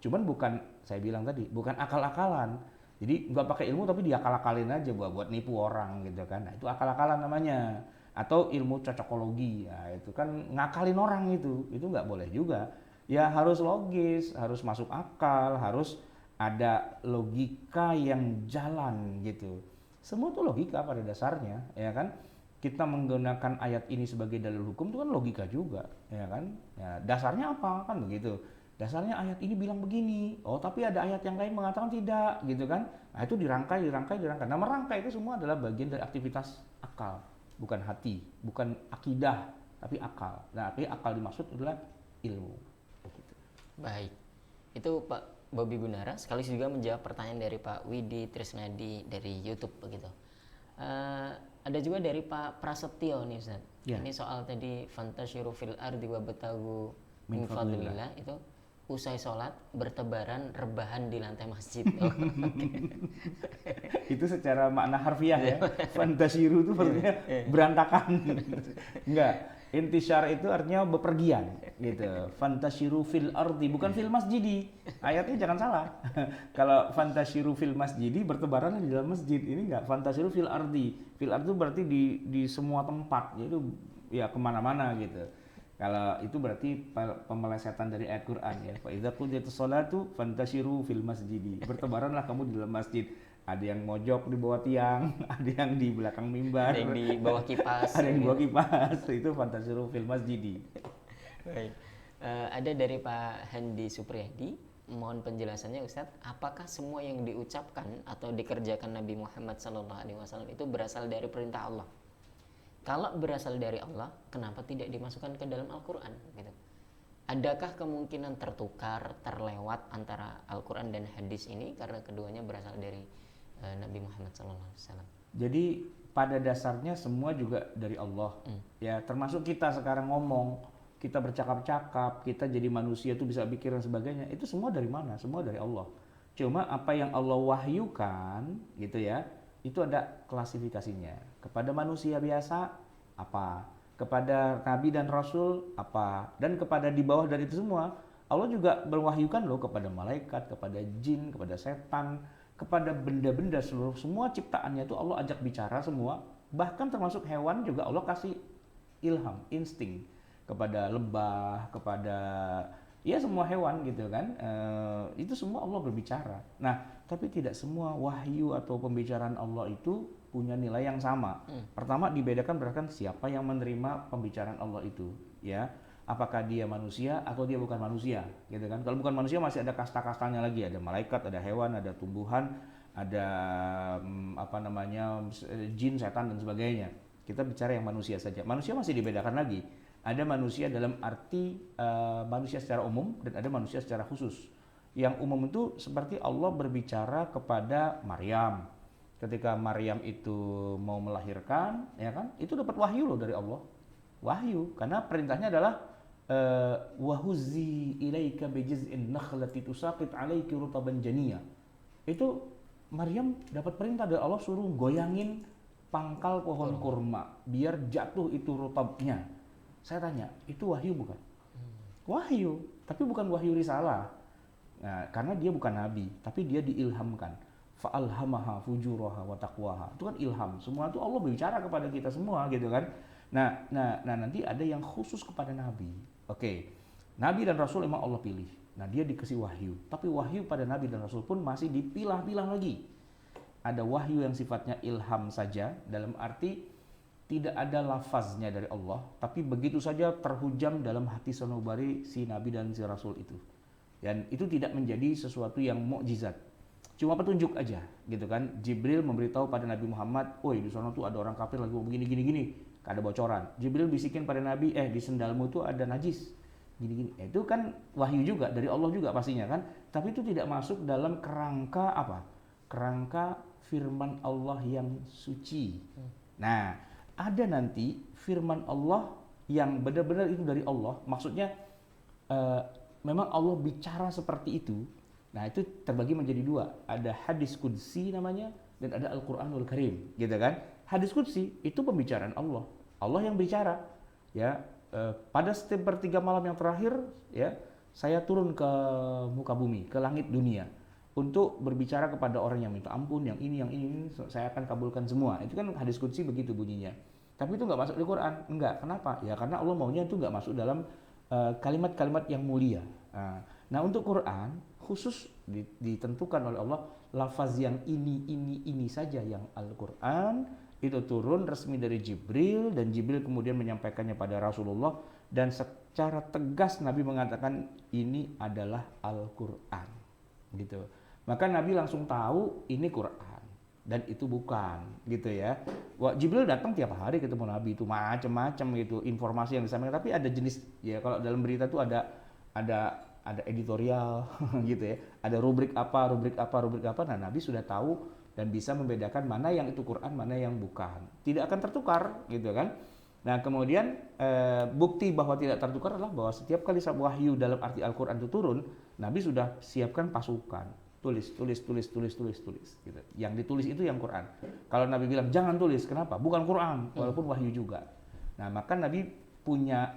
Cuman bukan saya bilang tadi, bukan akal-akalan. Jadi nggak pakai ilmu tapi diakal-akalin aja buat nipu orang gitu kan. Nah, itu akal-akalan namanya. Atau ilmu cocokologi, ya itu kan ngakalin orang itu nggak boleh juga. Ya harus logis, harus masuk akal, harus ada logika yang jalan gitu. Semua itu logika pada dasarnya, ya kan? Kita menggunakan ayat ini sebagai dalil hukum itu kan logika juga, ya kan? Ya, dasarnya apa kan begitu? Dasarnya ayat ini bilang begini, oh tapi ada ayat yang lain mengatakan tidak, gitu kan? Nah itu dirangkai. Nah merangkai itu semua adalah bagian dari aktivitas akal. Bukan hati, bukan akidah, tapi akal. Nah, tapi akal dimaksud adalah ilmu. Begitu. Baik, itu Pak Bobi Gunara sekaligus juga menjawab pertanyaan dari Pak Widi Trisnadi dari YouTube begitu. Ada juga dari Pak Prasetyo nih Ustaz. Ya. Ini soal tadi fantasyiru fil ardi wabtagu min fadlillah itu usai sholat bertebaran rebahan di lantai masjid. Oh, okay. Itu secara makna harfiah ya. Fantasiru itu artinya berantakan. Enggak. Intisyar itu artinya bepergian gitu. Fantasiru fil ardi bukan fil masjidi. Ayatnya jangan salah. Kalau fantasiru fil masjidi bertebaran di dalam masjid. Ini enggak. Fantasiru fil ardi. Fil ardi itu berarti di semua tempat. Yaitu ya kemana-mana gitu. Kalau itu berarti pemelesetan dari ayat Quran ya. Fa idza qudiyatus sholatu fantashiru fil masjidi. Bertebaranlah kamu di dalam masjid. Ada yang mojok di bawah tiang, ada yang di belakang mimbar, ada yang di bawah kipas. Ada yang di bawah kipas. Itu fantashiru fil masjidi. Baik. Ada dari Pak Handi Supriyadi, mohon penjelasannya Ustadz, apakah semua yang diucapkan atau dikerjakan Nabi Muhammad SAW itu berasal dari perintah Allah? Kalau berasal dari Allah, kenapa tidak dimasukkan ke dalam Al-Quran? Gitu. Adakah kemungkinan tertukar, terlewat antara Al-Quran dan hadis ini karena keduanya berasal dari Nabi Muhammad SAW. Jadi pada dasarnya semua juga dari Allah. Ya, termasuk kita sekarang ngomong, kita bercakap-cakap, kita jadi manusia tuh bisa pikir dan sebagainya. Itu semua dari mana? Semua dari Allah. Cuma apa yang Allah wahyukan gitu ya, itu ada klasifikasinya. Kepada manusia biasa apa? Kepada nabi dan rasul apa? Dan kepada di bawah dari itu semua, Allah juga berwahyukan loh kepada malaikat, kepada jin, kepada setan, kepada benda-benda seluruh semua ciptaannya itu Allah ajak bicara semua. Bahkan termasuk hewan juga Allah kasih ilham, insting kepada lebah, kepada ya semua hewan gitu kan. Itu semua Allah berbicara. Nah, tapi tidak semua wahyu atau pembicaraan Allah itu punya nilai yang sama. Pertama dibedakan berdasarkan siapa yang menerima pembicaraan Allah itu, ya. Apakah dia manusia atau dia bukan manusia, gitu kan? Kalau bukan manusia masih ada kasta-kastanya lagi, ada malaikat, ada hewan, ada tumbuhan, ada jin, setan dan sebagainya. Kita bicara yang manusia saja. Manusia masih dibedakan lagi. Ada manusia dalam arti manusia secara umum dan ada manusia secara khusus. Yang umum itu seperti Allah berbicara kepada Maryam. Ketika Maryam itu mau melahirkan, ya kan? Itu dapat wahyu loh dari Allah. Wahyu, karena perintahnya adalah wahuzzi ilaika bijiz'in nakhlati tusaqit 'alaiki rutaban janiyya. Itu Maryam dapat perintah dari Allah suruh goyangin pangkal pohon kurma biar jatuh itu rutabnya. Saya tanya, itu wahyu bukan? Wahyu, tapi bukan wahyu risalah. Nah, karena dia bukan nabi, tapi dia diilhamkan. Fa'alhamaha fujuraha wa taqwaha. Itu kan ilham. Semua itu Allah berbicara kepada kita semua gitu kan. Nah, nanti ada yang khusus kepada nabi. Oke. Nabi dan rasul emang Allah pilih. Nah, dia dikasih wahyu. Tapi wahyu pada nabi dan rasul pun masih dipilah-pilah lagi. Ada wahyu yang sifatnya ilham saja, dalam arti tidak ada lafaznya dari Allah, tapi begitu saja terhujam dalam hati sanubari si nabi dan si rasul itu. Dan itu tidak menjadi sesuatu yang mukjizat. Cuma petunjuk aja, gitu kan. Jibril memberitahu pada Nabi Muhammad, "Woi, di sana tuh ada orang kafir lagi begini. Ada bocoran." Jibril bisikin pada Nabi, "Di sendalmu tuh ada najis." Gini. Itu kan wahyu juga dari Allah juga pastinya kan. Tapi itu tidak masuk dalam kerangka apa? Kerangka firman Allah yang suci. Nah, ada nanti firman Allah yang benar-benar itu dari Allah. Maksudnya memang Allah bicara seperti itu. Nah, itu terbagi menjadi dua. Ada hadis qudsi namanya dan ada Al-Qur'anul Karim, gitu kan? Hadis qudsi itu pembicaraan Allah. Allah yang bicara. Ya, pada sepertiga malam yang terakhir, ya, saya turun ke muka bumi, ke langit dunia untuk berbicara kepada orang yang minta ampun, yang ini, saya akan kabulkan semua. Itu kan hadis qudsi begitu bunyinya. Tapi itu nggak masuk di Quran. Enggak. Kenapa? Ya karena Allah maunya itu nggak masuk dalam kalimat-kalimat yang mulia. Nah, untuk Quran khusus ditentukan oleh Allah lafaz yang ini saja yang Al-Quran itu turun resmi dari Jibril, dan Jibril kemudian menyampaikannya pada Rasulullah, dan secara tegas Nabi mengatakan ini adalah Al-Quran, gitu. Maka Nabi langsung tahu ini Quran dan itu bukan, gitu ya. Wah, Jibril datang tiap hari ketemu Nabi, itu macam-macam gitu informasi yang disampaikan. Tapi ada jenis, ya kalau dalam berita tuh ada editorial gitu ya, ada rubrik apa. Nah, Nabi sudah tahu dan bisa membedakan mana yang itu Quran, mana yang bukan. Tidak akan tertukar, gitu kan. Nah, kemudian bukti bahwa tidak tertukar adalah bahwa setiap kali wahyu dalam arti Al-Quran itu turun, Nabi sudah siapkan pasukan, tulis gitu. Yang ditulis itu yang Quran. Kalau Nabi bilang jangan tulis, kenapa? Bukan Quran, walaupun wahyu juga. Nah, maka Nabi punya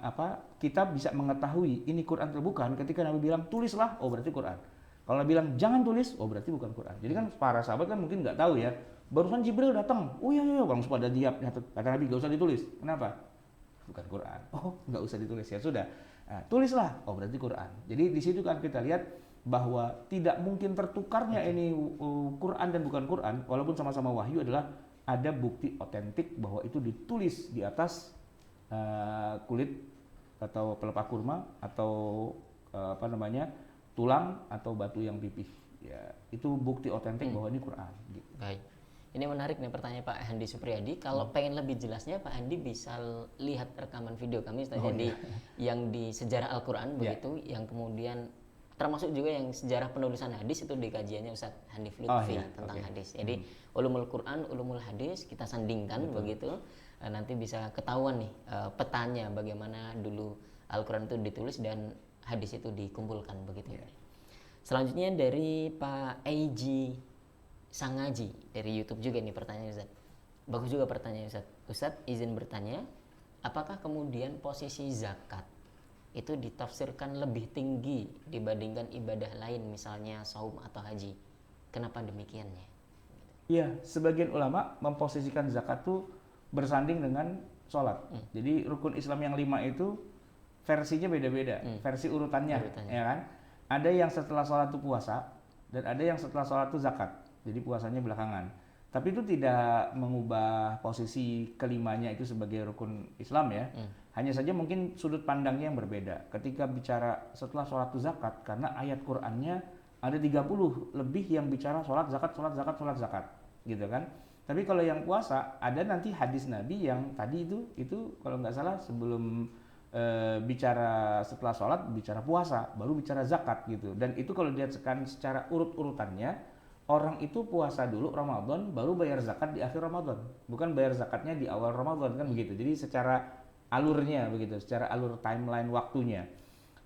kita bisa mengetahui ini Quran atau bukan ketika Nabi bilang tulislah, oh berarti Quran. Kalau Nabi bilang jangan tulis, oh berarti bukan Quran. Jadi kan para sahabat kan mungkin nggak tahu ya, barusan Jibril datang, oh iya langsung pada diam. Kata Nabi nggak usah ditulis, kenapa? Bukan Quran. Oh nggak usah ditulis, ya sudah. Nah, tulislah, oh berarti Quran. Jadi di situ kan kita lihat bahwa tidak mungkin tertukarnya ini Quran dan bukan Quran, walaupun sama-sama wahyu, adalah ada bukti otentik bahwa itu ditulis di atas kulit atau pelepah kurma atau tulang atau batu yang pipih. Ya, itu bukti otentik bahwa ini Quran. Gitu. Baik. Ini menarik nih pertanyaan Pak Handi Supriyadi. Kalau pengen lebih jelasnya Pak Handi bisa lihat rekaman video kami tadi yang di Sejarah Al-Quran begitu, yang kemudian termasuk juga yang sejarah penulisan hadis itu di kajiannya Ustaz Hanif Oh Lutfi iya, tentang oke. hadis. Jadi ulumul Quran, ulumul hadis kita sandingkan begitu. Nanti bisa ketahuan nih petanya bagaimana dulu Al-Quran itu ditulis dan hadis itu dikumpulkan begitu. Selanjutnya dari Pak Eiji Sangaji dari YouTube juga nih pertanyaan Ustaz. Bagus juga pertanyaan Ustaz. Ustaz izin bertanya, apakah kemudian posisi zakat itu ditafsirkan lebih tinggi dibandingkan ibadah lain misalnya saum atau haji? Kenapa demikiannya? Iya, sebagian ulama memposisikan zakat tuh bersanding dengan sholat. Jadi rukun Islam yang 5 itu versinya beda-beda, versi urutannya, ya kan? Ada yang setelah sholat itu puasa, dan ada yang setelah sholat itu zakat. Jadi puasanya belakangan. Tapi itu tidak mengubah posisi kelimanya itu sebagai rukun Islam ya. Hanya saja mungkin sudut pandangnya yang berbeda. Ketika bicara setelah sholat itu zakat, karena ayat Qur'annya ada 30 lebih yang bicara sholat, zakat, gitu kan. Tapi kalau yang puasa, ada nanti hadis Nabi yang tadi itu kalau nggak salah sebelum bicara setelah sholat, bicara puasa, baru bicara zakat gitu. Dan itu kalau dilihat secara urut-urutannya, orang itu puasa dulu Ramadan, baru bayar zakat di akhir Ramadan. Bukan bayar zakatnya di awal Ramadan, kan begitu. Jadi secara alurnya begitu, secara alur timeline waktunya.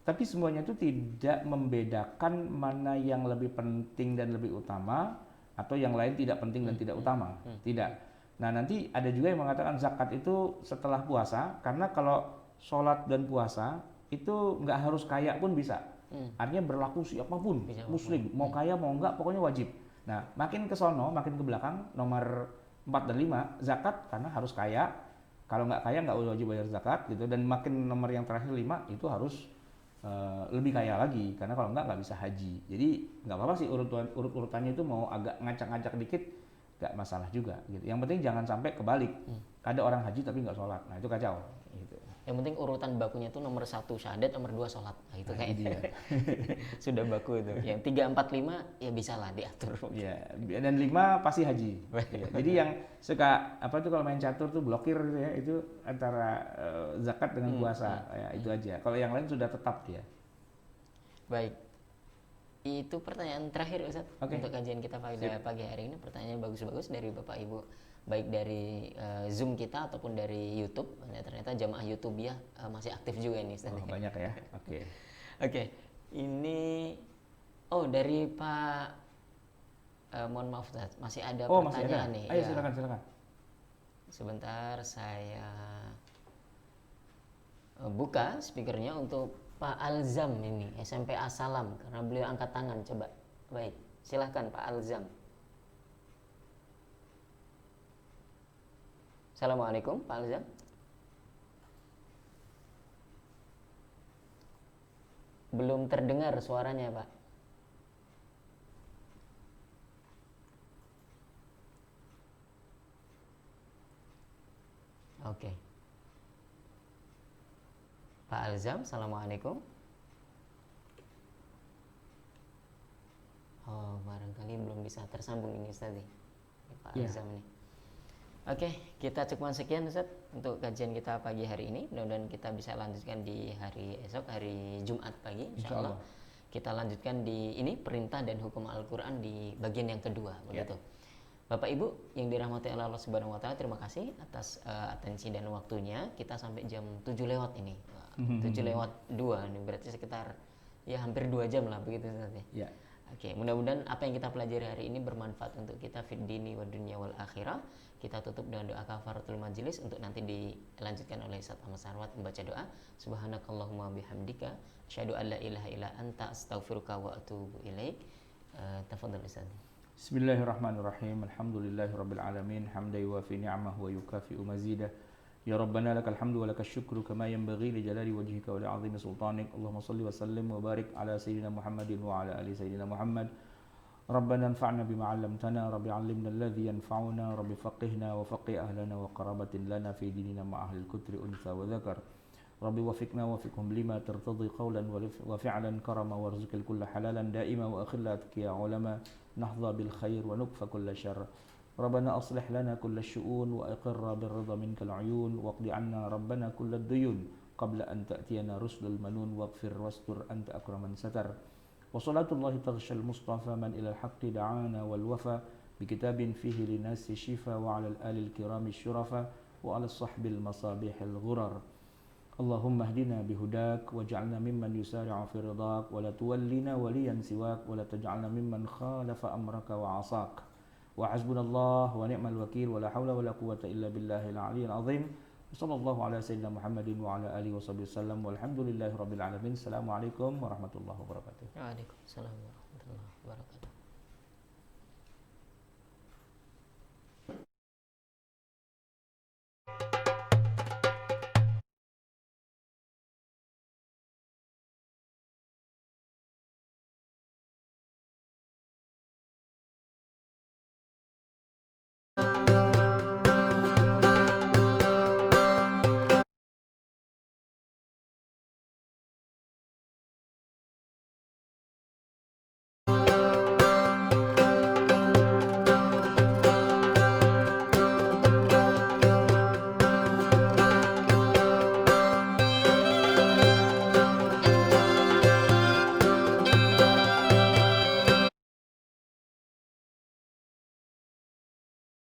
Tapi semuanya itu tidak membedakan mana yang lebih penting dan lebih utama, atau yang lain tidak penting dan tidak utama. Tidak. Nah nanti ada juga yang mengatakan zakat itu setelah puasa, karena kalau sholat dan puasa itu nggak harus kaya pun bisa. Artinya berlaku siapapun, muslim, mau kaya mau enggak, pokoknya wajib. Nah makin ke sono, makin ke belakang, nomor 4 dan 5, zakat karena harus kaya. Kalau nggak kaya nggak wajib bayar zakat gitu. Dan makin nomor yang terakhir 5 itu harus lebih kaya lagi, karena kalau nggak bisa haji. Jadi nggak apa-apa sih urutannya itu mau agak ngacak-ngacak dikit, nggak masalah juga gitu. Yang penting jangan sampai kebalik, ada orang haji tapi nggak sholat, nah itu kacau gitu. Yang penting urutan bakunya itu nomor 1 syahadat, nomor 2 sholat. Nah, itu kayak dia. Sudah baku itu. Yang 3, 4, 5 ya bisa lah diatur. Ya, dan 5 pasti haji. Ya, jadi yang suka apa tuh kalau main catur tuh blokir gitu ya, itu antara zakat dengan puasa. Ya, itu aja. Kalau yang lain sudah tetap dia. Baik. Itu pertanyaan terakhir Ustaz untuk kajian kita pada pagi hari ini. Pertanyaannya bagus-bagus dari Bapak Ibu, baik dari Zoom kita ataupun dari YouTube. Ternyata jamaah YouTube ya masih aktif juga ini Ustaz. Banyak ya. Oke. Oke. Ini dari Pak mohon maaf Ustaz, masih ada pertanyaan nih. Ayo silakan. Sebentar saya buka speakernya untuk Pak Alzam ini, SMP Asalam, karena beliau angkat tangan. Coba, baik, silahkan Pak Alzam. Assalamualaikum Pak Alzam. Belum terdengar suaranya Pak. Oke. Pak Alzam, Assalamualaikum. Oh, barangkali belum bisa tersambung ini Ustaz nih, Pak Alzam nih. Oke, kita cukup sekian Ustaz untuk kajian kita pagi hari ini. Mudah-mudahan kita bisa lanjutkan di hari esok, hari Jumat pagi insyaallah. Kita lanjutkan di ini perintah dan hukum Al-Qur'an di bagian yang kedua begitu. Bapak Ibu yang dirahmati Allah Subhanahu wa taala, terima kasih atas atensi dan waktunya. Kita sampai jam 7 lewat ini. 7 lewat 2 ini berarti sekitar ya hampir 2 jam lah begitu Ustaz ya. Oke, mudah-mudahan apa yang kita pelajari hari ini bermanfaat untuk kita fid dini wa dunya wal akhirah. Kita tutup dengan doa kafaratul majlis untuk nanti dilanjutkan oleh Ustaz Ahmad Sarwat membaca doa. Subhanakallahumma bihamdika asyhadu an la ilaha illa anta astaghfiruka wa atubu ilaik. Tafadhal Ustaz. Bismillahirrahmanirrahim. Alhamdulillahirabbil alamin. Hamdan yuwafi ni'amahu wa yukafi'u mazidah. Ya Rabbana lakal hamdu wa lakal syukru kama yanbaghi li jalali wajhika wa li 'azimi sultanik. Allahumma shalli wa sallim wa barik ala sayyidina Muhammadin wa ala ali sayyidina Muhammad. Rabbana anfa'na bima 'allamtana, rabbi 'allimna alladhi yanfa'una, rabbi faqihna wa faqih ahlana wa qarabatin lana fi dinina ma ahli al-kutri untha wa dzakar. Rabbi wafiqna wafiqhum lima tartadi qawlan wa fi'lan karama warzuqil kulla halalan daima wa akhilla atqiya ulama nahdha bil khair wa nukfa kulla syarr. ربنا أصلح لنا كل الشؤون وأقر بالرضا منك العيون واقض عنا ربنا كل الديون قبل أن تأتينا رسل المنون واغفر واستر أنت أكرم من ستر وصلاة الله تغشى المصطفى من إلى الحق دعانا والوفى بكتاب فيه للناس شفا وعلى الآل الكرام الشرفا وعلى الصحب المصابيح الغرر اللهم اهدنا بهداك واجعلنا ممن يسارع في رضاك ولا تولنا وليا سواك ولا تجعلنا ممن خالف أمرك وعصاك وحسبنا الله ونعم الوكيل ولا حول ولا قوة إلا بالله العلي العظيم صلى الله على سيدنا محمد وعلى آله وصحبه وسلم والحمد لله رب العالمين. السلام عليكم ورحمة الله وبركاته. Waalaikumsalam warahmatullahi wabarakatuh.